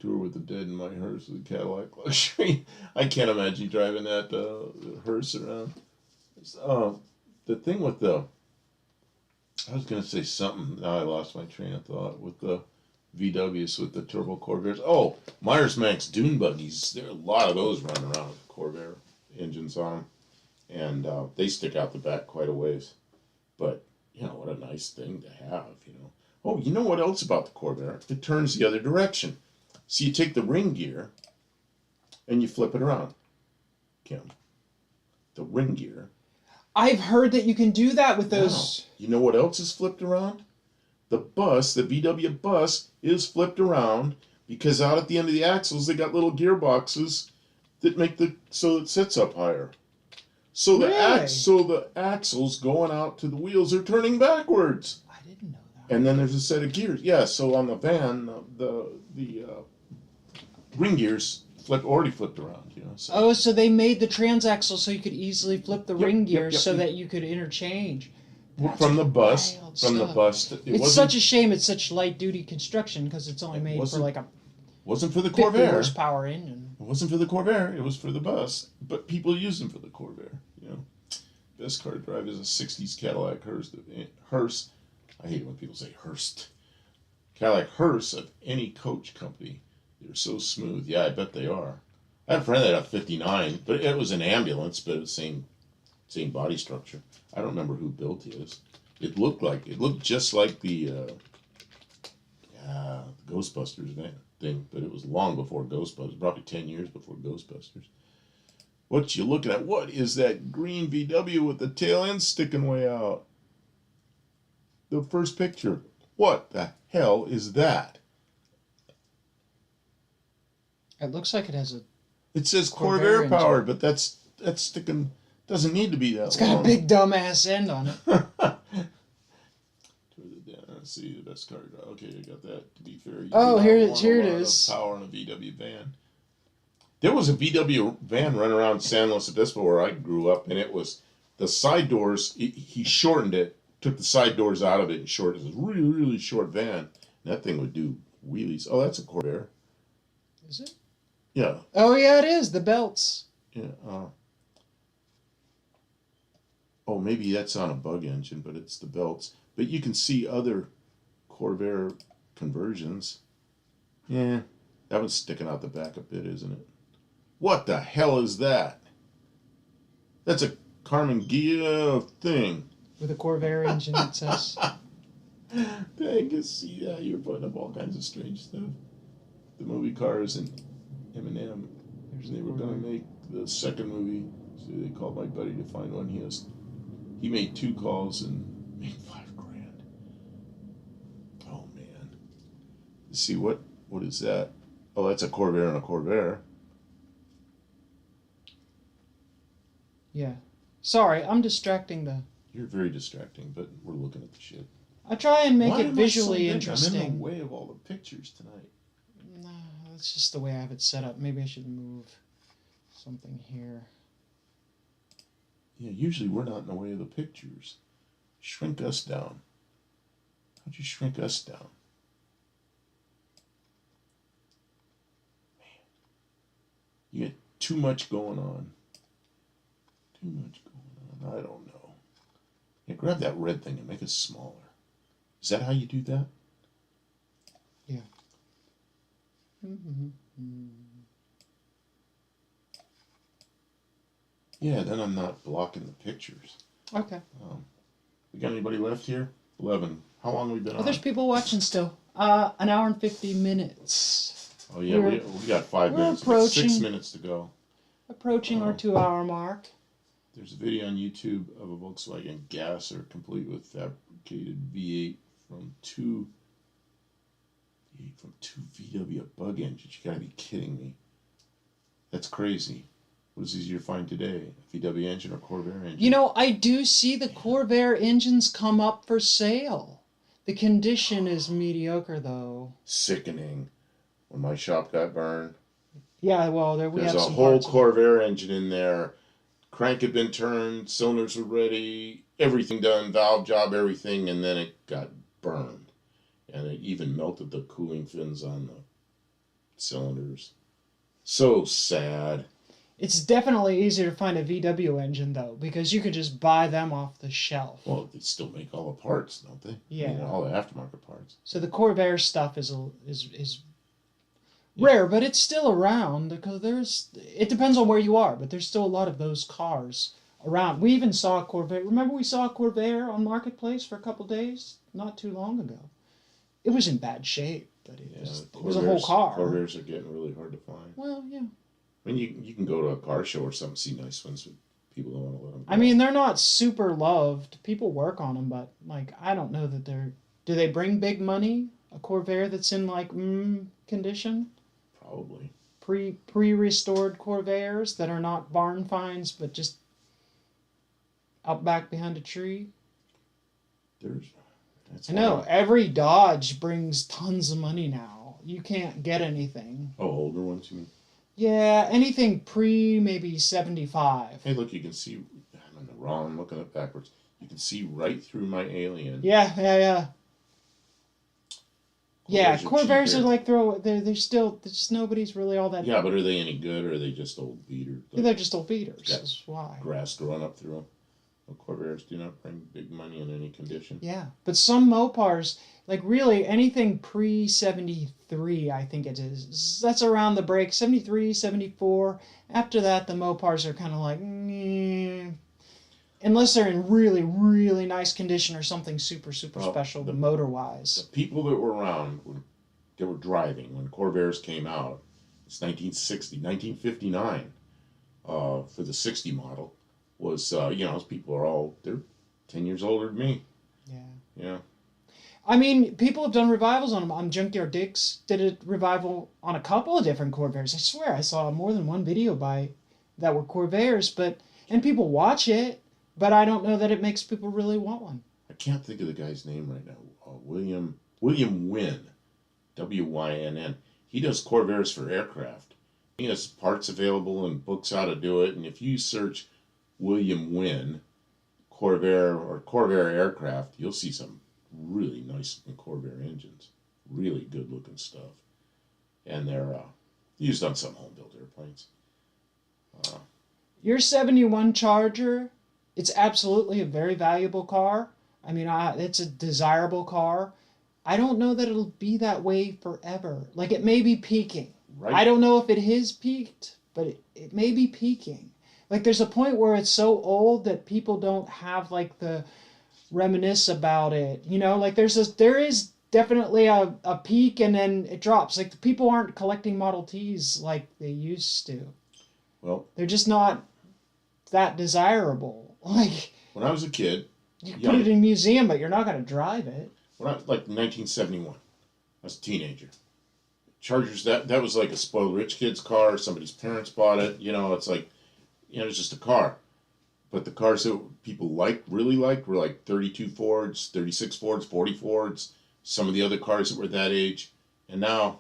tour with the dead in my hearse with a Cadillac luxury. I can't imagine driving that hearse around. The thing with I was going to say something. Now I lost my train of thought with the VWs with the turbo Corvairs. Oh, Myers-Manx dune buggies. There are a lot of those running around with Corvair engines on them, and they stick out the back quite a ways. But you know what a nice thing to have. You know. Oh, you know what else about the Corvair? It turns the other direction. So you take the ring gear and you flip it around, Kim. The ring gear. I've heard that you can do that with those. Now, you know what else is flipped around? The VW bus is flipped around because out at the end of the axles they got little gearboxes that make so it sits up higher. So the axles going out to the wheels are turning backwards. I didn't know that. And then there's a set of gears. Yeah, so on the van the ring gears already flipped around, you know. So. So they made the transaxle so you could easily flip the ring gears yep. so that you could interchange. From the bus. It's such a shame it's such light duty construction because it's only made for like a wasn't for the 50 Corvair horsepower engine. It wasn't for the Corvair. It was for the bus. But people use them for the Corvair, you know. Best car to drive is a 60s Cadillac hearse. I hate it when people say hearse. Cadillac hearse of any coach company. They're so smooth. Yeah, I bet they are. I had a friend that had a 59, but it was an ambulance, but it was the same body structure. I don't remember who built his. It looked just like the Ghostbusters thing, but it was long before Ghostbusters, probably 10 years before Ghostbusters. What you looking at? What is that green VW with the tail end sticking way out? The first picture. What the hell is that? It looks like it has a. It says Corvair powered, but that's sticking. Doesn't need to be that. It's got a big dumbass end on it. Let's see the best car. Okay, I got that. To be fair. Here it is. Power on a VW van. There was a VW van running around San Luis Obispo where I grew up, and it was the side doors. He shortened it, took the side doors out of it, and shortened it. It was a really, really short van. And that thing would do wheelies. Oh, that's a Corvair. Is it? Yeah. Oh yeah, it is. The belts. Yeah. Oh, maybe that's on a bug engine, but it's the belts. But you can see other Corvair conversions. Yeah, that one's sticking out the back a bit, isn't it? What the hell is that? That's a Carmen Ghia thing. With a Corvair engine, it says. I can see that. You're putting up all kinds of strange stuff. The movie cars and M&M. They were going to make the second movie. So they called my buddy to find one. He made 2 calls and made $5,000. Oh man. Let's see what is that? Oh, that's a Corvair and a Corvair. Yeah. Sorry, I'm distracting the. You're very distracting, but we're looking at the shit. I try and make Why it am I so visually big? interesting. I'm in the way of all the pictures tonight. No, that's just the way I have it set up. Maybe I should move something here. Yeah, usually we're not in the way of the pictures. Shrink us down. How'd you shrink us down? Man. You get too much going on. Too much going on. I don't know. Yeah, grab that red thing and make it smaller. Is that how you do that? Yeah. Yeah, then I'm not blocking the pictures. Okay. We got anybody left here? 11. How long have we been on? There's people watching still. An hour and 50 minutes. Oh yeah, we got 5 minutes. We got 6 minutes to go. Approaching our 2-hour mark. There's a video on YouTube of a Volkswagen Gasser complete with fabricated V8 from two VW bug engines. You gotta be kidding me. That's crazy. What is easier to find today, a VW engine or Corvair engine? You know, I do see the Corvair engines come up for sale. The condition is mediocre, though. Sickening. When my shop got burned, Yeah, well, we have there's a some whole parts Corvair engine in there. Crank had been turned, cylinders were ready, everything done, valve job, everything, and then it got burned. And it even melted the cooling fins on the cylinders. So sad. It's definitely easier to find a VW engine, though, because you could just buy them off the shelf. Well, they still make all the parts, don't they? Yeah. I mean, all the aftermarket parts. So the Corvair stuff is rare, but it's still around because it depends on where you are, but there's still a lot of those cars around. We even saw a Corvair. Remember we saw a Corvair on Marketplace for a couple days not too long ago. It was in bad shape, but it was a whole car. Corvairs are getting really hard to find. Well, yeah. I mean, you can go to a car show or something, see nice ones, but people don't want to let them go. I mean, they're not super loved. People work on them, but like I don't know that they're. Do they bring big money? A Corvair that's in like condition? Probably. Pre-restored Corvairs that are not barn finds, but just out back behind a tree. I know every Dodge brings tons of money now. You can't get anything. Oh, older ones, you mean? Yeah, anything maybe 75. Hey, look, you can see. I'm in the wrong. I'm looking at backwards. You can see right through my Alien. Yeah. Yeah, Corvairs are cheaper. like they're still just nobody's really all that. Yeah, but are they any good, or are they just old beaters? They're just old beaters. Yeah. That's why. Grass growing up through them. Well, Corvairs do not bring big money in any condition. Yeah, but some Mopars, like really anything pre-73, I think it is. That's around the break, 73, 74. After that, the Mopars are kind of like, unless they're in really, really nice condition or something super special motor-wise. The people that were around, that were driving when Corvairs came out, it's 1959, for the 60 model, was, those people are they're 10 years older than me. Yeah. I mean, people have done revivals on them. Junkyard Dicks did a revival on a couple of different Corvairs. I swear I saw more than one video that were Corvairs, and people watch it, but I don't know that it makes people really want one. I can't think of the guy's name right now. William Wynn, Wynn. He does Corvairs for aircraft. He has parts available and books how to do it, and if you search William Wynn, Corvair or Corvair aircraft, you'll see some really nice looking Corvair engines. Really good looking stuff. And they're used on some home built airplanes. Your 71 Charger, it's absolutely a very valuable car. I mean, it's a desirable car. I don't know that it'll be that way forever. Like, it may be peaking. Right. I don't know if it has peaked, but it may be peaking. Like, there's a point where it's so old that people don't have, like, the reminisce about it. Like, there is definitely a peak and then it drops. Like, people aren't collecting Model Ts like they used to. Well, They're just not that desirable. Like, when I was a kid, you young, put it in a museum, but you're not going to drive it. like 1971, I was a teenager. Chargers, that was like a spoiled rich kid's car. Somebody's parents bought it. It's like, it's just a car. But the cars that people really liked, were like 32 Fords, 36 Fords, 40 Fords, some of the other cars that were that age. And now,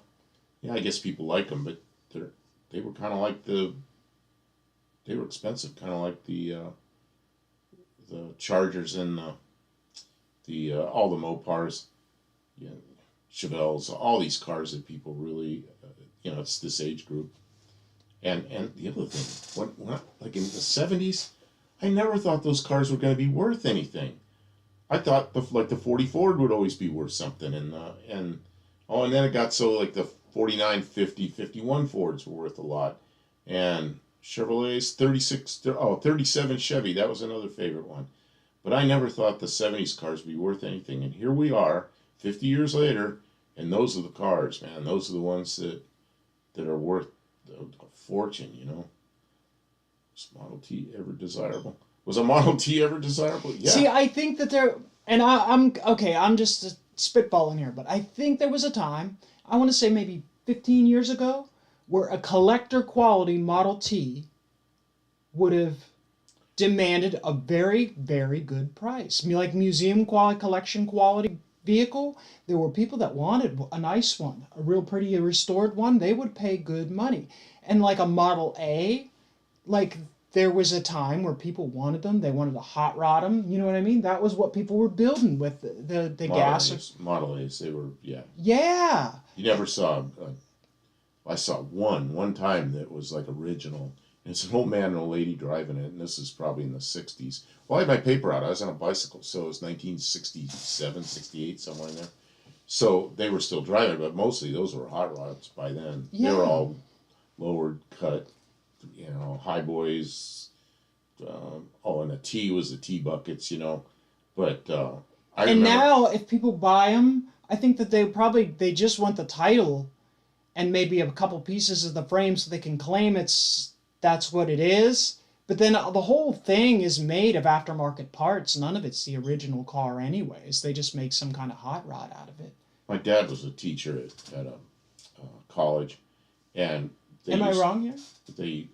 yeah, I guess people like them, but they were kind of like they were expensive, kind of like the Chargers and the all the Mopars, yeah, Chevelles, all these cars that people really, it's this age group. And the other thing, when like in the 70s, I never thought those cars were going to be worth anything. I thought the 40 Ford would always be worth something, and then it got so like the 49, 50, 51 Fords were worth a lot, and Chevrolet's 37 Chevy, that was another favorite one. But I never thought the 70s cars would be worth anything, and here we are, 50 years later, and those are the cars, man. Those are the ones that are worth a fortune, Was Model T ever desirable? Was a Model T ever desirable? Yeah. See, I think that I'm just spitballing here, but I think there was a time, I want to say maybe 15 years ago, where a collector quality Model T would have demanded a very, very good price. I mean, like museum quality, collection quality vehicle, there were people that wanted a nice one, a real pretty restored one. They would pay good money. And like a Model A, like there was a time where people wanted them. They wanted to hot rod them. You know what I mean? That was what people were building with the gas. Model A's, they were, yeah. Yeah. You never saw, I saw one time that was like original. It's an old man and a lady driving it, and this is probably in the 60s. Well, I had my paper out. I was on a bicycle, so it was 1967, 68, somewhere in there. So they were still driving, but mostly those were hot rods by then. Yeah. They were all lowered cut, high boys. And the T was the T buckets, But I remember. Now, if people buy them, I think that they just want the title and maybe a couple pieces of the frame so they can claim that's what it is. But then the whole thing is made of aftermarket parts. None of it's the original car anyways. They just make some kind of hot rod out of it. My dad was a teacher at a college, and Am I wrong here? They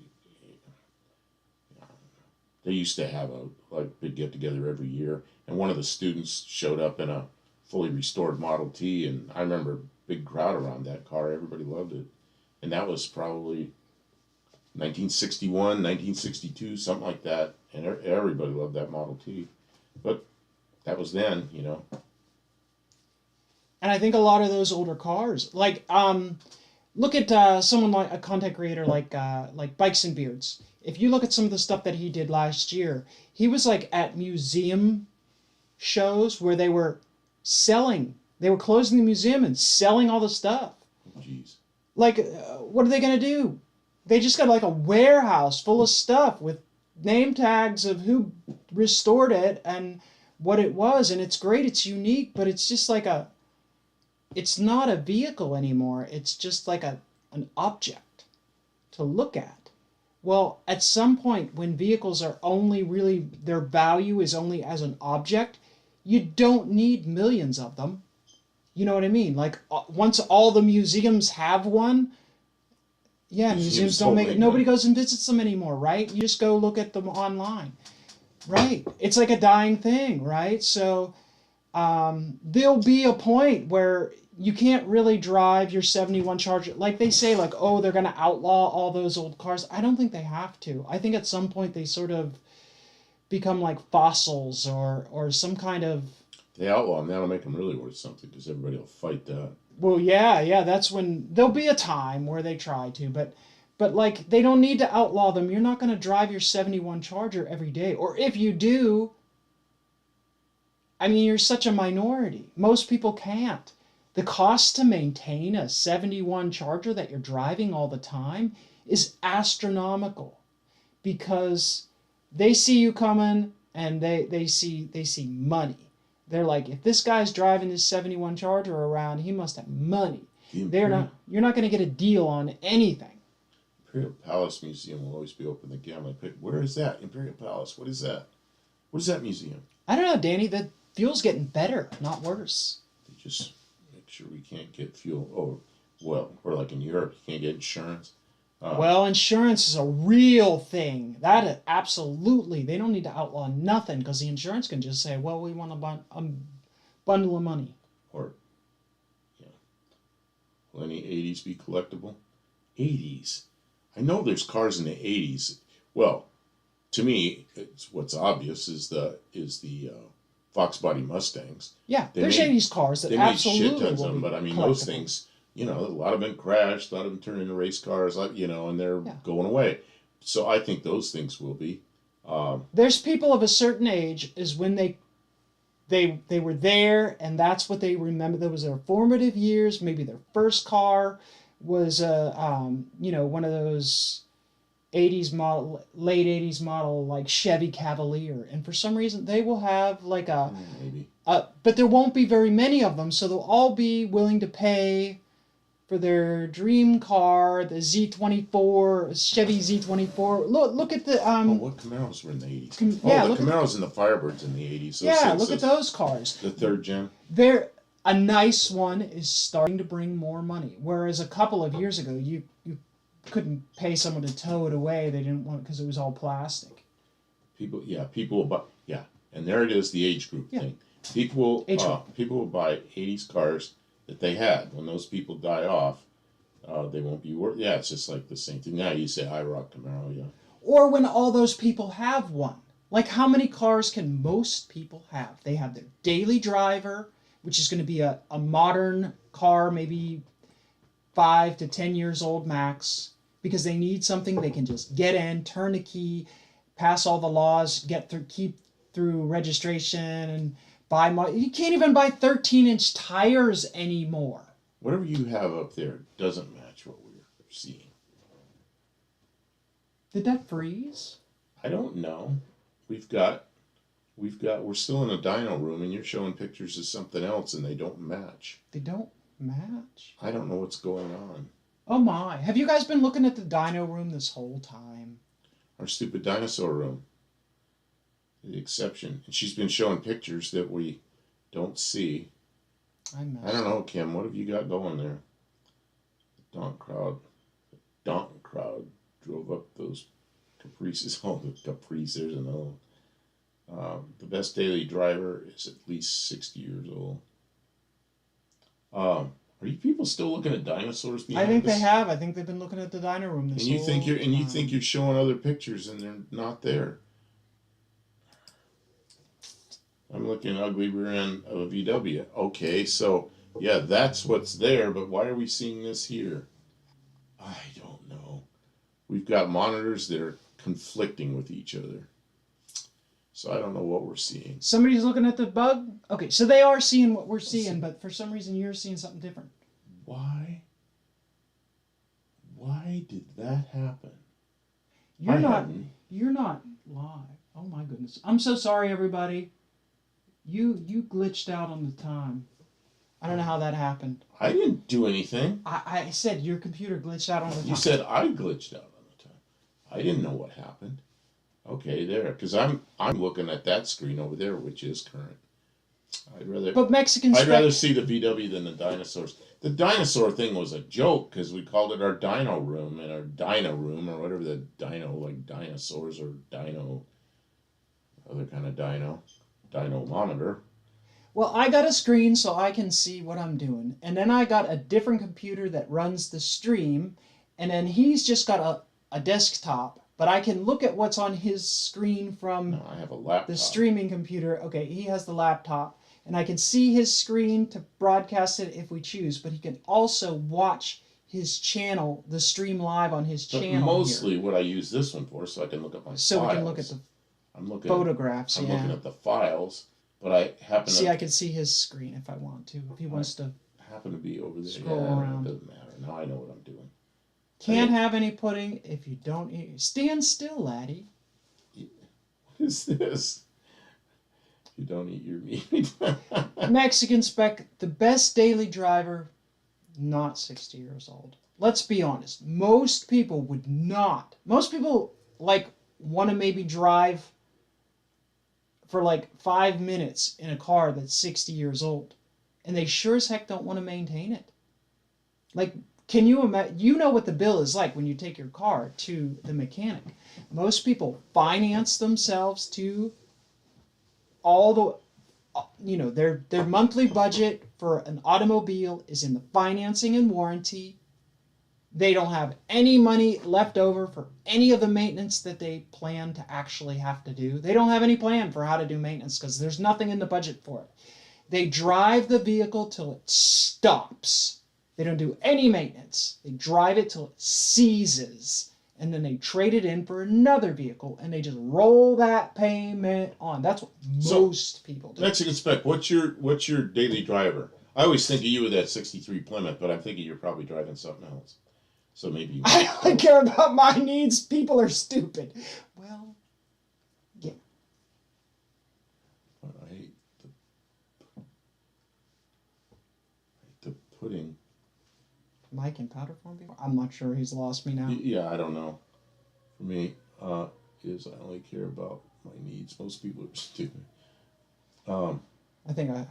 used to have a big get together every year, and one of the students showed up in a fully restored Model T, and I remember a big crowd around that car. Everybody loved it, and that was probably 1961, 1962, something like that, and everybody loved that Model T. But that was then, And I think a lot of those older cars, like look at someone like a content creator like Bikes and Beards. If you look at some of the stuff that he did last year, he was like at museum shows where they were closing the museum and selling all the stuff. Jeez. Like, what are they going to do? They just got like a warehouse full of stuff with name tags of who restored it and what it was. And it's great, it's unique, but it's just like it's not a vehicle anymore. It's just like an object to look at. Well, at some point when vehicles are only really, their value is only as an object, you don't need millions of them. You know what I mean? Like once all the museums have one, yeah, museums don't make it. Nobody goes and visits them anymore, right? You just go look at them online, right? It's like a dying thing, right? So there'll be a point where you can't really drive your 71 Charger. Like they say, like, oh, they're going to outlaw all those old cars. I don't think they have to. I think at some point they sort of become like fossils or some kind of... They outlaw them. That'll make them really worth something because everybody will fight that. Well, yeah, that's when there'll be a time where they try to, but like they don't need to outlaw them. You're not going to drive your 71 Charger every day, or if you do, I mean, you're such a minority. Most people can't. The cost to maintain a 71 Charger that you're driving all the time is astronomical because they see you coming and they see money. They're like, if this guy's driving this 71 Charger around, he must have money. You're not going to get a deal on anything. Imperial Palace Museum will always be open. The gambling pit. Where is that? Imperial Palace. What is that? What is that museum? I don't know, Danny. The fuel's getting better, not worse. They just make sure we can't get fuel. Oh, well, or like in Europe, you can't get insurance. Well, insurance is a real thing. That is absolutely. They don't need to outlaw nothing because the insurance can just say, well, we want a bundle of money. Or, yeah. Will any 80s be collectible? 80s. I know there's cars in the 80s. Well, to me, it's what's obvious is the Fox Body Mustangs. Yeah, there's 80s cars that absolutely made shit tons will of them, be but I mean collectible. those things, a lot of them crashed, a lot of them turned into race cars, and they're going away. So I think those things will be. There's people of a certain age is when they were there and that's what they remember. That was their formative years. Maybe their first car was one of those 80s model, late 80s model like Chevy Cavalier, and for some reason they will have like maybe. But there won't be very many of them, so they'll all be willing to pay for their dream car, the Z24, Chevy Z24. Look at the what Camaros were in the 80s? the Camaros and the Firebirds in the 80s. Look at those cars. The third gen. A nice one is starting to bring more money, whereas a couple of years ago you couldn't pay someone to tow it away. They didn't want it because it was all plastic. People will buy. Yeah, and there it is, the age group thing. People will buy 80s cars that they had. When those people die off, they won't be worth. Yeah, it's just like the same thing. Now you say I rock Camaro, yeah. Or when all those people have one. Like how many cars can most people have? They have their daily driver, which is going to be a modern car, maybe 5 to 10 years old max, because they need something they can just get in, turn the key, pass all the laws, keep through registration, and buy. You can't even buy 13-inch tires anymore. Whatever you have up there doesn't match what we're seeing. Did that freeze? I don't know. We're still in a dyno room, and you're showing pictures of something else, and they don't match. They don't match? I don't know what's going on. Oh my. Have you guys been looking at the dyno room this whole time? Our stupid dinosaur room. The exception. And she's been showing pictures that we don't see. I don't know, Kim. What have you got going there? The Donk crowd drove up those Caprices. Oh, the Caprice, there's another one. The best daily driver is at least 60 years old. Are you people still looking at dinosaurs behind I think us? they have. I think they've been looking at the dyno room this and you whole think time. you think you're showing other pictures and they're not there. I'm looking ugly rear end of a VW. Okay, so yeah, that's what's there, but why are we seeing this here? I don't know. We've got monitors that are conflicting with each other. So I don't know what we're seeing. Somebody's looking at the bug? Okay, so they are seeing what we're seeing, but for some reason you're seeing something different. Why? Why did that happen? You're not live. Oh my goodness. I'm so sorry, everybody. You glitched out on the time. I don't know how that happened. I didn't do anything. I said your computer glitched out on the time. You said I glitched out on the time. I didn't know what happened. Okay, there, because I'm looking at that screen over there, which is current. I'd rather see the VW than the dinosaurs. The dinosaur thing was a joke because we called it our dyno room and our dino room or whatever the dino, like dinosaurs or dino, other kind of dino monitor. Well, I got a screen so I can see what I'm doing, and then I got a different computer that runs the stream, and then he's just got a desktop. But I can look at what's on his screen from I have a laptop. The streaming computer. Okay, he has the laptop. And I can see his screen to broadcast it if we choose. But he can also watch his channel, the stream live on his channel. Mostly what I use this one for, so I can look at my files. So we can look at the photographs. I'm looking at the files. But I happen I can see his screen if I want to. If he wants to happen to be over there. Scroll around. It doesn't matter. Now I know what I'm doing. Can't have any pudding if you don't eat. Stand still, laddie. What is this? You don't eat your meat. Mexican spec, the best daily driver not 60 years old. Let's be honest. Most people would not. Most people like want to maybe drive for like 5 minutes in a car that's 60 years old, and they sure as heck don't want to maintain it. Like, can you imagine? You know what the bill is like when you take your car to the mechanic. Most people finance themselves to all the, their monthly budget for an automobile is in the financing and warranty. They don't have any money left over for any of the maintenance that they plan to actually have to do. They don't have any plan for how to do maintenance because there's nothing in the budget for it. They drive the vehicle till it stops. They don't do any maintenance. They drive it till it seizes, and then they trade it in for another vehicle, and they just roll that payment on. That's what most people do. Mexican Spec, what's your daily driver? I always think of you with that '63 Plymouth, but I'm thinking you're probably driving something else. So maybe you I don't care about my needs. People are stupid. Well, yeah. I hate the pudding. Mike in powder form before? I'm not sure. He's lost me now. Yeah, I don't know. For me, is I only care about my needs. Most people are stupid. I think I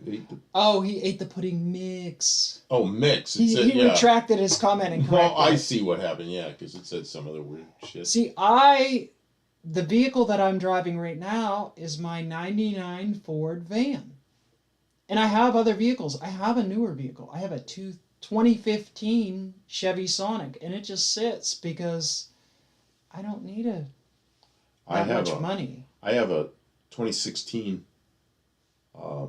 ate the. Oh, he ate the pudding mix. Oh, mix. He retracted his comment and corrected Well, I see what happened. Yeah, because it said some other weird shit. See, the vehicle that I'm driving right now is my '99 Ford van, and I have other vehicles. I have a newer vehicle. I have a 2015 Chevy Sonic, and it just sits because I don't need that much money. I have a 2016. I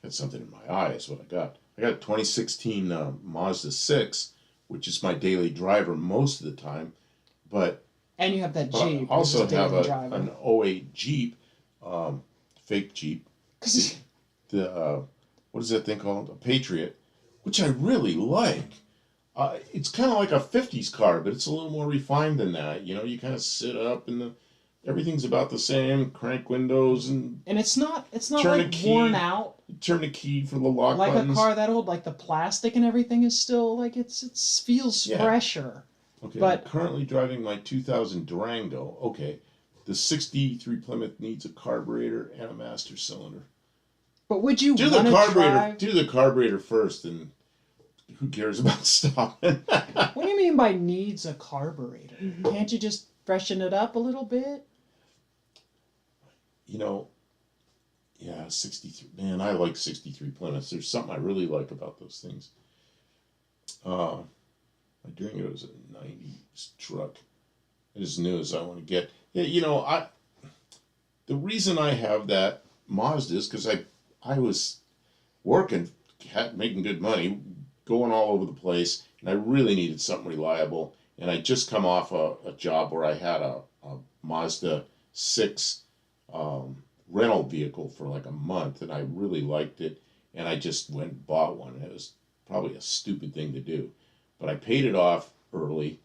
got something in my eye is what I got. I got a 2016 Mazda 6, which is my daily driver most of the time. And you have that Jeep. I also have an '08 Jeep, fake Jeep. What is that thing called? A Patriot, which I really like. It's kind of like a '50s car, but it's a little more refined than that. You know, you kind of sit up and everything's about the same. Crank windows and it's not like worn out. Turn the key for the lock like buttons. A car that old, like the plastic and everything is still like it feels fresher. Okay, but I'm currently driving my 2000 Durango. Okay, the '63 Plymouth needs a carburetor and a master cylinder. But would you do the carburetor first, and who cares about stopping? What do you mean by needs a carburetor? Can't you just freshen it up a little bit? You know, yeah, 63. Man, I like '63 Plymouths. There's something I really like about those things. My Durango was a '90s truck. I just knew as I want to get. Yeah, you know, the reason I have that Mazda is because I was working, making good money, going all over the place, and I really needed something reliable. And I just come off a job where I had a Mazda 6 rental vehicle for like a month, and I really liked it, and I just went and bought one. And it was probably a stupid thing to do, but I paid it off early,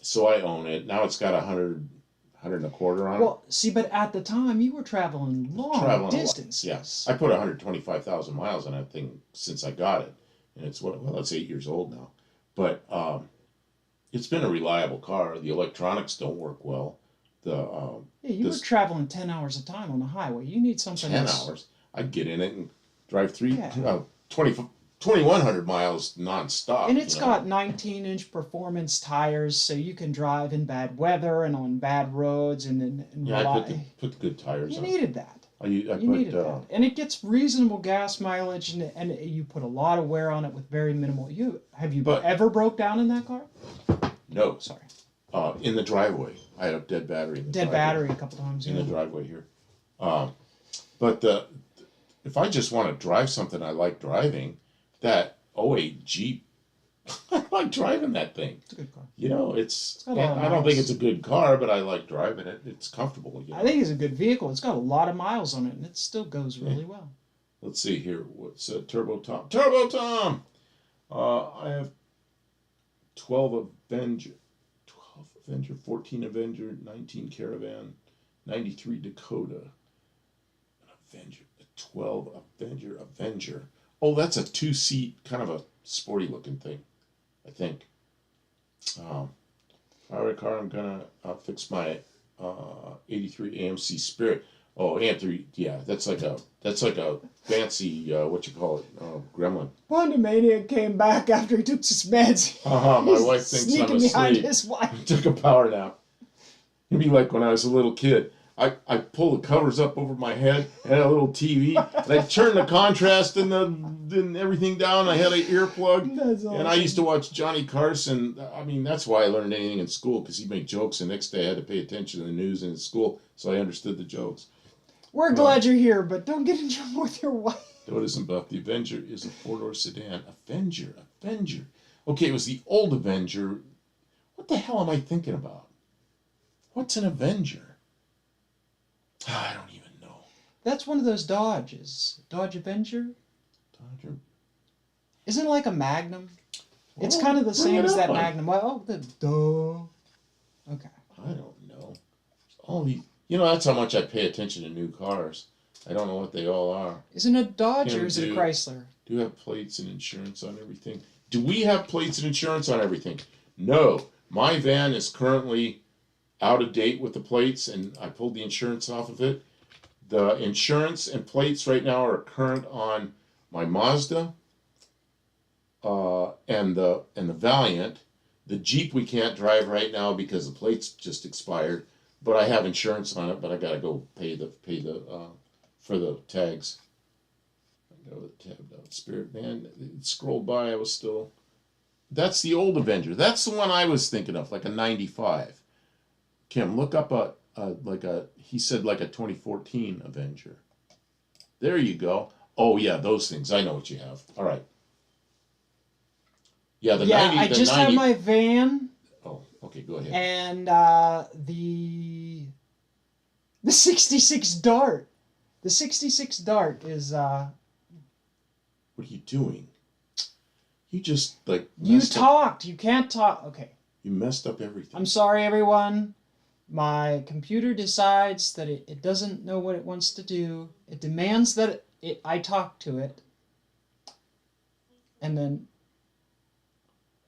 so I own it. Now it's got 100 and a quarter on it. Well, see, but at the time you were traveling long distances. Yes, I put 125,000 miles on that thing since I got it, and it's it's 8 years old now, but it's been a reliable car. The electronics don't work well. You were traveling 10 hours a time on the highway. You need something 10 hours. I'd get in it and drive 2,100 miles nonstop. And it's got 19-inch performance tires, so you can drive in bad weather and on bad roads and I put the good tires on. You needed that. You needed that. And it gets reasonable gas mileage, and you put a lot of wear on it with very minimal. Have you ever broke down in that car? No. Sorry. In the driveway. I had a dead battery in the driveway. Battery a couple times. In the driveway here. But if I just want to drive something I like driving, that '08 Jeep, I like driving that thing. It's a good car. You know, I don't think it's a good car, but I like driving it. It's comfortable. You know? I think it's a good vehicle. It's got a lot of miles on it, and it still goes really well. Let's see here. What's Turbo Tom? Turbo Tom! I have 12 Avenger, 14 Avenger, 19 Caravan, 93 Dakota, Avenger, 12 Avenger. Oh, that's a 2-seat, kind of a sporty looking thing, I think. If I were a car, I'm gonna fix my 83 AMC Spirit. Oh, AM3, yeah, that's like a fancy what you call it, gremlin. Pandemaniac came back after he took his meds. My He's wife thinks I'm sneaking behind asleep. his wife. I took a power nap. It'd be like when I was a little kid. I pull the covers up over my head, and had a little TV, and I turned the contrast and everything down. I had an earplug, That's awesome. and I used to watch Johnny Carson. I mean, that's why I learned anything in school, because he'd make jokes, and the next day I had to pay attention to the news in school, so I understood the jokes. We're glad you're here, but don't get in trouble with your wife. No, it isn't, Buff. The Avenger is a four-door sedan. Avenger. Okay, it was the old Avenger. What the hell am I thinking about? What's an Avenger? I don't even know. That's one of those Dodges. Dodge Avenger? Dodger. Isn't it like a Magnum? It's Well, kind of the bring same it as that up. Magnum. Well, the duh. Okay. I don't know. All these, that's how much I pay attention to new cars. I don't know what they all are. Isn't it Dodge or Can is it a do- Chrysler? Do have plates and insurance on everything? Do we have plates and insurance on everything? No. My van is currently out of date with the plates, and I pulled the insurance off of it. The insurance and plates right now are current on my Mazda and the Valiant. The Jeep we can't drive right now because the plates just expired, but I have insurance on it. But I gotta go pay the for the tags. I go with the tab out. Spirit man, it scrolled by. I was still. That's the old Avenger. That's the one I was thinking of, like a '95. Kim, look up he said like a 2014 Avenger. There you go. Oh yeah, those things. I know what you have. All right. Yeah, I just have my van Oh, okay, go ahead. and the 66 Dart. The 66 Dart is What are you doing? You just you messed up. talked. You can't talk. Okay. You messed up everything. I'm sorry, everyone. My computer decides that it doesn't know what it wants to do. It demands that I talk to it. And then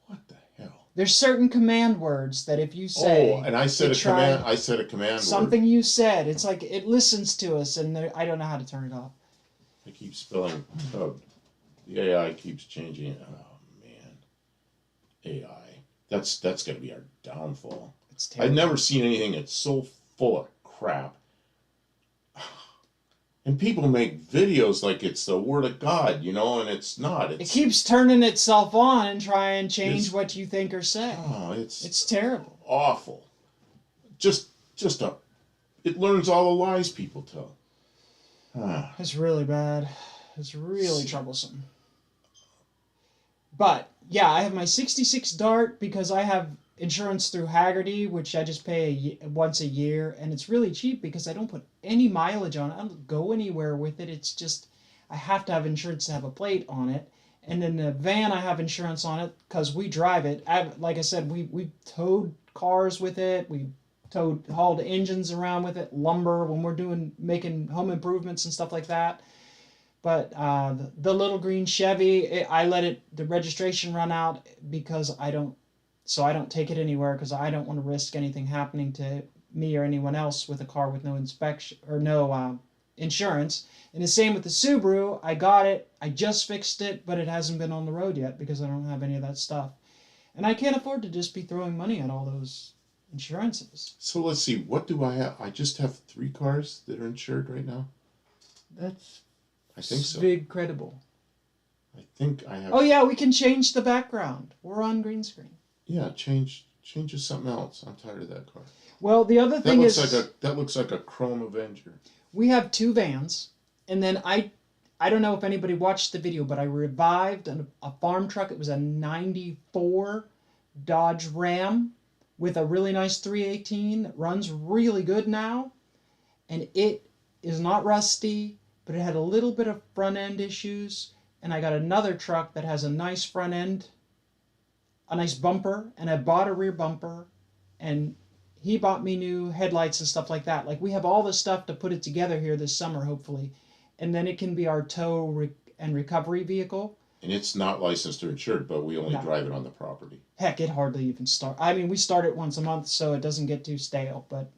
What the hell? there's certain command words that if you say... and I said a command something word. you said. It's like it listens to us, and I don't know how to turn it off. I keep spelling code. The AI keeps changing it. Oh man, AI. That's gonna be our downfall. It's terrible. I've never seen anything that's so full of crap. And people make videos like it's the word of God, and it's not. It keeps turning itself on and try and change It's- what you think or say. Oh, it's terrible. awful. It learns all the lies people tell. It's really bad. It's really troublesome. But, yeah, I have my 66 Dart because I have insurance through Haggerty, which I just pay once a year, and it's really cheap because I don't put any mileage on it. I don't go anywhere with it. It's just, I have to have insurance to have a plate on it. And in the van, I have insurance on it because we drive it. Like I said, we towed cars with it. We hauled engines around with it, lumber when we're making home improvements and stuff like that. But the little green Chevy, I let the registration run out because I don't take it anywhere because I don't want to risk anything happening to me or anyone else with a car with no inspection or no insurance. And the same with the Subaru. I got it. I just fixed it, but it hasn't been on the road yet because I don't have any of that stuff. And I can't afford to just be throwing money at all those insurances. So let's see. What do I have? I just have 3 cars that are insured right now. That's I think so. big credible. I think I have. Oh yeah, we can change the background. We're on green screen. Yeah, change to something else. I'm tired of that car. Well, the other thing is That looks like a Chrome Avenger. we have 2 vans, and then I don't know if anybody watched the video, but I revived a farm truck. It was a 94 Dodge Ram with a really nice 318 that runs really good now, and it is not rusty, but it had a little bit of front end issues. And I got another truck that has a nice front end, a nice bumper, and I bought a rear bumper, and he bought me new headlights and stuff like that. Like, we have all the stuff to put it together here this summer, hopefully, and then it can be our tow and recovery vehicle. And it's not licensed or insured, but we only No. drive it on the property. Heck, it hardly even start. I mean, we start it once a month, so it doesn't get too stale. But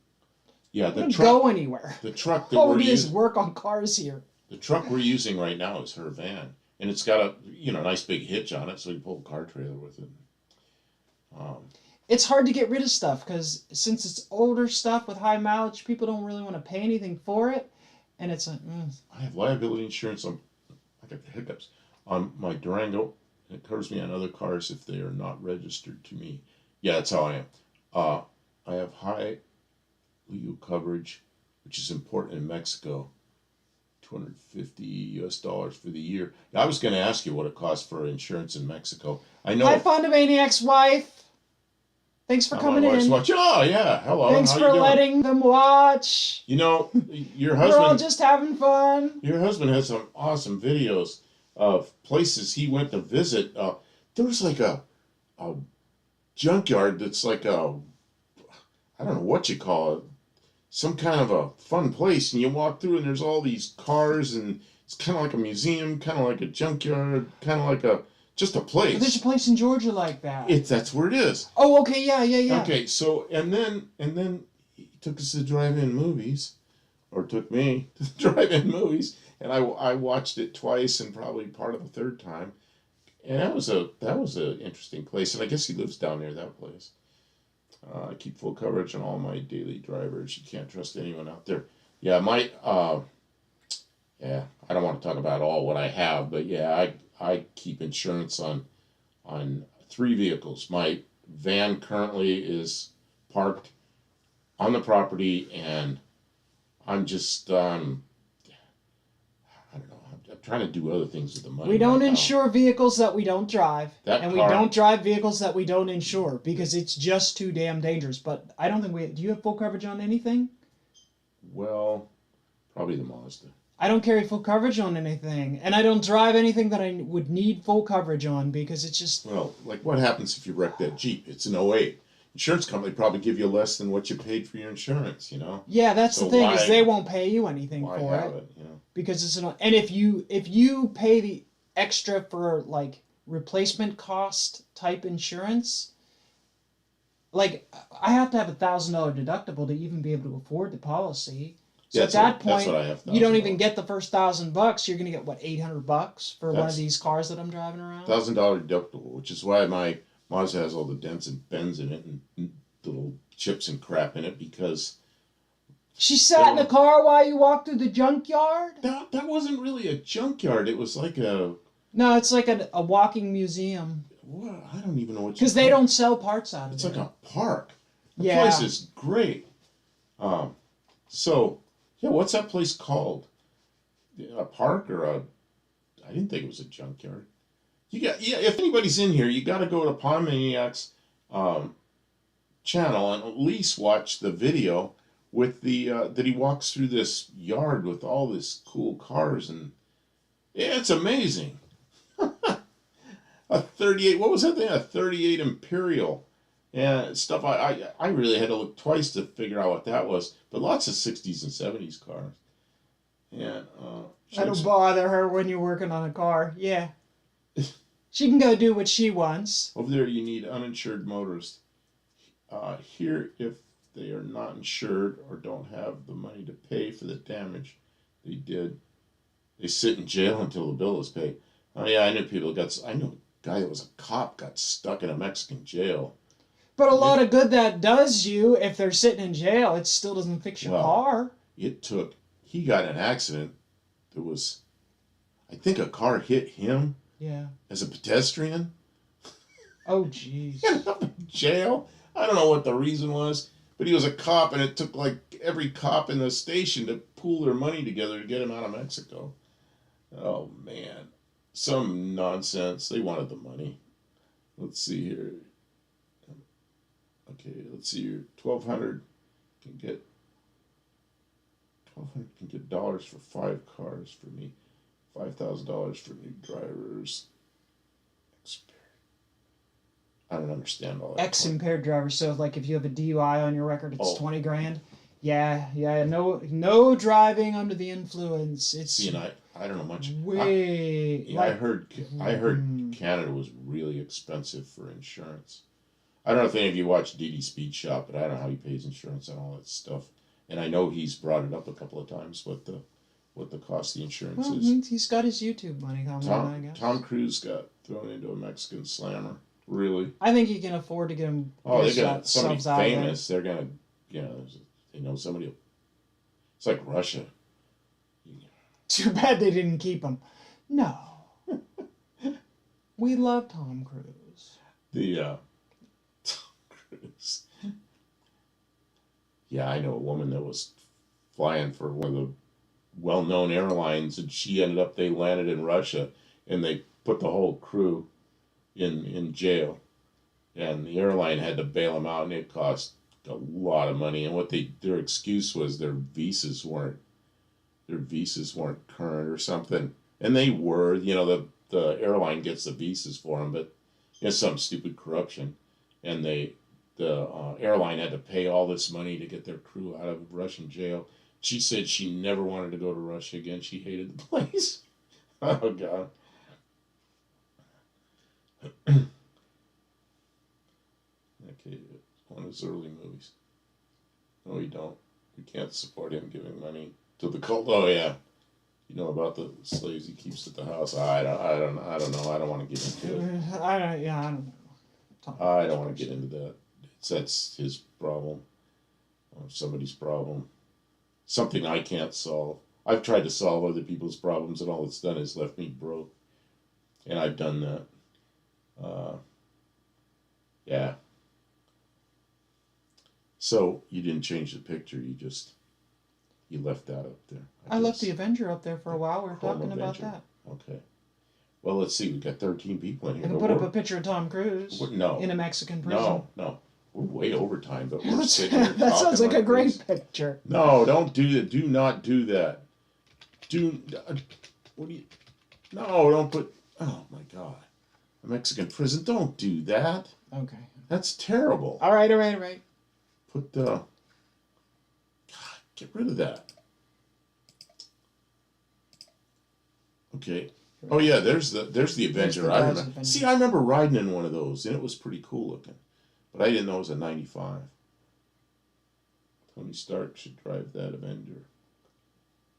Yeah, it doesn't go anywhere. The truck that All we're we do is using, work on cars here. the truck we're using right now is her van, and it's got a nice big hitch on it, so we can pull a car trailer with it. It's hard to get rid of stuff because since it's older stuff with high mileage, people don't really want to pay anything for it, and it's like. I have liability insurance on. I got the hiccups on my Durango. It covers me on other cars if they are not registered to me. Yeah, that's how I am. I have high legal coverage, which is important in Mexico. $250 for the year. I was going to ask you what it costs for insurance in Mexico. I know. Hi, Fonda Maniac's wife. Thanks for coming in. Oh yeah, hello. Thanks for letting them watch. You know, your We're all husband. just having fun. Your husband has some awesome videos of places he went to visit. There was like a junkyard that's like I don't know what you call it, some kind of a fun place, and you walk through and there's all these cars, and it's kind of like a museum, kind of like a junkyard, kind of like just a place. There's a place in Georgia like that. That's where it is. Oh, okay, yeah. Okay, so and then he took us to drive-in movies, or took me to drive-in movies, and I watched it twice and probably part of the third time, and that was a interesting place, and I guess he lives down near that place. I keep full coverage on all my daily drivers. You can't trust anyone out there. Yeah, I don't want to talk about all what I have, but yeah, I keep insurance on 3 vehicles. My van currently is parked on the property, and I'm just I don't know. I'm trying to do other things with the money. We don't right insure vehicles that we don't drive, we car- don't drive vehicles that we don't insure because it's just too damn dangerous. But I don't think do you have full coverage on anything? Well, probably the Mazda. I don't carry full coverage on anything, and I don't drive anything that I would need full coverage on because it's just. Well, like what happens if you wreck that Jeep? It's an '08. Insurance company probably give you less than what you paid for your insurance, Yeah, that's so the thing is they won't pay you anything why for have it, it. because it's and if you pay the extra for like replacement cost type insurance, like I have to have $1,000 deductible to even be able to afford the policy. So at that point, you don't even get the first $1,000. You're gonna get what, $800 for one of these cars that I'm driving around. $1,000 deductible, which is why my Mazda has all the dents and bends in it and little chips and crap in it because. She sat in the car while you walked through the junkyard? That wasn't really a junkyard. It was like a. No, it's like a walking museum. What? I don't even know what. Because they don't sell parts out of it. It's like a park. The Yeah. place is great. So, yeah, what's that place called? A park or a? I didn't think it was a junkyard. If anybody's in here, you got to go to Pond Maniac's channel and at least watch the video with the that he walks through this yard with all this cool cars, and yeah, it's amazing. A 38, what was that thing? A 38 Imperial. And stuff I really had to look twice to figure out what that was. But lots of 60s and 70s cars. And That'll bother her when you're working on a car. Yeah. She can go do what she wants. Over there you need uninsured motorists. Here, if they are not insured or don't have the money to pay for the damage they did, they sit in jail until the bill is paid. Oh yeah, I know a guy that was a cop got stuck in a Mexican jail. But a lot of good that does you if they're sitting in jail, it still doesn't fix your car. He got in an accident. There was, I think a car hit him. Yeah. As a pedestrian. Oh, jeez. He ended up in jail. I don't know what the reason was, but he was a cop, and it took like every cop in the station to pool their money together to get him out of Mexico. Oh, man. Some nonsense. They wanted the money. Let's see here. Okay, let's see here. $1,200 can get dollars for 5 cars for me. $5,000 for new drivers. I don't understand all that. Ex-impaired driver. So, like, if you have a DUI on your record, it's $20,000. Yeah. No driving under the influence. It's. See, and I don't know much. Way. I heard Canada was really expensive for insurance. I don't know if any of you watch Dee Dee's Speed Shop, but I don't know how he pays insurance and all that stuff. And I know he's brought it up a couple of times what the cost of the insurance Well, is. he's got his YouTube money coming in, I guess. Tom Cruise got thrown into a Mexican slammer. Really? I think he can afford to get him. Oh, they got somebody subs out famous. They're gonna, they know somebody. It's like Russia. Too bad they didn't keep him. No. We love Tom Cruise. Tom Cruise. Yeah, I know a woman that was flying for one of the well-known airlines, and they landed in Russia, and they put the whole crew in jail, and the airline had to bail them out, and it cost a lot of money. And their excuse was their visas weren't current or something, and they were. The airline gets the visas for them, but it's some stupid corruption, and the airline had to pay all this money to get their crew out of Russian jail. She said she never wanted to go to Russia again. She hated the place. Oh, God. Okay, one of his early movies. No, we don't. We can't support him giving money to the cult. Oh, yeah. You know about the slaves he keeps at the house. I don't know. I don't want to get into it. I don't know. I don't want to get into that. That's his problem, or somebody's problem. Something I can't solve. I've tried to solve other people's problems, and all it's done is left me broke. And I've done that. Yeah. So you didn't change the picture. You left that up there. I left the Avenger up there for a while. We were Home talking about Avenger. that. Okay. Well, let's see. We've got 13 people in here. I can put up a picture of Tom Cruise. No. In a Mexican prison. No. We're way over time, but we're sitting here that sounds like a great this. picture. No, don't do that. Do not do that. No, don't put. Oh my God, a Mexican prison. Don't do that. Okay. That's terrible. All right. Put God, get rid of that. Okay. Oh yeah, there's the Avenger. I remember. Avenger. See, I remember riding in one of those, and it was pretty cool looking. But I didn't know it was a 95. Tony Stark should drive that Avenger.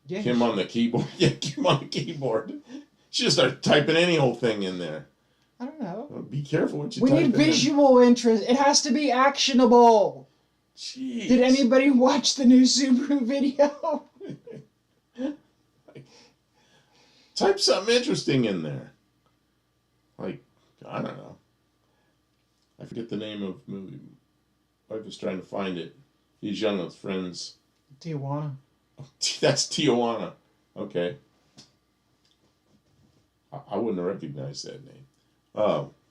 Yeah, Kim on the keyboard. Yeah, Kim on the keyboard. She just started typing any old thing in there. I don't know. Well, be careful what you We type need in visual interest. It has to be actionable. Jeez. Did anybody watch the new Subaru video? Type something interesting in there. Like, I don't know. I forget the name of the movie. My wife was trying to find it. He's young with friends. Tijuana. That's Tijuana. Okay. I wouldn't have recognized that name.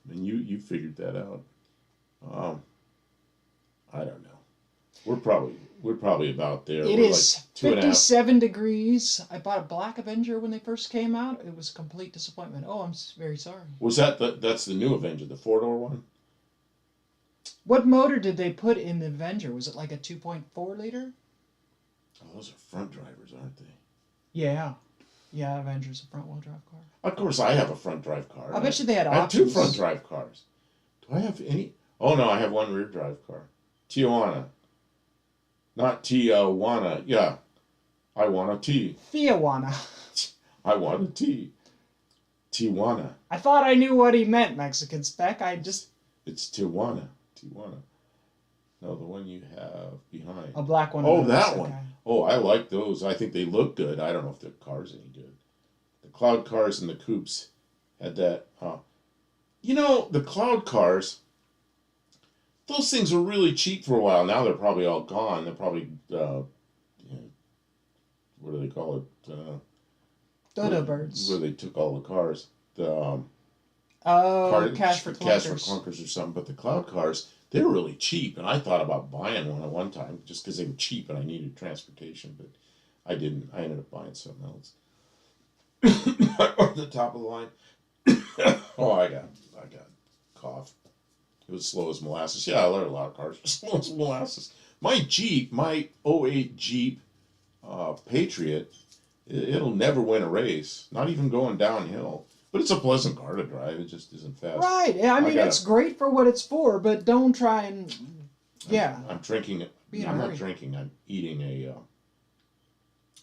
And you figured that out. I don't know. We're probably about there. It We're is like 2.5. 57 degrees. I bought a Black Avenger when they first came out. It was a complete disappointment. Oh, I'm very sorry. Was that's the new Avenger, the 4-door one? What motor did they put in the Avenger? Was it like a 2.4 liter? Oh, those are front drivers, aren't they? Yeah. Yeah, Avenger's a front wheel drive car. Of course, I have a front drive car. I bet you they had I have options. 2 front drive cars. Do I have any? Oh no, I have 1 rear drive car. Tijuana. Not Tijuana. Yeah. I want a T. Tijuana. I want a T. Tijuana. I thought I knew what he meant, Mexican spec. It's Tijuana. Tijuana. No, the one you have behind. A black one. Oh, that one. Oh, I like those. I think they look good. I don't know if the car's any good. The cloud cars and the coupes had that. The cloud cars, those things were really cheap for a while. Now they're probably all gone. They're probably, what do they call it? Dodo birds. Where they took all the cars. The Cash for Clunkers or something. But the cloud cars, they were really cheap. And I thought about buying one at one time just because they were cheap and I needed transportation. But I didn't. I ended up buying something else. At the top of the line. Oh, I got cough. It was slow as molasses. Yeah, I learned a lot of cars were slow as molasses. My Jeep, my '08 Jeep Patriot, It'll never win a race, not even going downhill. But it's a pleasant car to drive. It just isn't fast. Right. Yeah, I mean, it's great for what it's for, but don't try and. Yeah. I'm drinking. I'm not drinking. I'm eating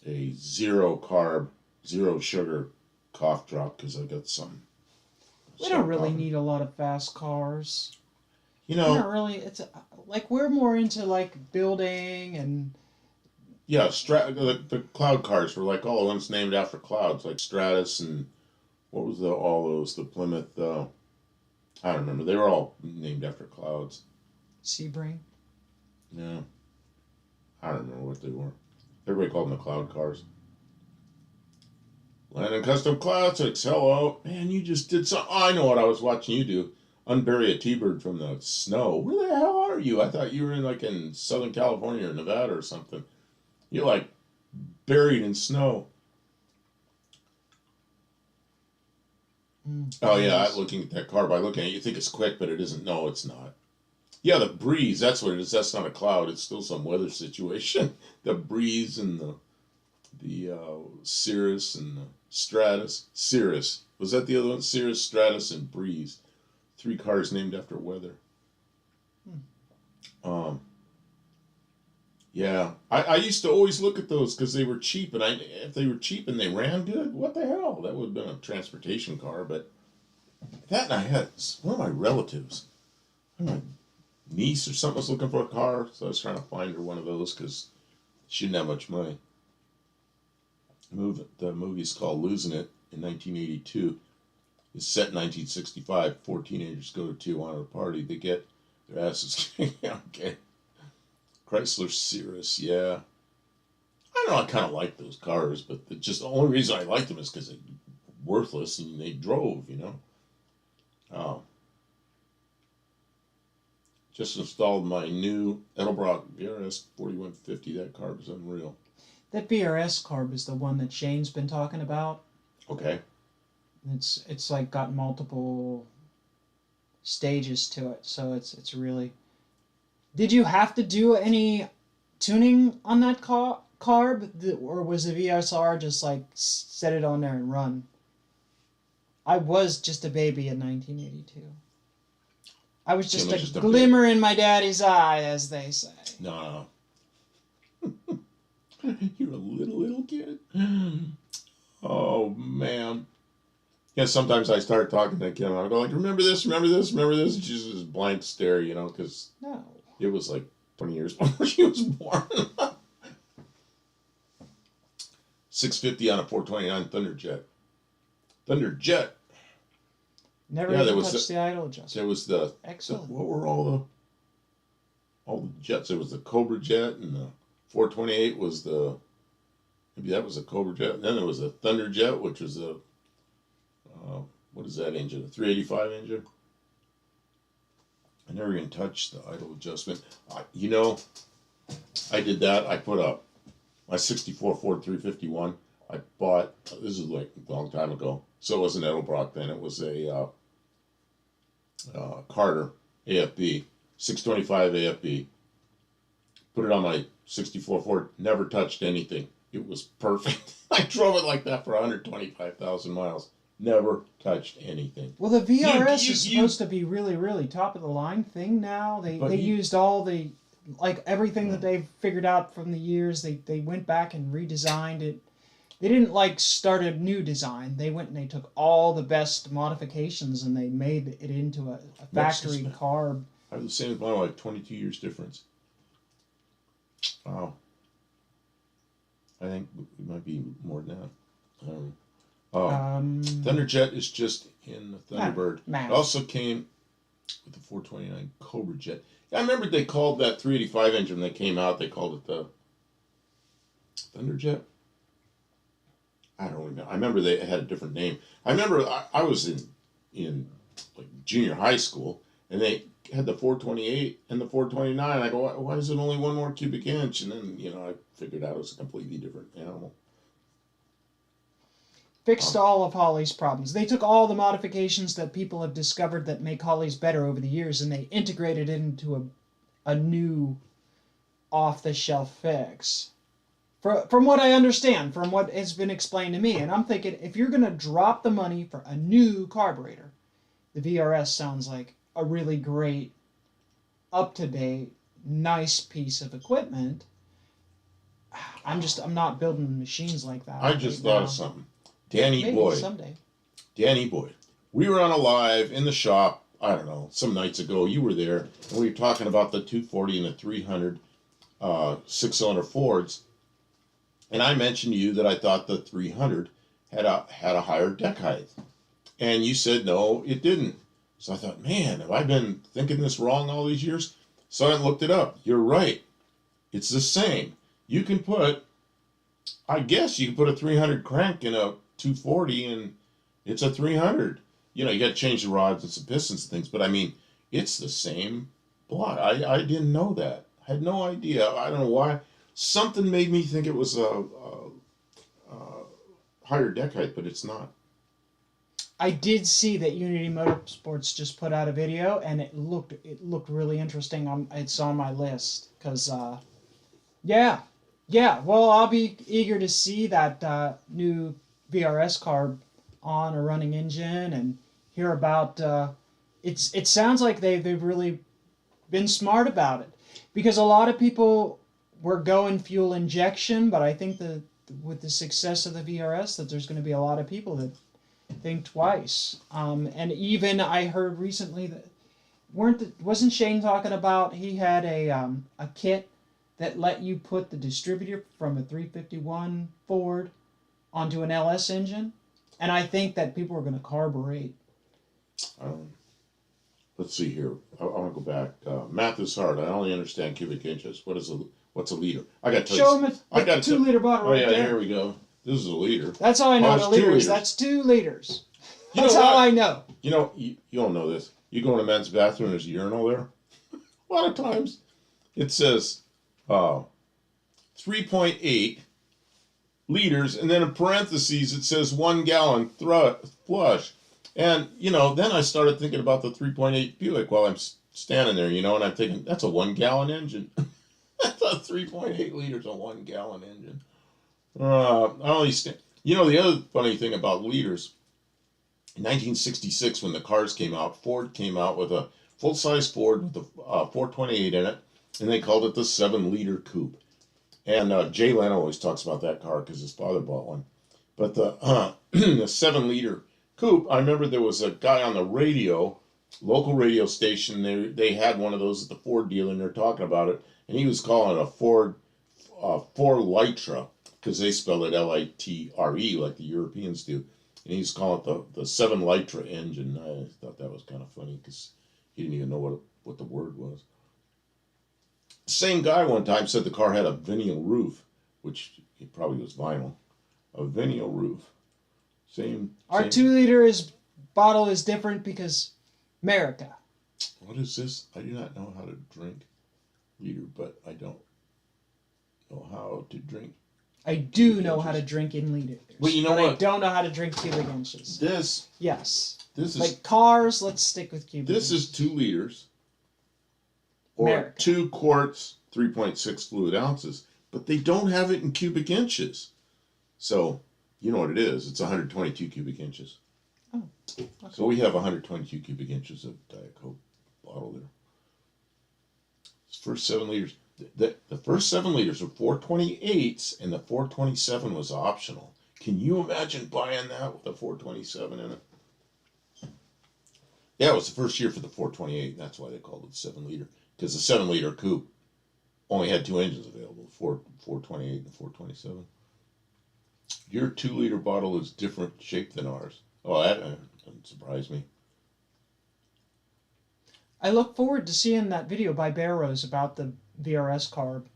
a zero carb, zero sugar cough drop because I got some. We don't really need a lot of fast cars. You know, not really. It's like we're more into like building and. Yeah, the cloud cars were like all the ones named after clouds, like Stratus and what was all those the Plymouth. I don't remember. They were all named after clouds. Sebring. Yeah, I don't remember what they were. Everybody called them the cloud cars. Landon Custom Classics. Hello, man. You just did something. Oh, I know what I was watching you do. Unbury a T-bird from the snow. Where the hell are you? I thought you were in Southern California or Nevada or something. You're like buried in snow. Oh yeah, looking at that car by looking at it, you think it's quick, but it isn't. No, it's not. Yeah, the breeze, that's what it is. That's not a cloud. It's still some weather situation. The breeze and the Cirrus and the Stratus. Cirrus. Was that the other one? Cirrus, Stratus, and Breeze. 3 cars named after weather. Yeah, I used to always look at those because they were cheap, and if they were cheap and they ran good, what the hell? That would have been a transportation car, but that and I had one of my relatives, my niece or something was looking for a car, so I was trying to find her one of those because she didn't have much money. The movie's called Losing It in 1982. It's set in 1965. 4 teenagers go to Tijuana to party. They get their asses kicked. Okay. Chrysler Cirrus, yeah. I know I kind of like those cars, but the only reason I liked them is because they're worthless and they drove, Just installed my new Edelbrock VRS 4150. That car was unreal. That VRS carb is the one that Shane's been talking about. Okay. It's like got multiple stages to it, so it's really. Did you have to do any tuning on that carb, or was the VSR just like set it on there and run? I was just a baby in 1982. I was just a glimmer in my daddy's eye, as they say. No. You're a little kid. Oh man. Yeah, sometimes I start talking to Kim. I go like, remember this. And she's just blank stare, because no. It was like 20 years before she was born. 650 on a 429 Thunderjet. Never even touched the idle adjustment. There was the excellent. What were all the jets? There was the Cobra jet, and the 428 was maybe that was a Cobra jet. And then there was a Thunderjet, which was a what is that engine? A 385 engine. I never even touched the idle adjustment. I did that. I put up my 64 Ford 351. I bought, this is like a long time ago, so it wasn't Edelbrock then. It was a Carter AFB, 625 AFB. Put it on my 64 Ford, never touched anything. It was perfect. I drove it like that for 125,000 miles. Never touched anything. Well, the VRS is supposed to be really, really top of the line thing now. They used all the, everything that they've figured out from the years. They went back and redesigned it. They didn't start a new design. They went and they took all the best modifications and they made it into a factory car. I was the same as my wife, 22 years difference. Wow. I think it might be more than that. I don't know. Thunderjet is just in the Thunderbird. It also came with the 429 Cobra jet. I remember they called that 385 engine when they came out. They called it the Thunderjet. I don't remember. I remember they had a different name. I remember I was in junior high school, and they had the 428 and the 429. I go, why is it only one more cubic inch? And then I figured out it was a completely different animal. Fixed all of Holly's problems. They took all the modifications that people have discovered that make Holly's better over the years, and they integrated it into a new off-the-shelf fix From what I understand, from what has been explained to me, and I'm thinking if you're going to drop the money for a new carburetor, the VRS sounds like a really great, up to date, nice piece of equipment. I'm not building machines like that. I just thought now. of something. Danny Maybe Boyd. someday. Danny Boyd. We were on a live in the shop, I don't know, some nights ago. You were there, and we were talking about the 240 and the 300 six-cylinder Fords. And I mentioned to you that I thought the 300 had a higher deck height. And you said, no, it didn't. So I thought, man, have I been thinking this wrong all these years? So I looked it up. You're right. It's the same. You can put, I guess you can put a 300 crank in a 240 and it's a 300. You know, you got to change the rods and some pistons and things, but I mean, it's the same block. I didn't know that. I had no idea. I don't know why. Something made me think it was a higher deck height, but it's not. I did see that Unity Motorsports just put out a video, and it looked really interesting. It's on my list because, yeah. Well, I'll be eager to see that new VRS carb on a running engine and hear about. It sounds like they've really been smart about it, because a lot of people were going fuel injection, but I think that with the success of the VRS, that there's going to be a lot of people that think twice. And even I heard recently that wasn't Shane talking about he had a kit that let you put the distributor from a 351 Ford onto an LS engine, and I think that people are going to carburate. Let's see here. I want to go back. Math is hard. I only understand cubic inches. What's a liter? I got to show them a 2-liter bottle right there. Here we go. This is a liter. That's how I know the liters. That's 2 liters. That's how I know. You know, you don't know this. You go in a men's bathroom, there's a urinal there. A lot of times it says 3.8 liters, and then in parentheses it says 1 gallon flush. And, you know, then I started thinking about the 3.8 Buick while I'm standing there, you know, and I'm thinking, that's a 1 gallon engine. That's a 3.8 liters, a 1 gallon engine. You know, the other funny thing about liters, in 1966 when the cars came out, Ford came out with a full-size Ford with a 428 in it, and they called it the 7-liter coupe. And Jay Leno always talks about that car because his father bought one. But the 7-liter coupe, I remember there was a guy on the radio, local radio station, they had one of those at the Ford dealer, and they're talking about it, and he was calling it a Ford Litra, because they spell it Litre like the Europeans do. And he's calling it the 7-liter engine. I thought that was kind of funny because he didn't even know what the word was. Same guy one time said the car had a vinyl roof, which it probably was vinyl. A vinyl roof. Our 2-liter bottle is different because America. What is this? I do not know how to drink liter, but I don't know how to drink. I do know how to drink in liters. Well, you know what? I don't know how to drink cubic inches. Yes. This is like cars. Let's stick with cubic. This inches. is 2 liters, or America. 2 quarts, 3.6 fluid ounces, but they don't have it in cubic inches. So you know what it is? It's 122 cubic inches. Oh. Okay. So we have 122 cubic inches of Diet Coke bottle there. It's first 7 liters. The first 7 liters were 428s, and the 427 was optional. Can you imagine buying that with a 427 in it? Yeah, it was the first year for the 428, and that's why they called it the 7-liter. Because the 7-liter coupe only had 2 engines available, 428 and 427. Your 2-liter bottle is different shape than ours. Oh, that doesn't surprise me. I look forward to seeing that video by Barrows about the VRS carb.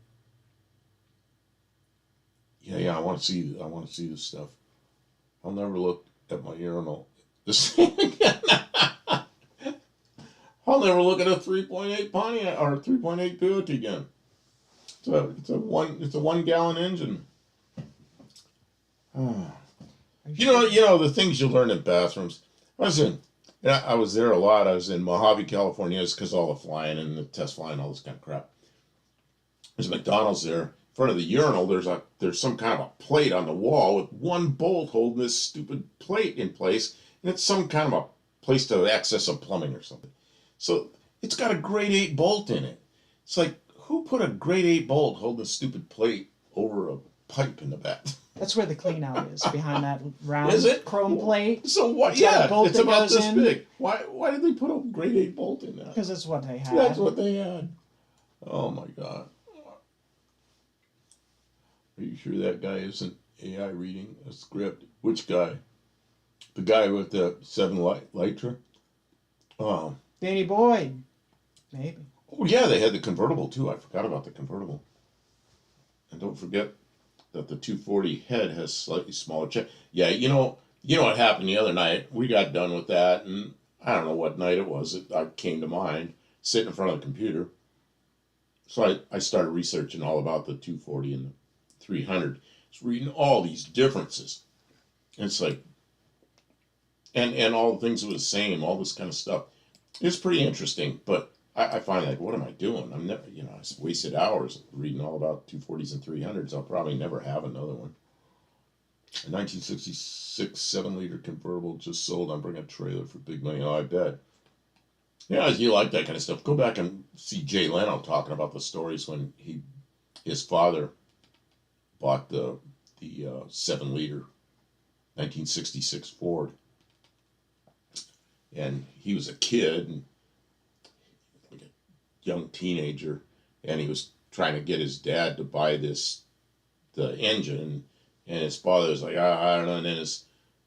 Yeah, I want to see this stuff. I'll never look at my urinal the same again. I'll never look at a 3.8 Pontiac or 3.8 Buick again. It's a 1 gallon engine. You know the things you learn in bathrooms. I was there a lot. I was in Mojave, California, because all the flying and the test flying, all this kind of crap. There's a McDonald's there. front of the urinal, there's some kind of a plate on the wall with one bolt holding this stupid plate in place, and it's some kind of a place to access some plumbing or something. So it's got a grade 8 bolt in it. It's like, who put a grade 8 bolt holding a stupid plate over a pipe in the back? That's where the clean out is, behind that round Is it? chrome plate. So what? It's got a Yeah, bolt it's that about goes this in. big. Why did they put a grade 8 bolt in that? Because that's what they had. That's what they had. Oh my God. Are you sure that guy isn't AI reading a script? Which guy? The guy with the 7 Lytra? Oh. Danny Boyd. Maybe. Oh yeah, they had the convertible too. I forgot about the convertible. And don't forget that the 240 head has slightly smaller check. Yeah, you know what happened the other night? We got done with that, and I don't know what night it was. It came to mind, sitting in front of the computer. So I started researching all about the 240 and the 300. I was reading all these differences. And it's like, and all the things that were the same, all this kind of stuff. It's pretty interesting, but I find like, what am I doing? I'm never, I wasted hours reading all about 240s and 300s. I'll probably never have another one. A 1966 7-liter convertible just sold. I'm bringing a trailer for big money. Oh, I bet. Yeah, you like that kind of stuff. Go back and see Jay Leno talking about the stories when his father bought the 7-liter 1966 Ford, and he was a kid and like a young teenager, and he was trying to get his dad to buy the engine, and his father was like, I don't know, and then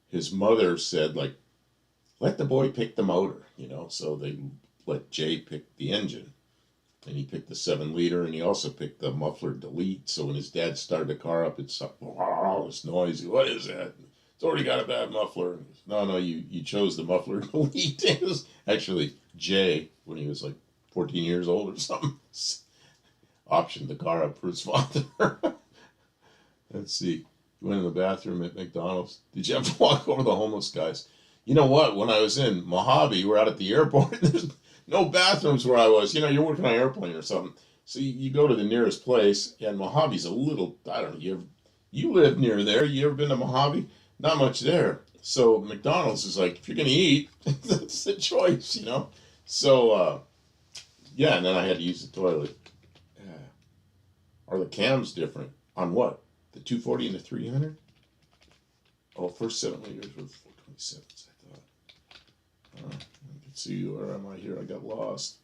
his mother said, like, let the boy pick the motor, so they let Jay pick the engine. And he picked the 7-liter, and he also picked the muffler delete. So when his dad started the car up, it's all this noise. What is that? It's already got a bad muffler. No, you chose the muffler delete. It was actually Jay, when he was like 14 years old or something, optioned the car up for his father. Let's see. You went in the bathroom at McDonald's. Did you have to walk over the homeless guys? You know what? When I was in Mojave, we're out at the airport. There's no bathrooms where I was. You're working on an airplane or something. So you go to the nearest place, and Mojave's a little, I don't know, you live near there. You ever been to Mojave? Not much there. So McDonald's is like, if you're going to eat, that's the choice, So, yeah, and then I had to use the toilet. Are the cams different? On what? The 240 and the 300? Oh, first 7-liters were 427s, I thought. Let's see, where am I here? I got lost.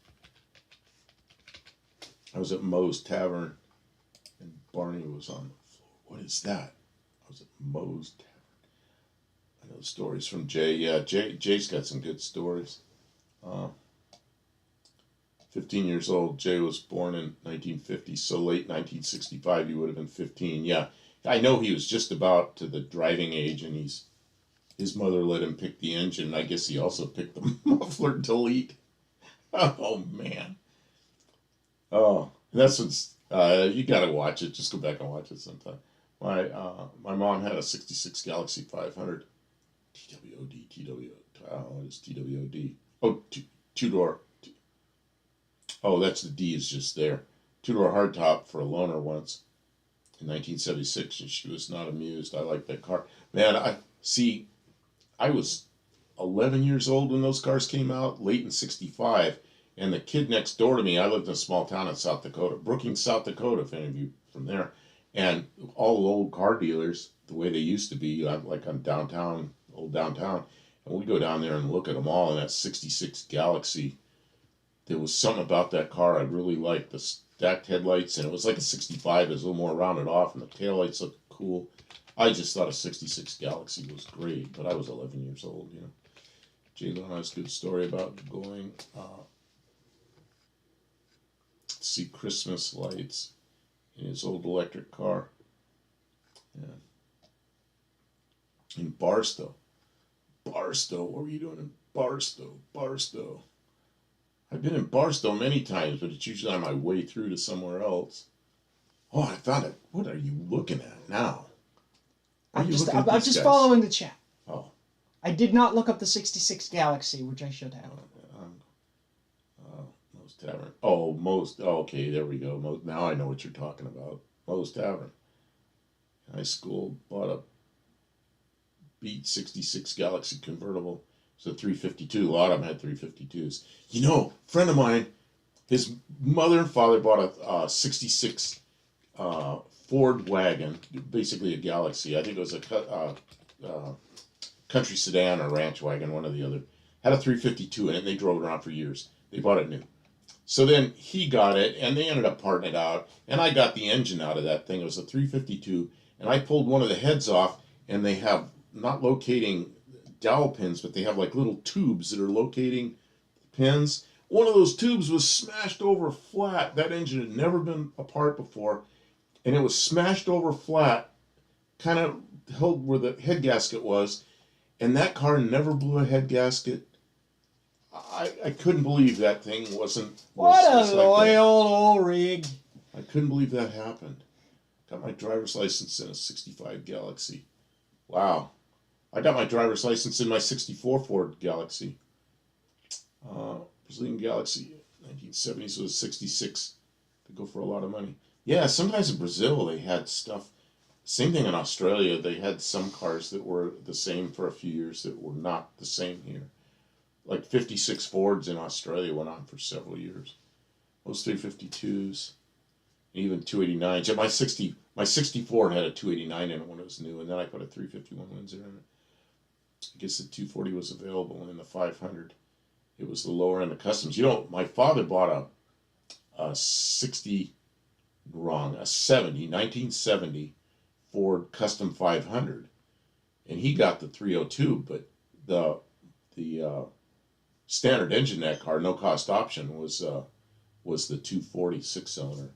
I was at Moe's Tavern, and Barney was on the floor. What is that? I was at Moe's Tavern. I know stories from Jay. Yeah, Jay's got some good stories. 15 years old. Jay was born in 1950, so late 1965 you would have been 15. Yeah, I know he was just about to the driving age, and his mother let him pick the engine. I guess he also picked the muffler delete. Oh, man. Oh, that's what's, you got to watch it. Just go back and watch it sometime. My mom had a 66 Galaxy 500. TWOD. What is TWOD? Oh, two-door. Oh, that's the D is just there. 2-door hardtop for a loaner once in 1976, and she was not amused. I like that car. Man, I was 11 years old when those cars came out, late in 65, and the kid next door to me, I lived in a small town in South Dakota, Brookings, South Dakota, if any of you from there, and all the old car dealers, the way they used to be, like on downtown, old downtown, and we'd go down there and look at them all, and that 66 Galaxy, there was something about that car I really liked, the stacked headlights, and it was like a 65, it was a little more rounded off, and the taillights looked cool. I just thought a 66 Galaxy was great, but I was 11 years old, Jay Leno has a good story about going to see Christmas lights in his old electric car. Yeah. In Barstow. What were you doing in Barstow? I've been in Barstow many times, but it's usually on my way through to somewhere else. Oh, I found it. What are you looking at now? I'm just following the chat. Oh. I did not look up the 66 Galaxy, which I should have. Moe's Tavern. Oh, okay, there we go. Now I know what you're talking about. Moe's Tavern. High school, bought a Beat 66 Galaxy convertible. It's a 352. A lot of them had 352s. You know, a friend of mine, his mother and father bought a 66 Ford wagon, basically a Galaxy. I think it was a country sedan or ranch wagon, one or the other. Had a 352 in it, and they drove it around for years. They bought it new. So then he got it, and they ended up parting it out, and I got the engine out of that thing. It was a 352, and I pulled one of the heads off, and they have not locating dowel pins, but they have like little tubes that are locating pins. One of those tubes was smashed over flat. That engine had never been apart before, and it was smashed over flat, kind of held where the head gasket was, and that car never blew a head gasket. I couldn't believe that thing wasn't. What a like loyal old rig. I couldn't believe that happened. Got my driver's license in a 65 Galaxy. Wow. I got my driver's license in my 64 Ford Galaxy. Brazilian Galaxy, 1970s was 66. They go for a lot of money. Yeah, sometimes in Brazil they had stuff. Same thing in Australia. They had some cars that were the same for a few years that were not the same here. Like 56 Fords in Australia went on for several years. Those 352s, even 289s. Yeah, my 64 had a 289 in it when it was new, and then I put a 351 Windsor in it. I guess the 240 was available in the 500. It was the lower end of customs. You know, my father bought a 1970 Ford Custom 500, and he got the 302, but the standard engine in that car, no cost option, was the 240 6-cylinder.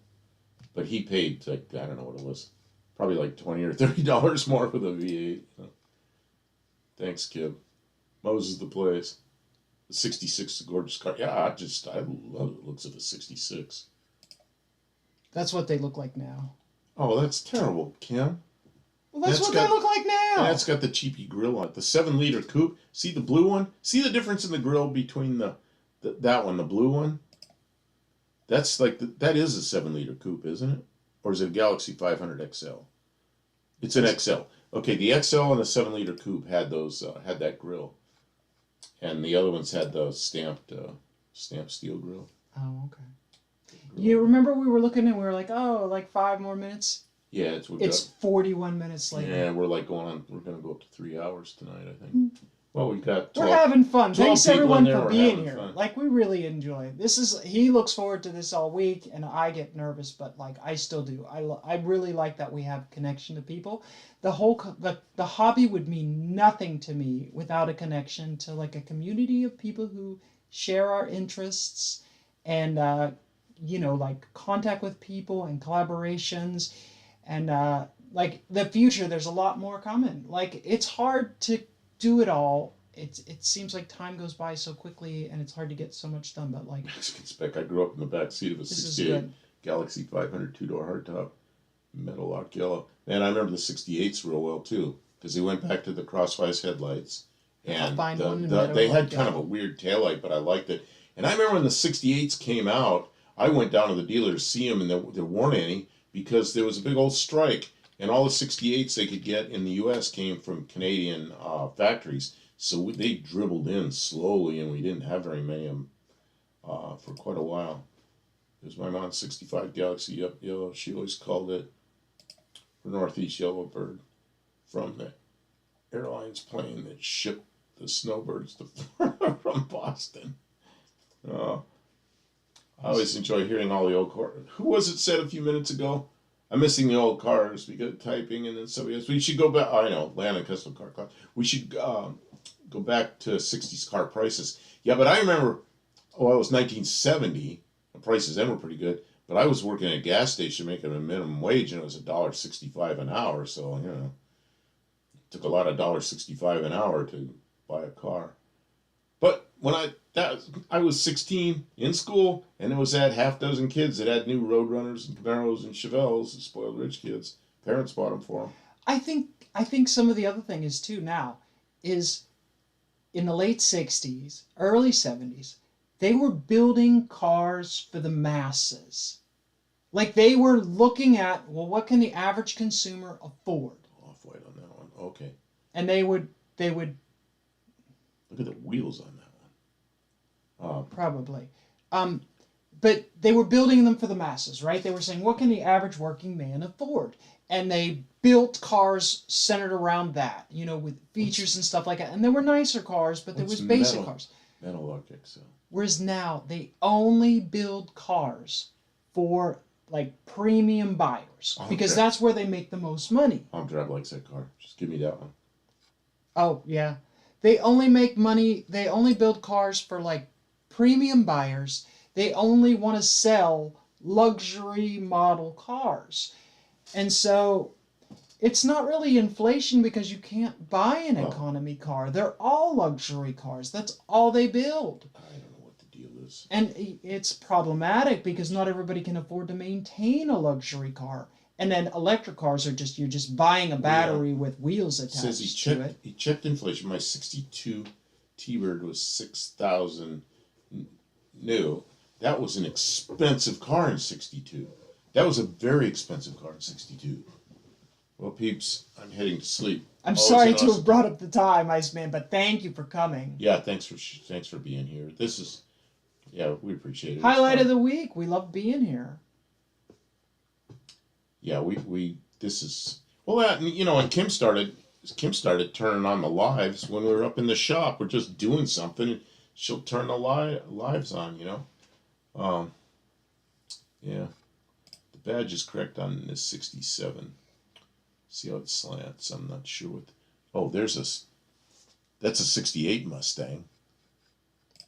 But he paid, like, I don't know what it was, probably like $20 or $30 more for the V8. You know. Thanks, Kib. Moses the place. The 66 is a gorgeous car. Yeah, I love the looks of a 66. That's what they look like now. Oh, that's terrible, Kim. Well, that's what they look like now. That's got the cheapy grill on it. The 7-liter coupe. See the blue one? See the difference in the grill between that one, the blue one? That's like that is a 7-liter coupe, isn't it? Or is it a Galaxy 500 XL? It's an XL. Okay, the XL and the 7-liter coupe had those had that grill, and the other ones had the stamped steel grill. Oh, okay. You remember we were looking and we were like, oh, like 5 more minutes. Yeah, it's 41 minutes later. Yeah, we're like going on. We're gonna go up to 3 hours tonight, I think. Well, we got. 12, we're having fun. Thanks everyone for being here. Fun. Like, we really enjoy it. He looks forward to this all week, and I get nervous, but like I still do. I really like that we have connection to people. The hobby would mean nothing to me without a connection to like a community of people who share our interests, and like contact with people and collaborations, and like the future. There's a lot more coming. Like, it's hard to do it all. It seems like time goes by so quickly, and it's hard to get so much done. But like, Mexican spec. I grew up in the back seat of a '68 Galaxy 500 2-door hardtop, metal lock yellow. Man, I remember the '68s real well too, because they went back to the crosswise headlights, and they had kind of a weird taillight, but I liked it. And I remember when the '68s came out, I went down to the dealer to see them, and there weren't any because there was a big old strike. And all the '68s they could get in the U.S. came from Canadian factories. So they dribbled in slowly, and we didn't have very many of them for quite a while. There's my mom's '65 Galaxy yellow. She always called it the Northeast Yellowbird, from the airlines plane that shipped the snowbirds to Florida from Boston. I always enjoy hearing all the old cars. Who was it said a few minutes ago? I'm missing the old cars. We got typing, and then somebody else. We should go back. I know, Land Custom Car Club. We should go back to '60s car prices. Yeah, but I remember, it was 1970. The prices then were pretty good. But I was working at a gas station making a minimum wage, and it was $1.65 an hour. So, it took a lot of $1.65 an hour to buy a car. But when I was 16 in school, and there was that half dozen kids that had new Roadrunners and Camaros and Chevelles, the spoiled rich kids. Parents bought them for them. I think some of the other thing is too now is in the late 60s, early 70s, they were building cars for the masses. Like they were looking at, well, what can the average consumer afford? Off-white on that one. Okay. And they would Look at the wheels on that one. probably. But they were building them for the masses, right? They were saying, what can the average working man afford? And they built cars centered around that, you know, with features and stuff like that. And there were nicer cars, but there was basic cars. Metal XL. Whereas now they only build cars for like premium buyers because that's where they make the most money. Drive likes that car. Just give me that one. Oh yeah, they only make money. They only build cars for like premium buyers. They only want to sell luxury model cars. And so it's not really inflation because you can't buy an economy car. They're all luxury cars. That's all they build. I don't know what the deal is. And it's problematic because not everybody can afford to maintain a luxury car. And then electric cars are just, you're just buying a battery with wheels attached to it. He checked inflation. My 62 T-Bird was 6,000 new. That was an expensive car in 62. That was a very expensive car in 62. Well, peeps, I'm heading to sleep. I'm sorry to have brought up the time, Iceman, but thank you for coming. Yeah, thanks for being here. This is, yeah, we appreciate it. Highlight of the week. We love being here. Yeah, this is, well, you know, and Kim started turning on the lives when we were up in the shop. We're just doing something, and she'll turn the lives on, you know. Yeah, the badge is correct on this 67. See how it slants? I'm not sure what. Oh, that's a 68 Mustang.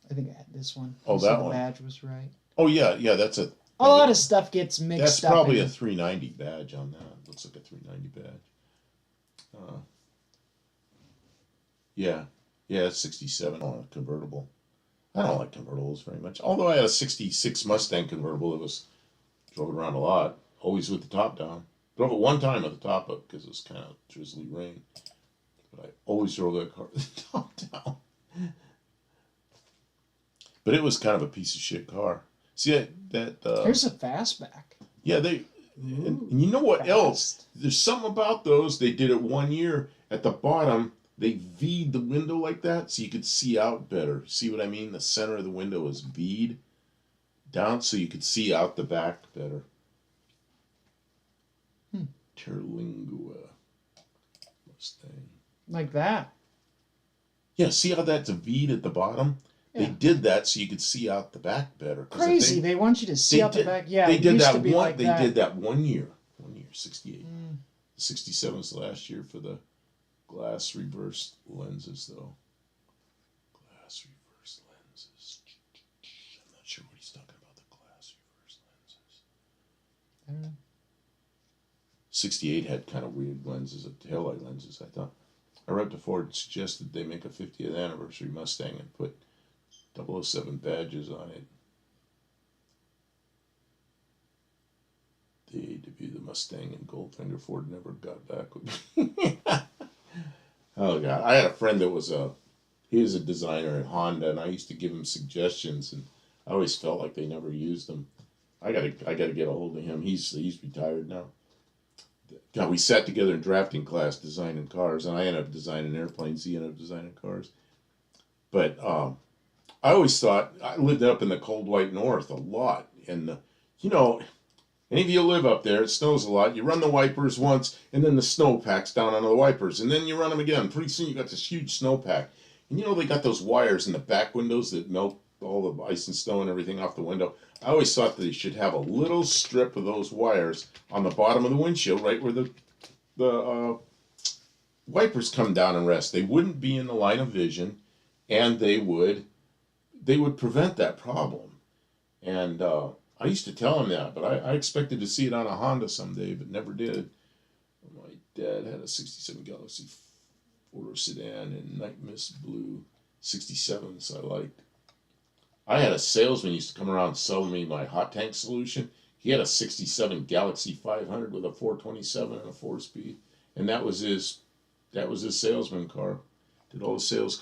I think I had this one. Oh, that one. The badge was right. Oh yeah, that's a. A lot of stuff gets mixed up. That's probably a 390 badge on that. Looks like a 390 badge. Yeah, it's 67 on a convertible. I don't like convertibles very much. Although I had a 66 Mustang convertible that drove around a lot, always with the top down. Drove it one time with the top up because it was kind of drizzly rain. But I always drove that car with the top down. But it was kind of a piece of shit car. See that Here's a fastback. Yeah, and you know what else? There's something about those. They did it 1 year. At the bottom, they V'd the window like that so you could see out better. See what I mean? The center of the window is V'd down so you could see out the back better. Terlingua Mustang. Like that. Yeah, see how that's V'd at the bottom? Yeah. They did that so you could see out the back better. Crazy. They want you to see out the back. Yeah, they did that one. Like they did that 1 year. 1 year, 68. 67 was the last year for the glass reverse lenses, though. Glass reverse lenses. I'm not sure what he's talking about. The glass reverse lenses. I don't know. 68 had kind of weird lenses, taillight lenses. I thought. I read to Ford and suggested they make a 50th anniversary Mustang and put 007 badges on it. They debuted the Mustang and Goldfinger. Ford never got back with me. Oh God! I had a friend that was a designer at Honda, and I used to give him suggestions, and I always felt like they never used them. I gotta get a hold of him. He's retired now. God, we sat together in drafting class designing cars, and I ended up designing airplanes. He ended up designing cars. But I always thought, I lived up in the cold white north a lot, and you know, any of you live up there, it snows a lot. You run the wipers once, and then the snow packs down onto the wipers, and then you run them again. Pretty soon you got this huge snowpack. And you know they got those wires in the back windows that melt all the ice and snow and everything off the window. I always thought that they should have a little strip of those wires on the bottom of the windshield, right where the wipers come down and rest. They wouldn't be in the line of vision, and they would prevent that problem. And I used to tell him that, but I expected to see it on a Honda someday, but never did. My dad had a 67 Galaxy 4-door sedan in night mist blue 67s I liked. I had a salesman used to come around and sell me my hot tank solution. He had a 67 Galaxy 500 with a 427 and a 4-speed, and that was his salesman car. Did all the sales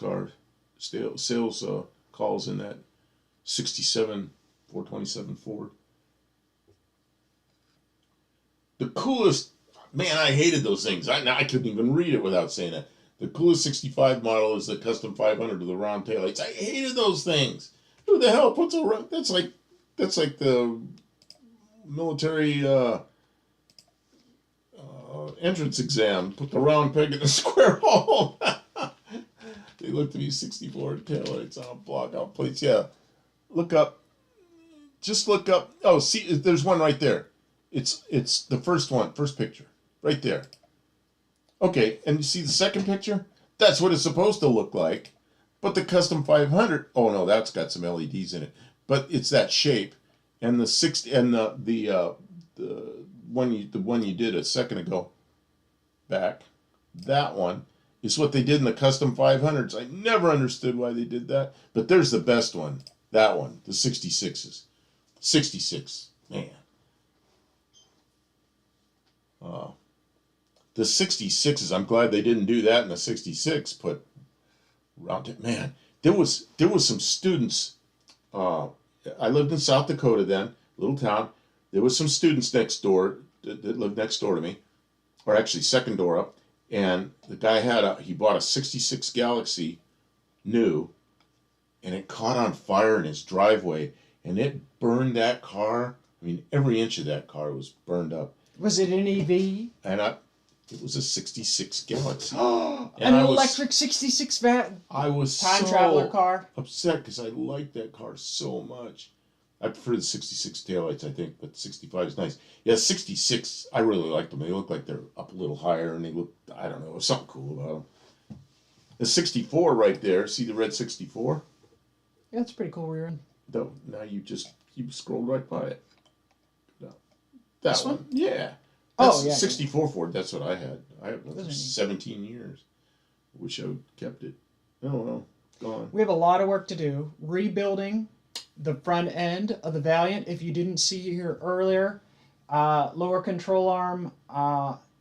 calls in that 67 427 Ford. the coolest, man, I hated those things. I couldn't even read it without saying that. The coolest 65 model is the Custom 500 with the round taillights. I hated those things. Who the hell puts a round? That's like the military entrance exam. Put the round peg in the square hole. They looked to be 64 taillights on a block out plates. Yeah, look up. Just look up. Oh, see, there's one right there. It's the first one, first picture, right there. Okay, and you see the second picture? That's what it's supposed to look like. But the Custom 500, oh no, that's got some LEDs in it. But it's that shape, and the 60 and the one you did a second ago, back, that one is what they did in the Custom 500s. I never understood why they did that, but there's the best one. That one, the 66s, 66, man. The 66s, I'm glad they didn't do that in the 66. Put around it, man. There was some students. I lived in South Dakota then, little town. There was some students next door that lived next door to me, or actually second door up. And the guy he bought a 66 Galaxy, new, and it caught on fire in his driveway, and it burned that car. I mean, every inch of that car was burned up. Was it an EV? And it was a 66 Galaxy. An electric 66 I was time so traveler car. upset because I liked that car so much. I prefer the 66 taillights, I think, but 65 is nice. Yeah, 66, I really like them. They look like they're up a little higher, and they look, I don't know, there's something cool about them. The 64 right there, see the red 64? Yeah, it's pretty cool rear end. No, now you scrolled right by it. No. This one? Yeah. Oh, That's yeah. 64 Ford, that's what I had. I had one for Doesn't he? 17 years. Wish I would kept it. Oh, well, gone. We have a lot of work to do. Rebuilding the front end of the Valiant. If you didn't see here earlier, lower control arm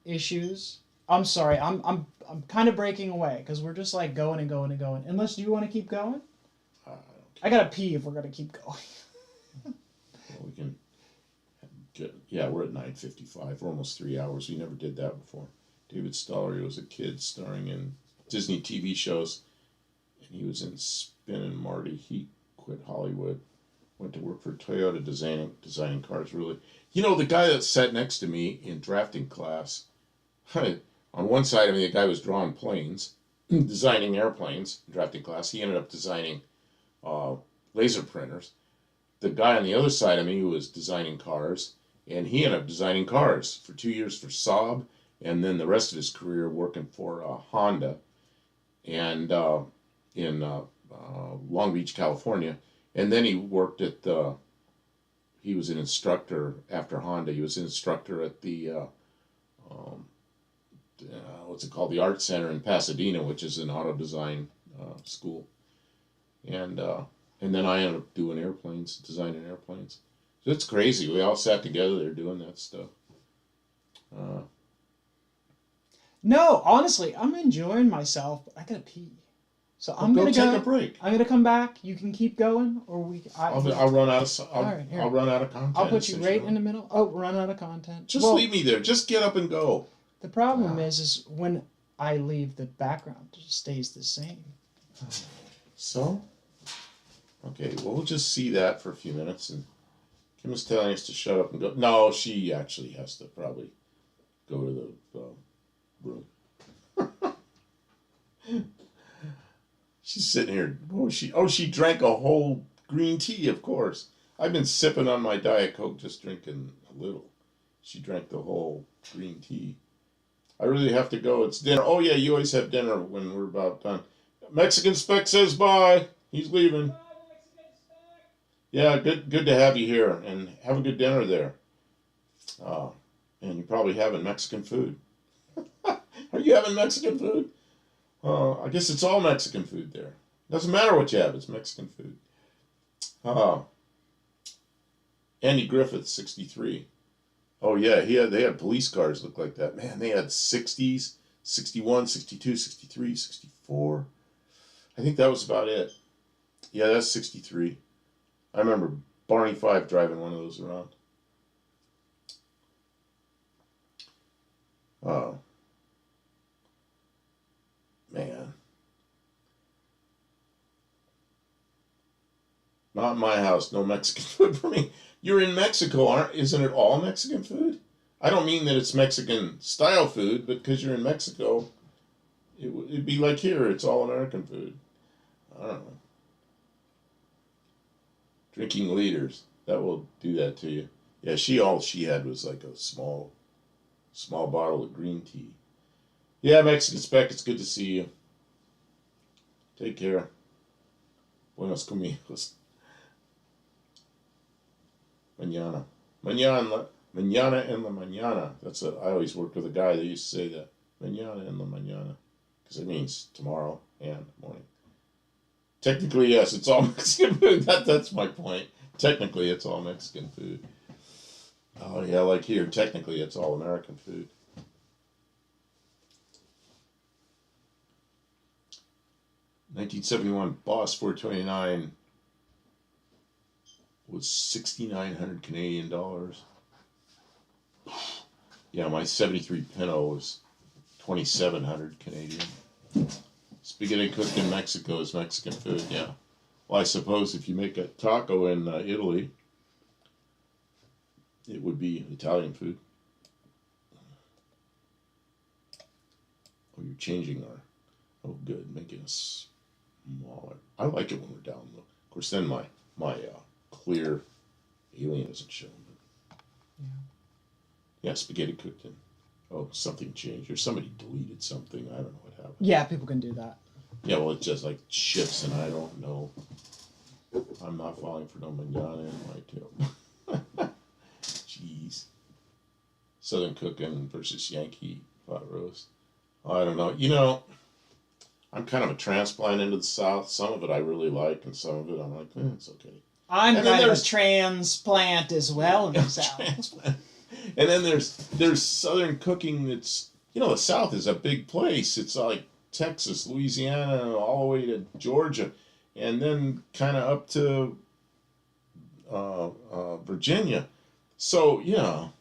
issues. I'm sorry, I'm kind of breaking away because we're just like going and going and going. Unless you want to keep going. I gotta pee if we're gonna keep going. Well, we can get, yeah, we're at 9:55. We're almost 3 hours. We never did that before. David Stollery was a kid starring in Disney TV shows, and he was in Spin and Marty. He quit Hollywood, went to work for Toyota designing cars, really. You know, the guy that sat next to me in drafting class, on one side of me, the guy was drawing planes, designing airplanes in drafting class. He ended up designing laser printers. The guy on the other side of me was designing cars, and he ended up designing cars for 2 years for Saab, and then the rest of his career working for Honda, and in Long Beach, California. And then he worked at he was an instructor after Honda. He was an instructor at the what's it called, the Art Center in Pasadena, which is an auto design school. And then I ended up doing airplanes, designing airplanes. So it's crazy. We all sat together there doing that stuff. No, honestly, I'm enjoying myself. But I gotta pee, so I'm gonna take go. a break. I'm gonna come back. You can keep going, or I'll run out of. here. I'll run out of content. I'll put you right in the middle. Oh, run out of content. Just Well, leave me there. Just get up and go. The problem is when I leave, the background just stays the same. So, okay, well, we'll just see that for a few minutes, and Kim is telling us to shut up and go. No, she actually has to probably go to the room. She's sitting here. She drank a whole green tea, of course. I've been sipping on my Diet Coke, just drinking a little. She drank the whole green tea. I really have to go. It's dinner. Oh, yeah, you always have dinner when we're about done. Mexican Spec says bye. He's leaving. Yeah, good to have you here, and have a good dinner there. And you're probably having Mexican food. Are you having Mexican food? I guess it's all Mexican food there. Doesn't matter what you have, it's Mexican food. Andy Griffith, 63. Oh yeah, they had police cars look like that. Man, they had 60s, 61, 62, 63, 64. I think that was about it. Yeah, that's 63. I remember Barney Fife driving one of those around. Oh, man. Not in my house. No Mexican food for me. You're in Mexico, isn't it all Mexican food? I don't mean that it's Mexican style food, but because you're in Mexico, it'd be like here. It's all American food. I don't know. Drinking liters. That will do that to you. Yeah, all she had was like a small bottle of green tea. Yeah, Mexican Spec, it's good to see you. Take care. Buenos comidos. Mañana. Mañana en la mañana. I always worked with a guy that used to say that. Mañana en la mañana. Because it means tomorrow and morning. Technically, yes, it's all Mexican food. That's my point. Technically, it's all Mexican food. Oh, yeah, like here, technically, it's all American food. $1971 Boss 429 was 6,900 Canadian dollars. Yeah, my 73 Pinto was 2,700 Canadian. Spaghetti cooked in Mexico is Mexican food, yeah. Well, I suppose if you make a taco in Italy, it would be Italian food. Oh, you're changing our... Oh, good, making us smaller. I like it when we're down low. Of course, then my clear alien isn't shown. But yeah, spaghetti cooked in. Oh, something changed. Or somebody deleted something. I don't know what happened. Yeah, people can do that. Yeah, well, it's just like shifts, and I don't know. I'm not falling for no manana in my tail. Jeez. Southern cooking versus Yankee pot roast. I don't know. You know, I'm kind of a transplant into the South. Some of it I really like, and some of it I'm like, it's okay. I'm kind of a transplant as well in the South. Transplant. And then there's Southern cooking that's, you know, the South is a big place. It's like Texas, Louisiana, all the way to Georgia, and then kind of up to Virginia. So, you know,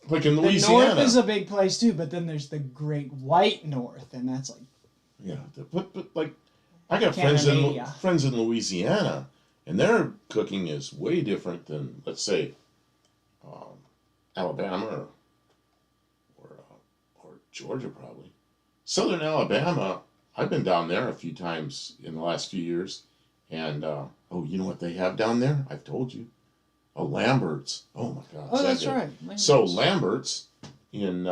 like in Louisiana. The North is a big place too, but then there's the Great White North, and that's like... Yeah, but like, I got friends in Louisiana, and their cooking is way different than, let's say, Alabama or Georgia probably. Southern Alabama, I've been down there a few times in the last few years, and you know what they have down there? I've told you. Oh, Lambert's. Oh my God. Oh, that's right. Lambert's. So Lambert's in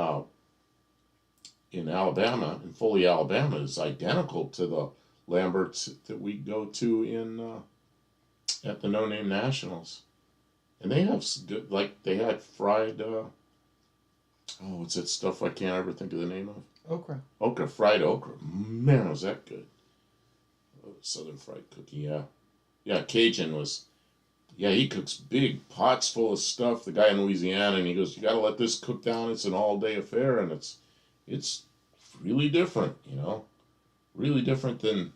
Alabama, in Foley, Alabama, is identical to the Lambert's that we go to at the No Name Nationals, and they have good, like they had fried. What's that stuff I can't ever think of the name of? Okra, fried okra. Man, was that good. Southern fried cookie, yeah. Yeah, Cajun was, he cooks big pots full of stuff, the guy in Louisiana, and he goes, you gotta let this cook down, it's an all-day affair, and it's really different, you know? Really different than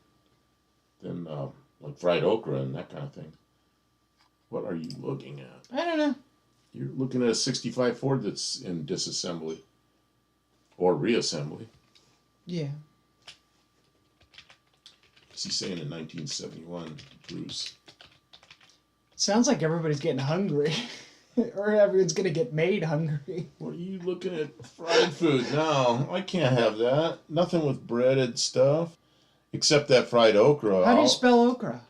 like fried okra and that kind of thing. What are you looking at? I don't know. You're looking at a 65 Ford that's in disassembly. Or reassembly. Yeah. What's he saying in 1971, Bruce? Sounds like everybody's getting hungry. Or everyone's going to get made hungry. What are you looking at? Fried food? No, I can't have that. Nothing with breaded stuff. Except that fried okra. How do you spell okra?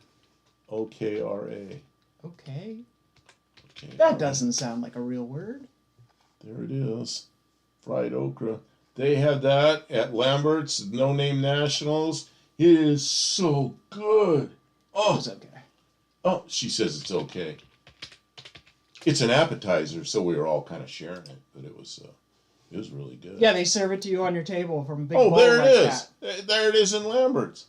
O-K-R-A. Okay. That doesn't sound like a real word. There it is. Fried okra. They have that at Lambert's, No Name Nationals. It is so good. Oh, it's okay. Oh, she says it's okay. It's an appetizer, so we were all kind of sharing it, but it was really good. Yeah, they serve it to you on your table from a big bowl there it like is. That. There it is in Lambert's.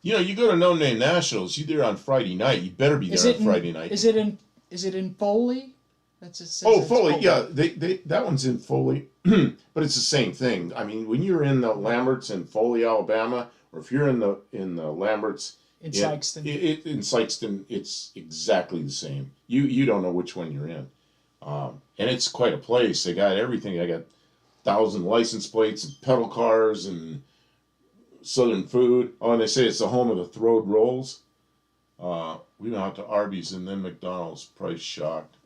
You know, you go to No Name Nationals, you're there on Friday night. You better be there on Friday night. Is it in Foley? That's it. Oh, Foley, yeah. They that one's in Foley, but it's the same thing. I mean, when you're in the Lambert's in Foley, Alabama, or if you're in the Lambert's in Sykeston, in Sykeston, it's exactly the same. You don't know which one you're in. And it's quite a place. They got everything. I got 1,000 license plates and pedal cars and Southern food. Oh, and they say it's the home of the throwed rolls. We went out to Arby's and then McDonald's. Price shocked.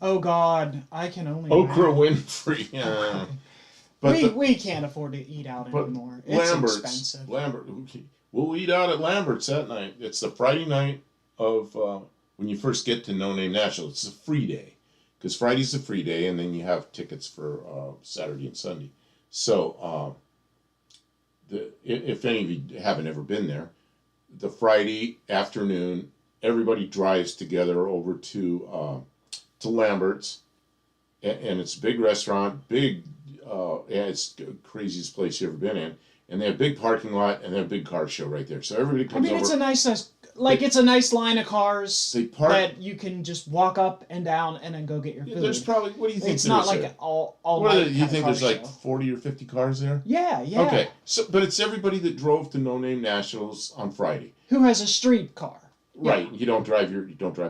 Oh God, I can only. Okra imagine. Winfrey. But we can't afford to eat out anymore. It's expensive. Lambert. We'll eat out at Lambert's that night. It's the Friday night of when you first get to No Name National. It's a free day because Friday's a free day, and then you have tickets for Saturday and Sunday. So, if any of you haven't ever been there, the Friday afternoon, everybody drives together over to Lambert's, and it's a big restaurant, big. And it's the craziest place you've ever been in. And they have a big parking lot, and they have a big car show right there. So everybody comes over. It's a nice it's a nice line of cars They park. that you can just walk up and down and then go get your food. There's probably, what do you think It's not like there? an all What night you think car there's like show. 40 or 50 cars there? Yeah. Okay. So, but it's everybody that drove to No Name Nationals on Friday. Who has a street car? Right. You don't drive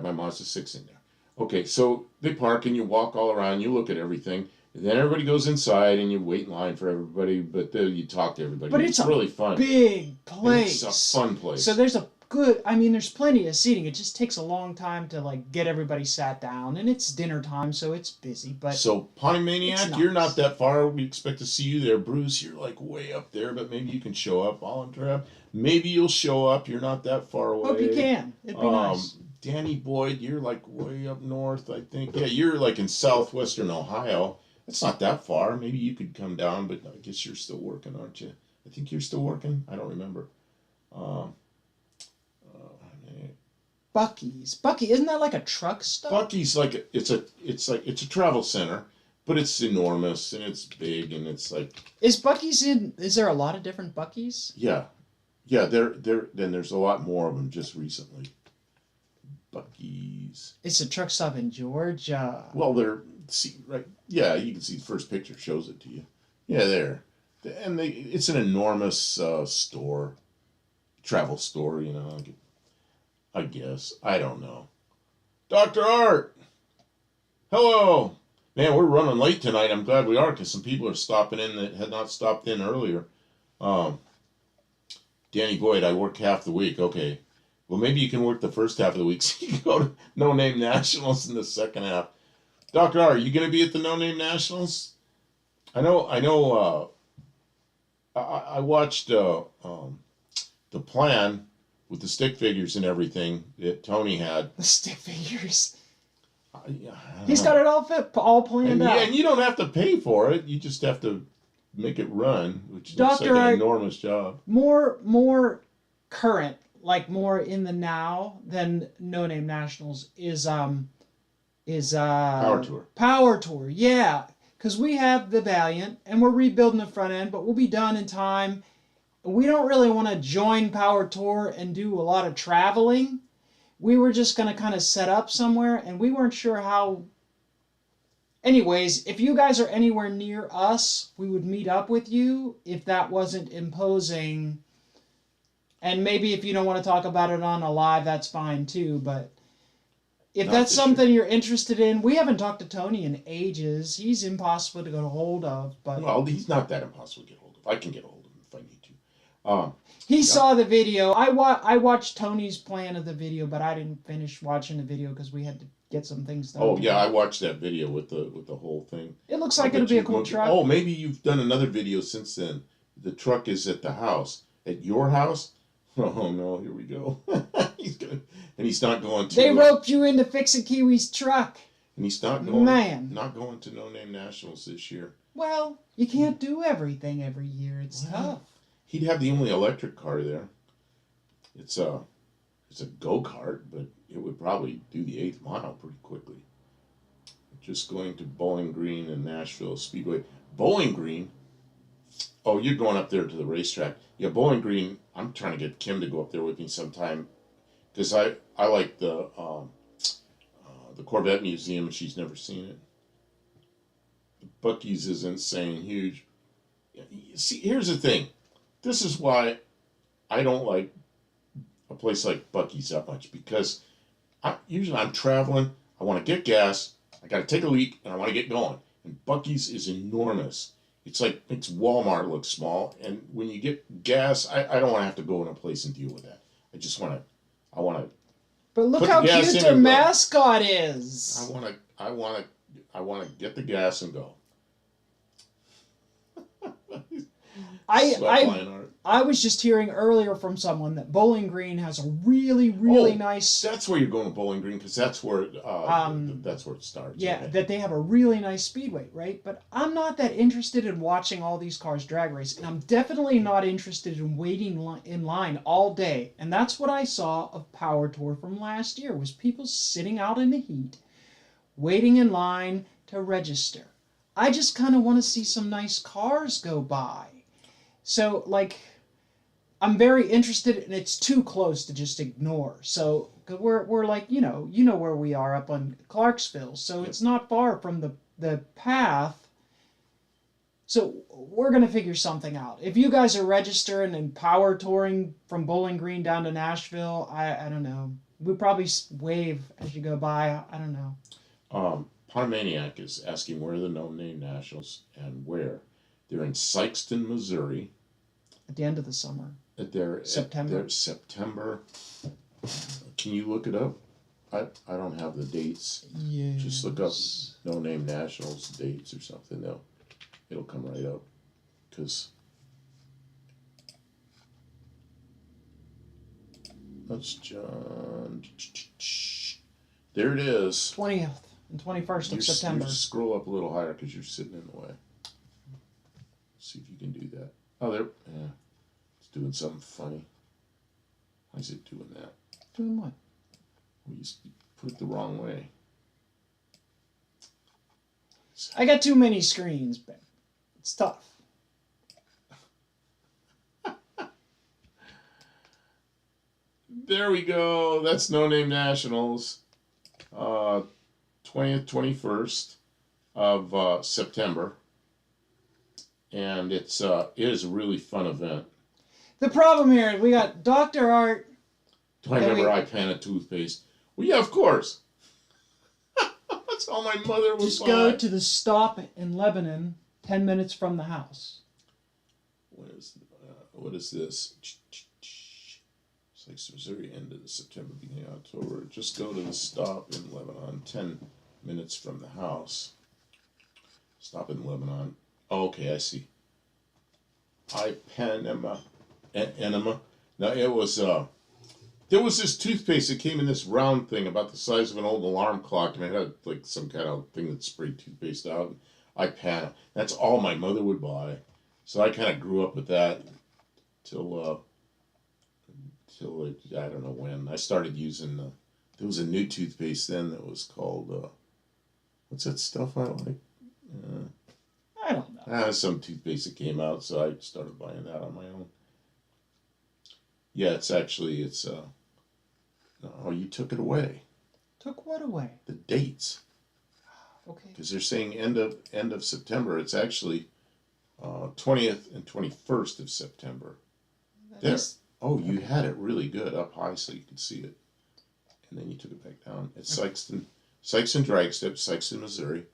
my Mazda 6 in there. Okay. So they park and you walk all around, you look at everything. And then everybody goes inside and you wait in line for everybody, but then you talk to everybody. But it's a really fun. Big place. And it's a fun place. So there's there's plenty of seating. It just takes a long time to like get everybody sat down, and it's dinner time, so it's busy. But so Pawnee Maniac, it's nice. You're not that far. We expect to see you there, Bruce. You're like way up there, but maybe you can show up. Volunteer. Maybe you'll show up. You're not that far away. hope you can. It'd be nice. Danny Boyd, you're like way up north, I think. Yeah, you're like in southwestern Ohio. It's not that far. Maybe you could come down, but I guess you're still working, aren't you? I think you're still working. I don't remember. Buc-ee's. Bucky, isn't that like a truck stop? Bucky's like it's a travel center, but it's enormous and it's big and it's like. Is Bucky's in? Is there a lot of different Bucky's? Yeah. Then there's a lot more of them just recently. Bucky's. It's a truck stop in Georgia. Well, right. Yeah, you can see the first picture shows it to you. Yeah, there. And it's an enormous store, travel store, I guess. I don't know. Dr. Art! Hello! Man, we're running late tonight. I'm glad we are, because some people are stopping in that had not stopped in earlier. Danny Boyd, I work half the week. Okay. Well, maybe you can work the first half of the week so you can go to No Name Nationals in the second half. Dr. R, are you going to be at the No Name Nationals? I watched the plan with the stick figures and everything that Tony had. The stick figures. He's got it all planned out. Yeah, and you don't have to pay for it. You just have to make it run, which looks like Dr. an enormous job. More current, like more in the now than No Name Nationals is Power Tour. Power Tour, yeah. Because we have the Valiant, and we're rebuilding the front end, but we'll be done in time. We don't really want to join Power Tour and do a lot of traveling. We were just going to kind of set up somewhere, and we weren't sure how. Anyways, if you guys are anywhere near us, we would meet up with you if that wasn't imposing. And maybe if you don't want to talk about it on a live, that's fine too, but if that's something you're interested in, we haven't talked to Tony in ages. He's impossible to get a hold of. But well, he's not that impossible to get hold of. I can get a hold of him if I need to. He saw the video. I watched Tony's plan of the video, but I didn't finish watching the video because we had to get some things done. Oh yeah, I watched that video with the whole thing. It looks like it'll be a cool truck. Oh, maybe you've done another video since then. The truck is at the house. At your house? Oh no, here we go. He's not going to. They roped you into fixing Kiwi's truck. And he's not going. Man. Not going to No Name Nationals this year. Well, you can't do everything every year. It's tough. He'd have the only electric car there. It's a go-kart, but it would probably do the 8th mile pretty quickly. Just going to Bowling Green and Nashville Speedway. Bowling Green? Oh, you're going up there to the racetrack. Yeah, Bowling Green, I'm trying to get Kim to go up there with me sometime. Because I like the Corvette Museum, and she's never seen it. The Buc-ee's is insane, huge. See, here's the thing. This is why I don't like a place like Buc-ee's that much, because usually I'm traveling, I want to get gas, I got to take a leak and I want to get going. And Bucky's is enormous. It's like makes Walmart look small. And when you get gas, I don't want to have to go in a place and deal with that. I just want to. I want to. But look Put how the gas cute in their and go. mascot is. I want to get the gas and go. I was just hearing earlier from someone that Bowling Green has a really nice. That's where you're going to Bowling Green because that's where it starts. Yeah, okay. that they have a really nice speedway, right? But I'm not that interested in watching all these cars drag race, and I'm definitely not interested in waiting in line all day. And that's what I saw of Power Tour from last year was people sitting out in the heat, waiting in line to register. I just kind of want to see some nice cars go by. So, like, I'm very interested, and it's too close to just ignore. So, cause we're like, you know where we are up on Clarksville, so Yep. it's not far from the path. So, we're going to figure something out. If you guys are registering and power touring from Bowling Green down to Nashville, I don't know. We probably wave as you go by. I don't know. Potomaniac is asking where are the no-name nationals and where. They're in Sikeston, Missouri. At the end of the summer. September. Can you look it up? I don't have the dates. Yeah. Just look up no-name nationals dates or something. It'll come right up. Because that's John. There it is. 20th and 21st of September. You scroll up a little higher because you're sitting in the way. See if you can do that. Oh, there. Yeah. It's doing something funny. Why is it doing that? Doing what? Well, you put it the wrong way. I got too many screens, but it's tough. There we go. That's No Name Nationals. 20th, 21st of September. And it is a really fun event. The problem here is we got Dr. Art. Do I remember I Pan toothpaste? Well, yeah, of course. That's all my mother was. Just go to the stop in Lebanon, 10 minutes from the house. What is this? It's like Missouri, end of September, beginning of October. Just go to the stop in Lebanon, 10 minutes from the house. Stop in Lebanon. Oh, okay, I see. Enema. Now it was there was this toothpaste that came in this round thing about the size of an old alarm clock, and it had like some kind of thing that sprayed toothpaste out. That's all my mother would buy, so I kind of grew up with that till I don't know when I started using there was a new toothpaste then that was called what's that stuff I like. I don't know. Some toothpaste that came out, so I started buying that on my own. Yeah, oh, you took it away. Took what away? The dates. Okay. Because they're saying end of September. It's actually 20th and 21st of September. There. Oh, you had it really good up high so you could see it. And then you took it back down. It's Sikeston Dragstep, Sikeston, Missouri.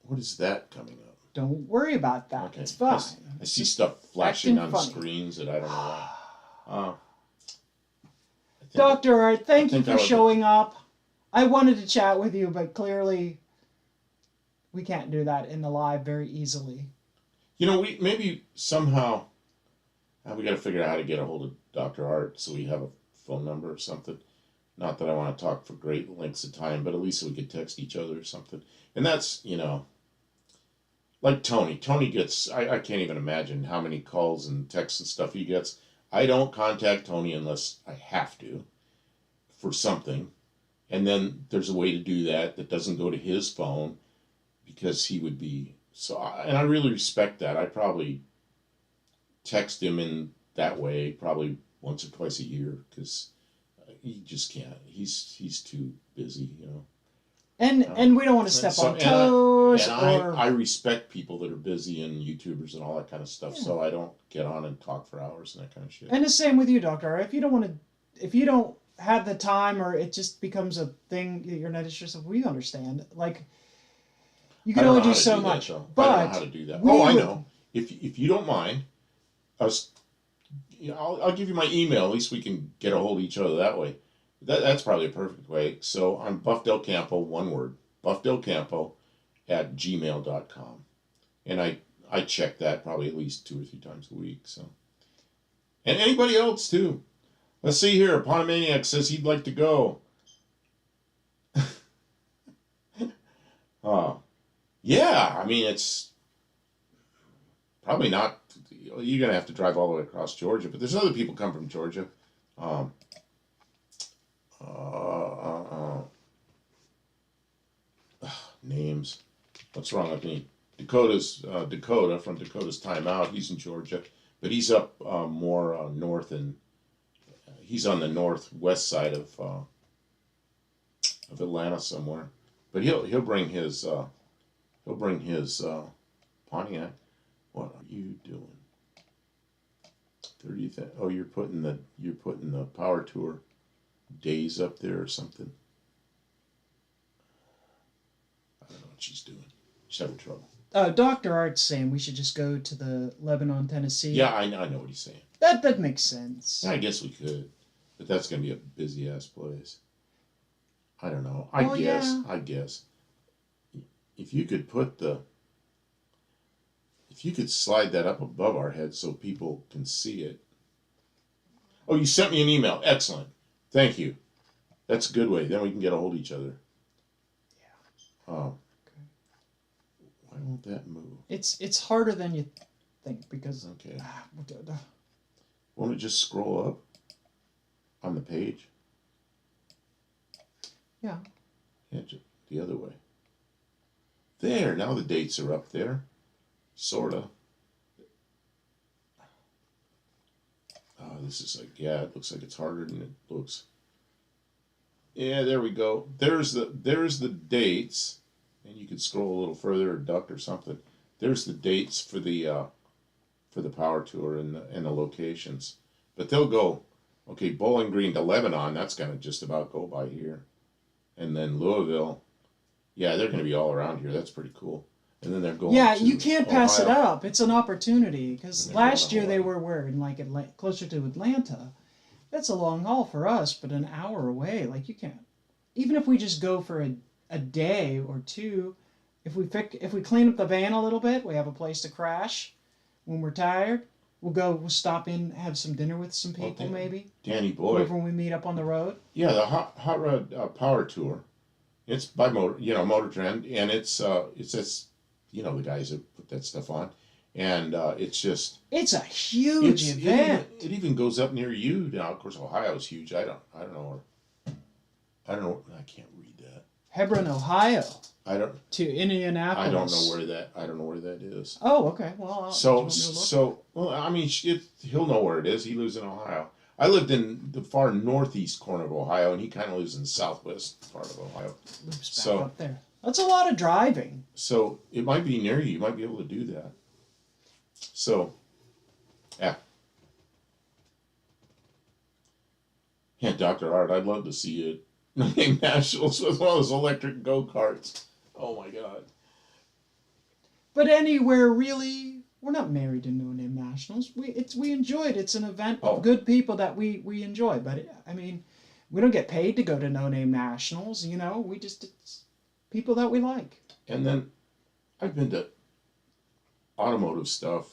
What is that coming up? Don't worry about that. Okay. It's fine. I see stuff flashing on funny. screens that I don't know why. Dr. Art, thank you for showing up. I wanted to chat with you, but clearly we can't do that in the live very easily. You know, we maybe somehow we got to figure out how to get a hold of Dr. Art so we have a phone number or something. Not that I want to talk for great lengths of time, but at least we could text each other or something. And that's, like Tony. Tony gets, I can't even imagine how many calls and texts and stuff he gets. I don't contact Tony unless I have to for something. And then there's a way to do that doesn't go to his phone because he would be, and I really respect that. I probably text him in that way probably once or twice a year because he just can't. He's too busy, And we don't want to step on toes. I respect people that are busy and YouTubers and all that kind of stuff, so I don't get on and talk for hours and that kind of shit. And the same with you, Doctor. If you don't have the time, or it just becomes a thing that you're not interested. We understand. Like you I can don't only know how do to so do much. that, though. But I don't know how to do that. we Oh, I would- know. If you don't mind, us, I'll give you my email. At least we can get a hold of each other that way. That's probably a perfect way. So I'm Buff Del Campo, one word, Buff Del Campo at gmail.com. And I check that probably at least 2 or 3 times a week. So, and anybody else too. Let's see here. Eponomaniac says he'd like to go. Yeah, I mean, it's probably not. You're going to have to drive all the way across Georgia, but there's other people come from Georgia. Um, names. What's wrong with me? Dakota from Dakota's Time Out. He's in Georgia, but he's up more north, and he's on the northwest side of Atlanta somewhere. But he'll bring his Pontiac. What are you doing? 30th. Oh, you're putting the Power Tour days up there or something. I don't know what she's doing. She's having trouble. Dr. Art's saying we should just go to the Lebanon, Tennessee. Yeah, I know what he's saying. That makes sense. I guess we could, but that's gonna be a busy ass place. I don't know. I guess if you could slide that up above our heads so people can see it. Oh, you sent me an email. Excellent. Thank you. That's a good way. Then we can get a hold of each other. Yeah. Okay. Why won't that move? It's harder than you think because. Okay. Won't it just scroll up on the page? Yeah. Yeah, the other way. There. Now the dates are up there. Sorta. This is like, yeah, it looks like it's harder than it looks. Yeah, there we go. There's the dates, and you can scroll a little further or duck or something. There's the dates for the Power Tour and the locations. But they'll go, okay, Bowling Green to Lebanon, that's gonna just about go by here. And then Louisville, yeah, they're gonna be all around here. That's pretty cool. And then they're going. Yeah, to you can't pass it Ohio. up. It's an opportunity because And they're last going year to they Hawaii. were where in like closer to Atlanta. That's a long haul for us, but an hour away. Like you can't. Even if we just go for a day or two, if we clean up the van a little bit, we have a place to crash. When we're tired, we'll stop in, have some dinner with some people, maybe. Danny Boy. Whenever we meet up on the road. Yeah, the Hot Rod Power Tour. It's by Motor Trend, and it's the guys that put that stuff on, and it's just. It's a huge event. It even goes up near you now. Of course, Ohio's huge. I don't know. I can't read that. Hebron, Ohio. To Indianapolis. I don't know where that is. Oh, okay. Well, I mean, he'll know where it is. He lives in Ohio. I lived in the far northeast corner of Ohio, and he kind of lives in the southwest part of Ohio. Loops back up there. That's a lot of driving. So it might be near you. You might be able to do that. So, yeah. Yeah, Dr. Art, I'd love to see you at Nationals with one of those electric go-karts. Oh, my God. But anywhere, really, we're not married to No Name Nationals. We enjoy it. It's an event of good people that we enjoy. But, we don't get paid to go to No Name Nationals, it's people that we like. And then I've been to automotive stuff,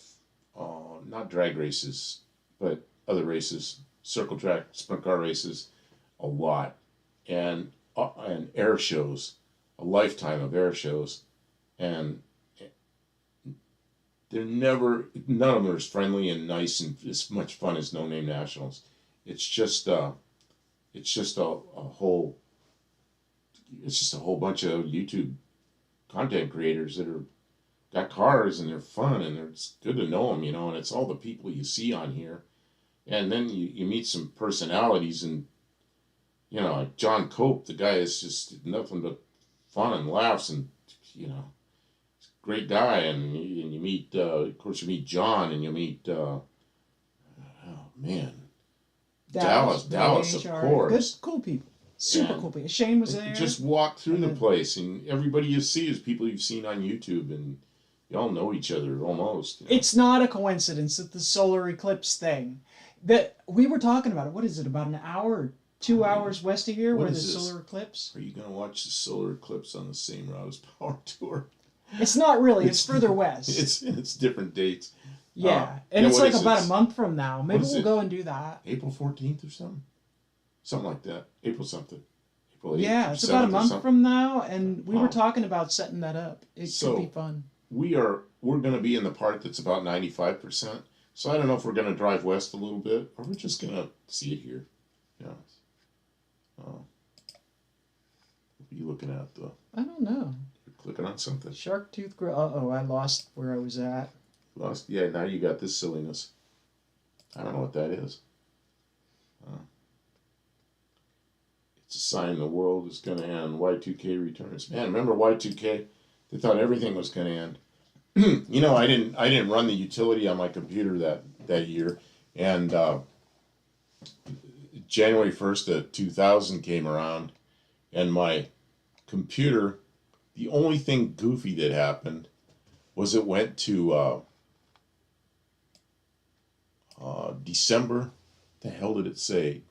not drag races, but other races, circle track, sprint car races, a lot, and air shows, a lifetime of air shows, and none of them are as friendly and nice and as much fun as No Name Nationals. It's just a whole bunch of YouTube content creators that got cars and they're fun and it's good to know them, and it's all the people you see on here. And then you meet some personalities and, like John Cope, the guy is just nothing but fun and laughs and, he's a great guy. And you meet, of course, you meet John and you meet, Dallas, of course. Good, cool people. Super And cool people. Shane was there. Just walk through the And place, and everybody you see is people you've seen on YouTube, and y'all know each other almost. You know? It's not a coincidence that the solar eclipse thing that we were talking about it. What is it? About an hour or 2 hours west of here, What where the is this? solar eclipse? Are you gonna watch the solar eclipse on the same route as Power Tour? It's not really. It's further west. It's different dates. Yeah, and yeah, it's what like is about it? a month from now. Maybe we'll go and do that. April 14th or something? Something like that. April something. April 8th. Yeah, it's about a month from now, and we were Oh. talking about setting that up. It So, could be fun. We're going to be in the part that's about 95%. So I don't know if we're going to drive west a little bit, or we're just going to see it here. Yeah. What are you looking at, though? I don't know. You're clicking on something. Shark Tooth Grill. Uh-oh, I lost where I was at. Lost? Yeah, now you got this silliness. I don't know what that is. It's a sign the world is going to end. Y2K returns. Man, remember Y2K? They thought everything was going to end. You know, I didn't run the utility on my computer that year, and January 1st of 2000 came around, and my computer, the only thing goofy that happened was it went to December. The hell did it say?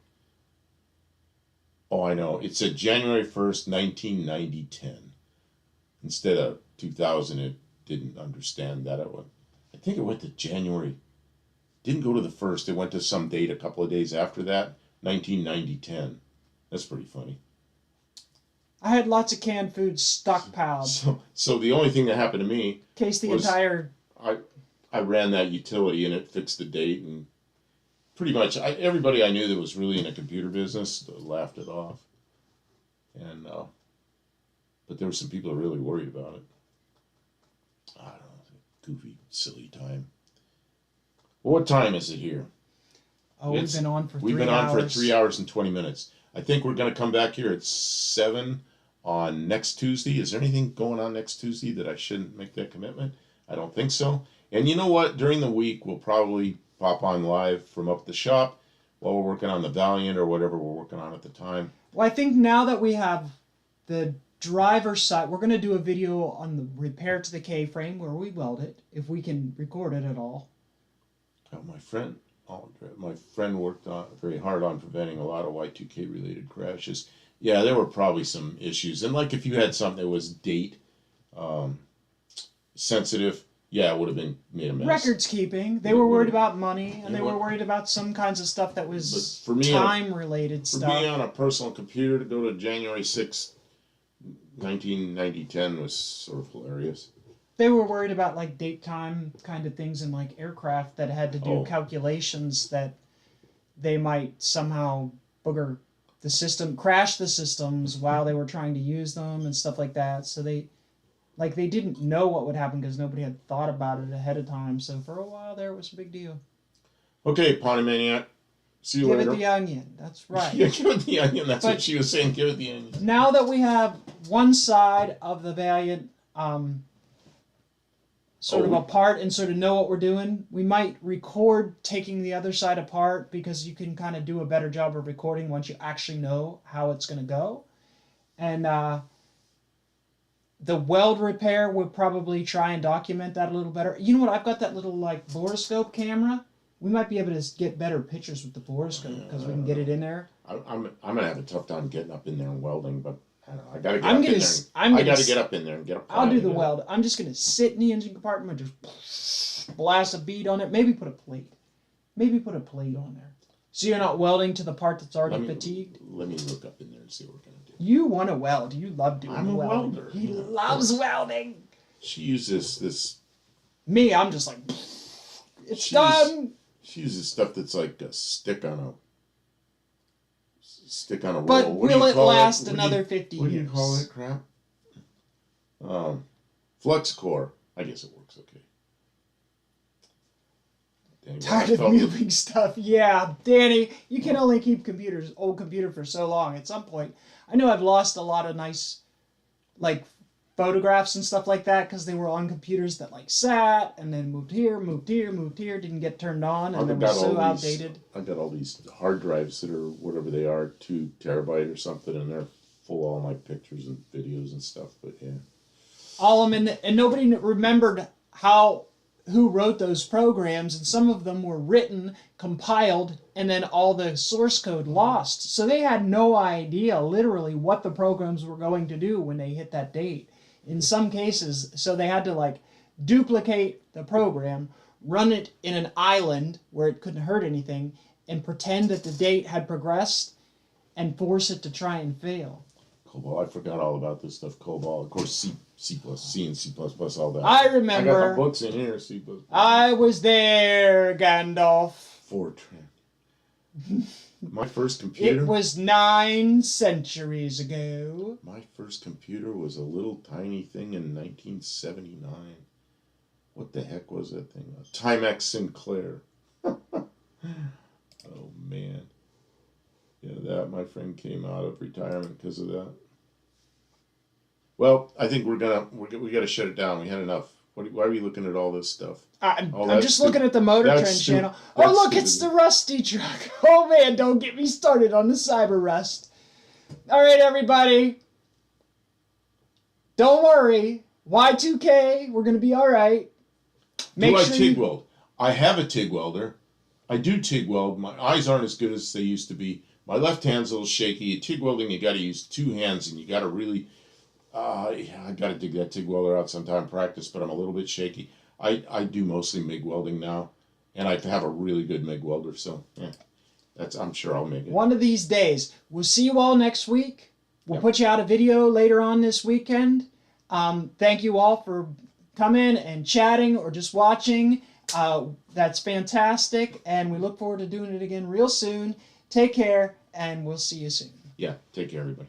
Oh, I know. It said January 1st, 1990-10. Instead of 2000, it didn't understand that. I think it went to January. Didn't go to the 1st. It went to some date a couple of days after that. 1990-10. That's pretty funny. I had lots of canned food stockpiled. So the only thing that happened to me In case the was entire... I ran that utility and it fixed the date, and pretty much everybody I knew that was really in a computer business laughed it off. And but there were some people that were really worried about it. I don't know, goofy, silly time. Well, what time is it here? Oh, we've been on for 3 hours. We've been on for 3 hours and 20 minutes. I think we're going to come back here at 7 on next Tuesday. Is there anything going on next Tuesday that I shouldn't make that commitment? I don't think so. And you know what? During the week, we'll probably pop on live from up the shop while we're working on the Valiant or whatever we're working on at the time. Well, I think now that we have the driver's side, we're going to do a video on the repair to the K-frame where we weld it, if we can record it at all. My friend worked very hard on preventing a lot of Y2K related crashes. Yeah, there were probably some issues. And like if you had something that was date sensitive, yeah, it would have been made a mess. Records keeping. They were worried about money, and they were worried about some kinds of stuff that was time-related stuff. For me, on a personal computer, to go to January 6th, 1990-10 was sort of hilarious. They were worried about like date time kind of things in like aircraft that had to do calculations that they might somehow booger the system, crash the systems while they were trying to use them and stuff like that. So they didn't know what would happen because nobody had thought about it ahead of time. So for a while there, it was a big deal. Okay, Pawnee Maniac. See you later. Give it the onion. That's right. Yeah, give it the onion. That's what she was saying. Give it the onion. Now that we have one side of the Valiant sort of apart and sort of know what we're doing, we might record taking the other side apart because you can kind of do a better job of recording once you actually know how it's going to go. And the weld repair, we'll probably try and document that a little better. You know what? I've got that little like borescope camera. We might be able to get better pictures with the borescope because we can get it in there. I'm gonna have a tough time getting up in there and welding, but I gotta get up in there. I gotta get up in there and get up. I'll do the weld. I'm just gonna sit in the engine compartment and just blast a bead on it. Maybe put a plate. Maybe put a plate on there. So you're not welding to the part that's already fatigued. Let me look up in there and see what we're gonna do. You want to weld. You love doing I'm a welding. welder. He loves welding. She uses this. Me, I'm just like, it's done. She uses stuff that's like a stick on a roll. But will it last another 50 years? What do you call it, crap? Flux core. I guess it works okay. Anyway, Tired of moving stuff. Yeah, Danny, you can only keep old computer for so long. At some point, I know I've lost a lot of nice, like, photographs and stuff like that because they were on computers that like sat and then moved here, didn't get turned on, and they were so outdated. I got all these hard drives that are whatever they are, 2 terabyte or something, and they're full of all my pictures and videos and stuff. But yeah, All of them, and nobody remembered who wrote those programs, and some of them were written, compiled, and then all the source code lost. So they had no idea literally what the programs were going to do when they hit that date. In some cases, so they had to like duplicate the program, run it in an island where it couldn't hurt anything, and pretend that the date had progressed and force it to try and fail. COBOL, I forgot all about this stuff. COBOL, of course, C and C++, all that. I remember. I got the books in here, C++. I was there, Gandalf. Fortran. My first computer. It was 9 centuries ago. My first computer was a little tiny thing in 1979. What the heck was that thing? A Timex Sinclair. Oh man. Yeah, that my friend came out of retirement because of that. Well, I think we got to shut it down. We had enough. Why are we looking at all this stuff? I'm just looking at the Motor Trend channel. Oh, look, it's the Rusty truck. Oh, man, don't get me started on the Cyber Rust. All right, everybody. Don't worry. Y2K, we're going to be all right. Do I TIG weld? I have a TIG welder. I do TIG weld. My eyes aren't as good as they used to be. My left hand's a little shaky. TIG welding, you got to use 2 hands, and you got to really... I got to dig that TIG welder out sometime, practice, but I'm a little bit shaky. I do mostly MIG welding now, and I have a really good MIG welder, so yeah, I'm sure I'll make it. One of these days. We'll see you all next week. We'll put you out a video later on this weekend. Thank you all for coming and chatting or just watching. That's fantastic, and we look forward to doing it again real soon. Take care, and we'll see you soon. Yeah, take care, everybody.